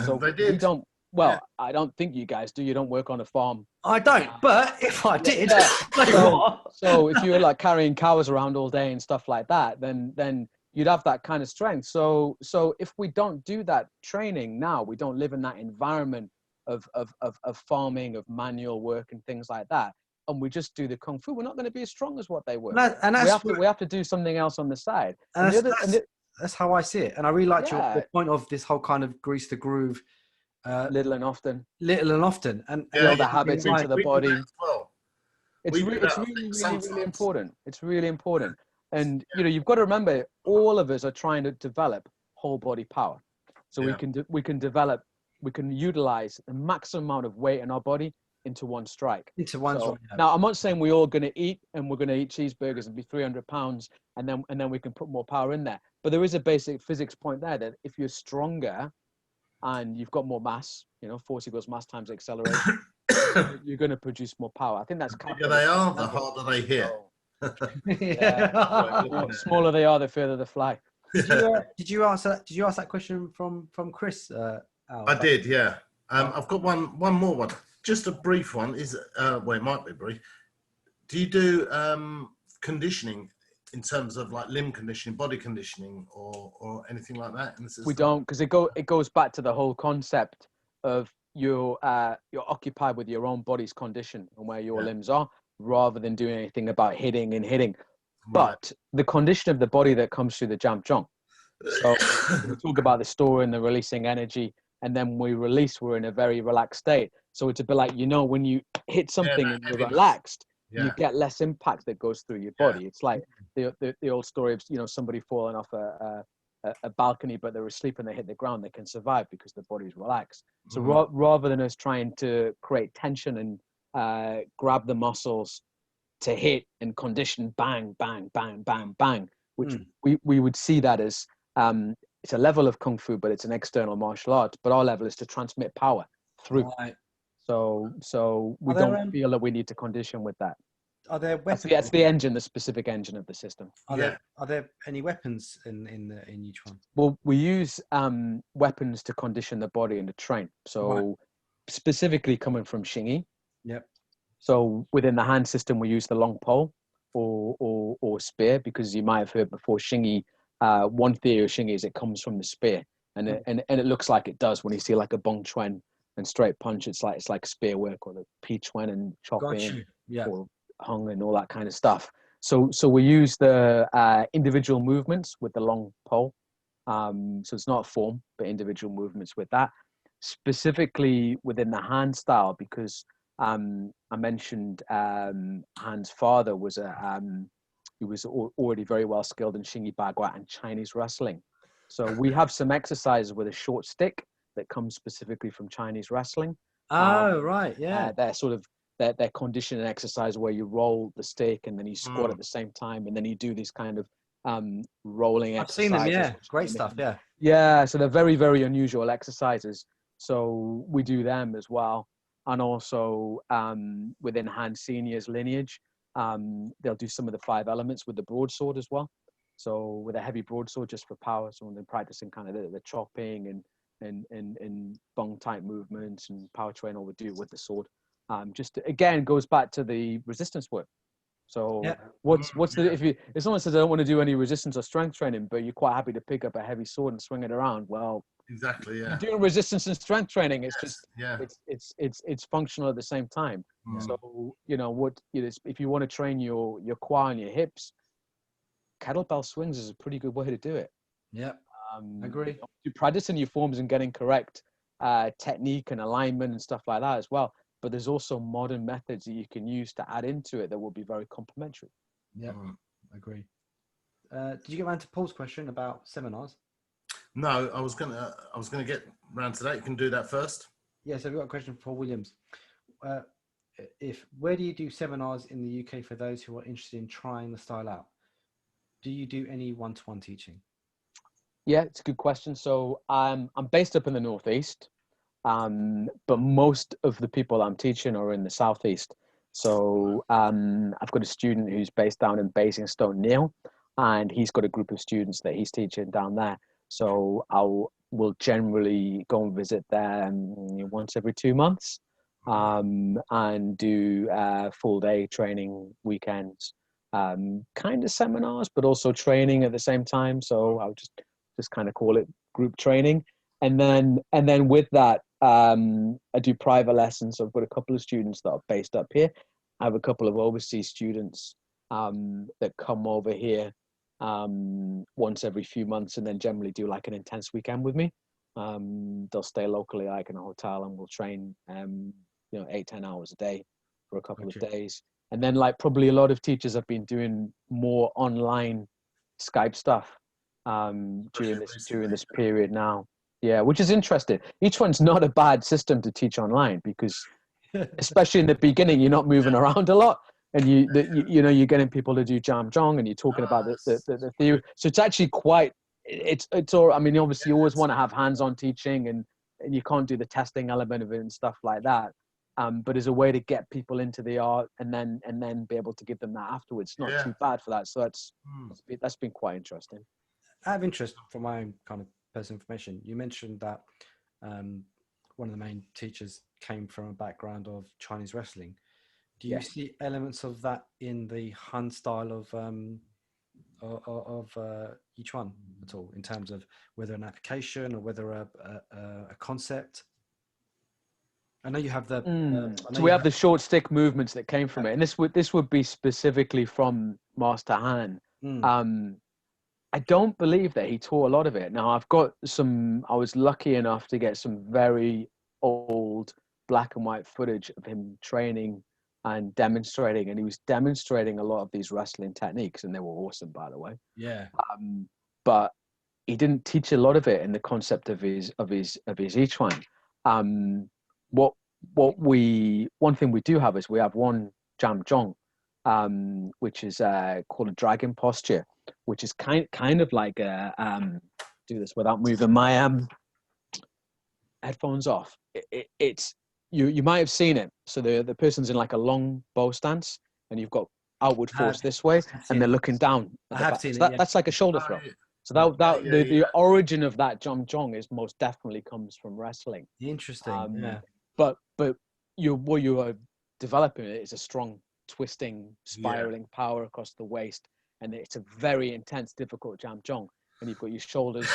So they did. We don't. Well, I don't think you guys do. You don't work on a farm. I don't, but if I did, so if you were like carrying cows around all day and stuff like that, then you'd have that kind of strength. So if we don't do that training now, we don't live in that environment of farming, of manual work and things like that, and we just do the Kung Fu, we're not going to be as strong as what they were. We have to do something else on the side. And that's how I see it. And I really like the point of this whole kind of grease the groove. Little and often, and build the habits into the body. It's really important. It's really important. And you've got to remember, all of us are trying to develop whole body power, so we can utilize the maximum amount of weight in our body into one strike. Now, I'm not saying we're all going to eat and we're going to eat cheeseburgers and be 300 pounds and then we can put more power in there. But there is a basic physics point there, that if you're stronger and you've got more mass, force equals mass times acceleration, you're going to produce more power. I think that's the bigger they are, the harder they hit. The smaller they are, the further they fly. Did you answer that question from Chris? Al? I did, yeah. I've got one more one. Just a brief one. It might be brief. Do you do conditioning in terms of like limb conditioning, body conditioning, or anything like that in the system? We don't, because it goes back to the whole concept of you're occupied with your own body's condition and where your limbs are, rather than doing anything about hitting. Right. But the condition of the body that comes through the jump jump. So we talk about the store and the releasing energy, and then we release, we're in a very relaxed state. So it's a bit like, when you hit something and you're relaxed, you get less impact that goes through your body. It's like the old story of, somebody falling off a balcony, but they're asleep and they hit the ground, they can survive because the body's relaxed. So rather than us trying to create tension and grab the muscles to hit and condition bang, bang, bang, bang, bang, which we would see that as it's a level of Kung Fu, but it's an external martial art. But our level is to transmit power through. Right. So we don't feel that we need to condition with that. Are there weapons? That's the engine, the specific engine of the system. Are there any weapons in Yichuan? Well, we use weapons to condition the body and to train. So specifically coming from Xingyi. Yep. So within the hand system, we use the long pole or spear, because you might have heard before Xingyi. One theory of Xingyi is it comes from the spear, and it looks like it does when you see like a bong chuan and straight punch. It's like spear work, or the pi chuan and chopping, or hung and all that kind of stuff. So we use the individual movements with the long pole. So it's not a form, but individual movements with that. Specifically within the hand style, because I mentioned Han's father was he was already very well skilled in Xingyi Bagua and Chinese wrestling. So we have some exercises with a short stick that comes specifically from Chinese wrestling. Oh, right, yeah. They're sort of their conditioning exercise where you roll the stick and then you squat at the same time, and then you do these kind of rolling I've exercises. seen them, yeah. Great stuff, yeah. Yeah, so they're very, very unusual exercises. So we do them as well. And also within Han Senior's lineage, they'll do some of the 5 elements with the broadsword as well. So with a heavy broadsword just for power, so when they're practicing kind of the chopping and bung type movements and power train, all we do with the sword. Just again goes back to the resistance work. So what's the if someone says I don't want to do any resistance or strength training, but you're quite happy to pick up a heavy sword and swing it around, well, exactly, yeah. Doing resistance and strength training, it's just it's functional at the same time. So if you want to train your quad and your hips, kettlebell swings is a pretty good way to do it. Yeah, agree. You practicing your forms and getting correct technique and alignment and stuff like that as well. But there's also modern methods that you can use to add into it that will be very complementary. Yeah, agree. Did you get around to Paul's question about seminars? No, I was gonna get around to that. You can do that first. Yeah, so we've got a question for Paul Williams. Where do you do seminars in the UK for those who are interested in trying the style out? Do you do any one-to-one teaching? Yeah, it's a good question. So I'm based up in the Northeast. But most of the people I'm teaching are in the Southeast. So I've got a student who's based down in Basingstoke, Neil, and he's got a group of students that he's teaching down there. So we'll generally go and visit them once every 2 months, and do full day training weekends, kind of seminars, but also training at the same time. So I'll just kind of call it group training. And then with that, I do private lessons. So I've got a couple of students that are based up here. I have a couple of overseas students that come over here once every few months, and then generally do like an intense weekend with me. They'll stay locally, like in a hotel, and we'll train 8-10 hours a day for a couple of days. And then like probably a lot of teachers have been doing more online Skype stuff during this period now. Yeah, which is interesting. Each one's not a bad system to teach online, because especially in the beginning, you're not moving around a lot, and you're getting people to do jam jong, and you're talking about the theory. So it's actually quite it's all. I mean, obviously, you always want to have hands-on teaching, and you can't do the testing element of it and stuff like that. But as a way to get people into the art, and then be able to give them that afterwards, not too bad for that. So that's been quite interesting. I have interest from my own kind of personal information. You mentioned that one of the main teachers came from a background of Chinese wrestling. Do you see elements of that in the Han style of Yichuan at all, in terms of whether an application or whether a concept? I know you have the. So we have the short stick movements that came from it, and this would be specifically from Master Han. I don't believe that he taught a lot of it. Now I was lucky enough to get some very old black and white footage of him training and demonstrating, and he was demonstrating a lot of these wrestling techniques, and they were awesome, by the way. Yeah. But he didn't teach a lot of it in the concept of his Yichuan. One thing we do have is we have one jam jong which is called a dragon posture, which is kind of like a do this without moving my headphones off. It's you might have seen it. So the person's in like a long bow stance, and you've got outward force this way, and they're looking down. I have seen it. So that's like a shoulder throw. So the origin of that jong is most definitely comes from wrestling. Interesting. But what you are developing is a strong twisting, spiraling power across the waist, and it's a very intense, difficult jong. And you've got your shoulders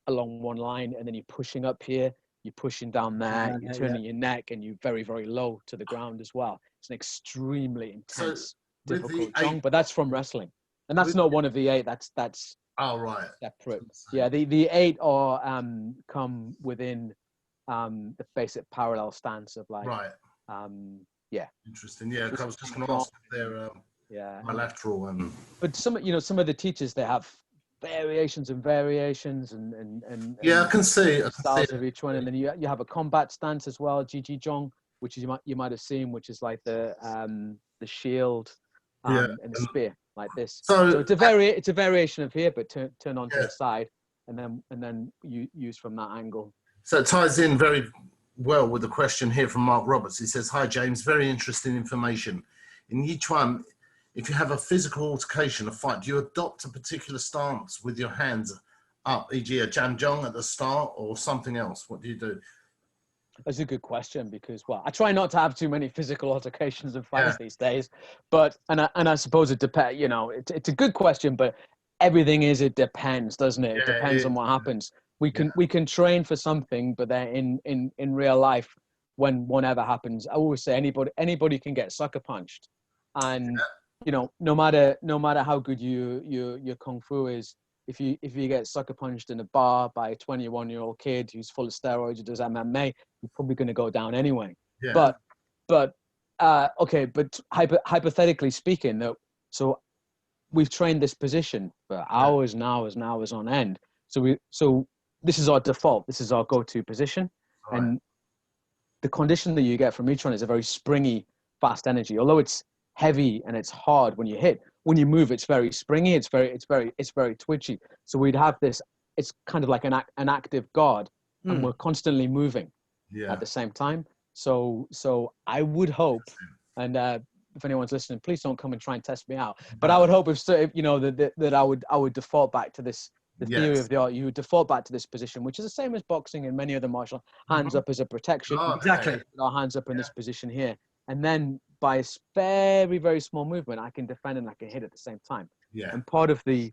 along one line, and then you're pushing up here, you're pushing down there, you're turning your neck, and you're very, very low to the ground as well. It's an extremely intense, difficult jong, but that's from wrestling, and that's not one of the 8. That's oh right, separate. Yeah, the 8 are come within the basic parallel stance of like yeah. Interesting. Yeah, I was just going to ask if they're bilateral and. But some of the teachers, they have variations and I can see styles of each one, and then you have a combat stance as well, Xingyi Dacheng, which is you might have seen, which is like the shield and the spear like this. So it's a variation of here, but turn on to the side, and then you use from that angle. So it ties in very well with the question here from Mark Roberts. He says, "Hi James, very interesting information. In Yichuan, if you have a physical altercation, a fight, do you adopt a particular stance with your hands up, e.g. a janjong at the start or something else? What do you do?" That's a good question because, well, I try not to have too many physical altercations and fights these days, but, and I suppose it depends, it's a good question, but everything it depends, doesn't it? It depends on what happens. We can train for something, but then in real life, when whatever happens, I always say anybody can get sucker punched. And, no matter how good your Kung Fu is, if you get sucker punched in a bar by a 21-year-old kid who's full of steroids who does MMA, you're probably going to go down anyway. Yeah. But hypothetically speaking, though, so we've trained this position for hours and hours and hours on end. So this is our default. This is our go-to position, and the condition that you get from each one is a very springy, fast energy. Although it's heavy and it's hard when you hit. When you move, it's very springy. It's very twitchy. So we'd have this. It's kind of like an active guard, and we're constantly moving at the same time. So I would hope, and if anyone's listening, please don't come and try and test me out. But I would hope that I would default back to this. The theory of the art, you would default back to this position, which is the same as boxing and many other martial hands up as a protection. Exactly. Our hands up in this position here. And then by a very, very small movement, I can defend and I can hit at the same time. Yeah. And part of the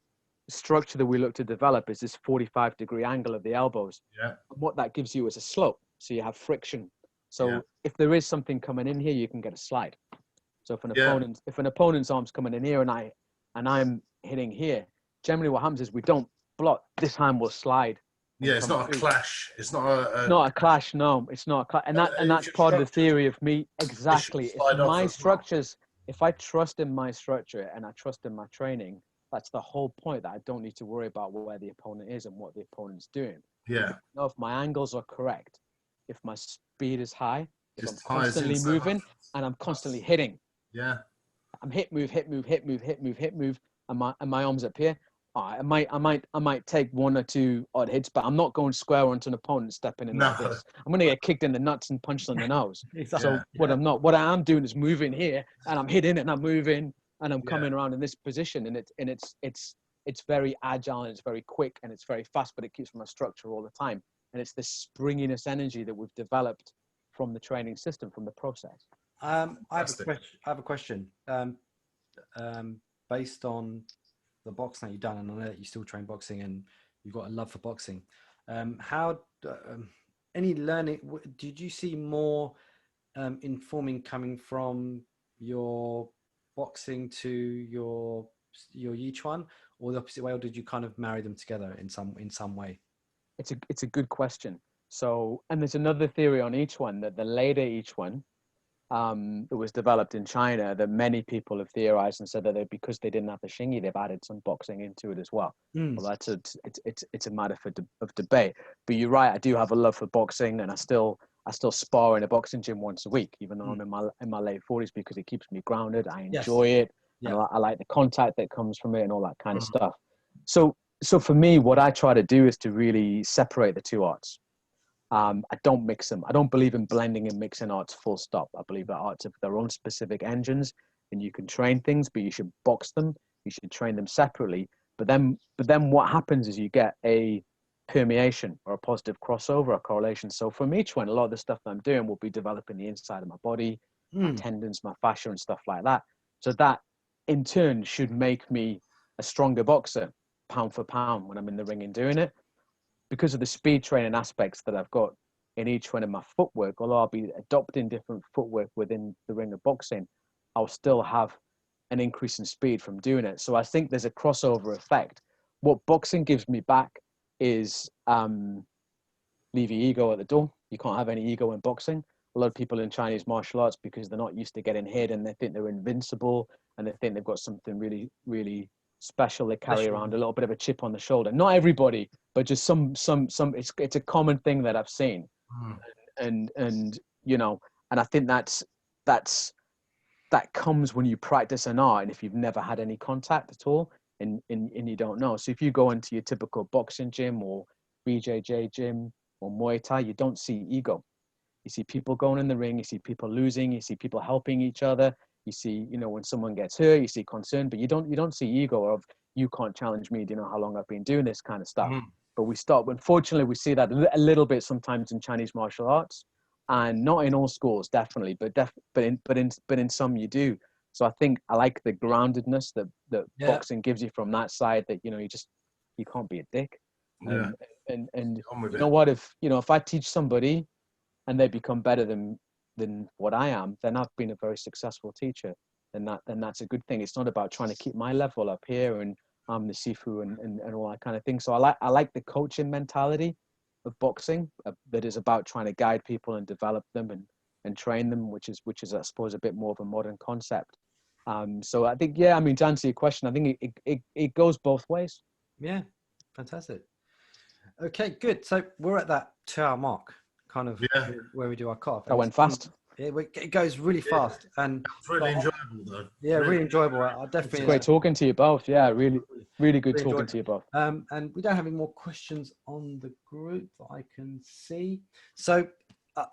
structure that we look to develop is this 45-degree angle of the elbows. Yeah. And what that gives you is a slope. So you have friction. So if there is something coming in here, you can get a slide. So if an opponent's arm's coming in here and I'm hitting here, generally what happens is we don't block. This hand will slide. Yeah, it's not a clash. It's not a clash. No, it's not a clash. And that's part of the theory of me. Exactly. If my structures, if I trust in my structure and I trust in my training, that's the whole point, that I don't need to worry about where the opponent is and what the opponent's doing. Yeah. If my angles are correct, if my speed is high, if I'm constantly moving and I'm constantly hitting. Yeah. I'm hit, move, and my arms up here. I might take 1 or 2 odd hits, but I'm not going square onto an opponent stepping in like this. I'm going to get kicked in the nuts and punched on the nose. So what I am doing is moving here, and I'm hitting and I'm moving and I'm coming around in this position, and it's very agile and it's very quick and it's very fast, but it keeps my structure all the time. And it's this springiness energy that we've developed from the training system, from the process. I have a question. Based on the boxing that you've done, and I know that you still train boxing and you've got a love for boxing. Any learning? Did you see more informing coming from your boxing to your Yichuan, or the opposite way, or did you kind of marry them together in some way? It's a good question. So, and there's another theory on each one, that the later each one that was developed in China, that many people have theorized and said that because they didn't have the Xingyi, they've added some boxing into it as well. Well, it's a matter of debate. But you're right, I do have a love for boxing, and I still I still spar in a boxing gym once a week, even though I'm in my late 40s, because it keeps me grounded. I enjoy it. Yeah. And I like the contact that comes from it and all that kind of stuff. So for me, what I try to do is to really separate the two arts. I don't mix them. I don't believe in blending and mixing arts full stop. I believe that arts have their own specific engines, and you can train things, but you should box them. You should train them separately. But then what happens is you get a permeation or a positive crossover or correlation. So for me, Quan, a lot of the stuff that I'm doing will be developing the inside of my body, my tendons, my fascia, and stuff like that. So that in turn should make me a stronger boxer, pound for pound, when I'm in the ring and doing it. Because of the speed training aspects that I've got in each one of my footwork, although I'll be adopting different footwork within the ring of boxing, I'll still have an increase in speed from doing it. So I think there's a crossover effect. What boxing gives me back is leave your ego at the door. You can't have any ego in boxing. A lot of people in Chinese martial arts, because they're not used to getting hit, and they think they're invincible, and they think they've got something really, really special. They carry around a little bit of a chip on the shoulder. Not everybody, but just some. It's a common thing that I've seen, and you know, and I think that comes when you practice an art, and if you've never had any contact at all, and you don't know. So if you go into your typical boxing gym or BJJ gym or Muay Thai, you don't see ego. You see people going in the ring, you see people losing, you see people helping each other, you see, you know, when someone gets hurt, you see concern, but you don't see ego of, you can't challenge me, do you know how long I've been doing this kind of stuff. But unfortunately, we see that a little bit sometimes in Chinese martial arts, and not in all schools, definitely, but in some you do. So I think I like the groundedness that boxing gives you from that side, that, you know, you can't be a dick. And you know what, if I teach somebody and they become better than what I am, then I've been a very successful teacher. And that's a good thing. It's not about trying to keep my level up here and I'm the Sifu and all that kind of thing. So I like the coaching mentality of boxing, that is about trying to guide people and develop them and train them, which is I suppose a bit more of a modern concept. So I think, to answer your question, I think it goes both ways. Yeah, fantastic. Okay, good. So we're at that 2-hour mark, kind of where we do our cut-off. That went fast. It goes really fast, and it's really enjoyable though. Yeah, really enjoyable. I definitely. It's great talking to you both. Yeah, really, really good talking to you both. And we don't have any more questions on the group that I can see. So,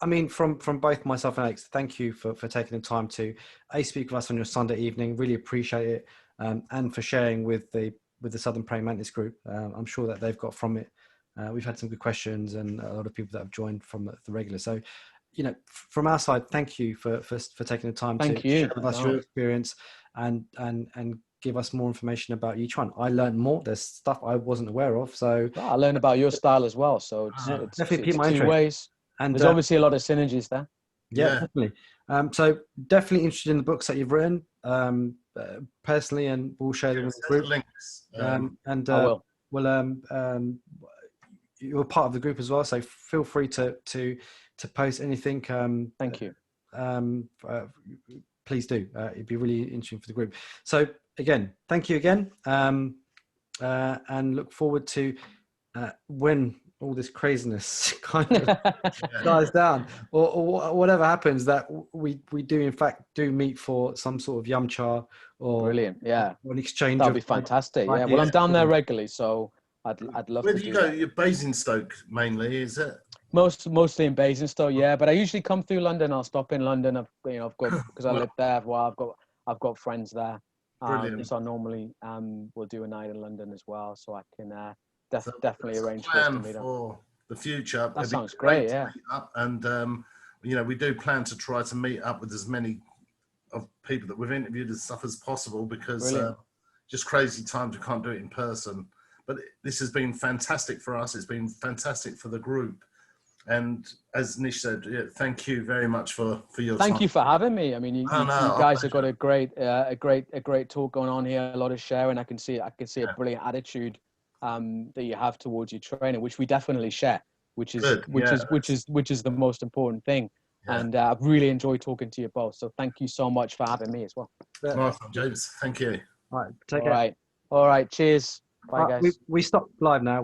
I mean, from both myself and Alex, thank you for taking the time to speak with us on your Sunday evening. Really appreciate it, and for sharing with the Southern Praying Mantis group. I'm sure that they've got from it. We've had some good questions and a lot of people that have joined from the regular. So, you know, from our side, thank you for taking the time to share with us your experience and give us more information about Yichuan. I learned more. There's stuff I wasn't aware of. So I learned about your style as well. So it's two ways. And there's obviously a lot of synergies there. Yeah, definitely. So definitely interested in the books that you've written personally, and we'll share them with the group. Links. You're part of the group as well, so feel free to post anything. Thank you. Please do. It'd be really interesting for the group. So again, thank you again, and look forward to when all this craziness kind of dies down, or whatever happens, that we do in fact meet for some sort of yum cha or brilliant, or an exchange. That'd be fantastic. Yeah, well, I'm down there regularly, so I'd love to. Where do you go? You're Basingstoke mainly, is it? Mostly in Basingstoke, yeah. But I usually come through London. I'll stop in London. I've got, because I live there. Well, I've got friends there. So I normally we'll do a night in London as well. So I can definitely arrange for us to meet for the future. That sounds great. Yeah. And we do plan to try to meet up with as many of people that we've interviewed and stuff as possible, because just crazy times, we can't do it in person. But this has been fantastic for us. It's been fantastic for the group. And as Nish said, thank you very much for your time. Thank you for having me. I mean, you guys have got a great talk going on here. A lot of sharing. I can see a brilliant attitude that you have towards your training, which we definitely share. Which is the most important thing. Yeah. And I've really enjoyed talking to you both. So thank you so much for having me as well. Nice one, James. Thank you. All right. Take care. All right. Cheers. Bye, guys. We stopped live now.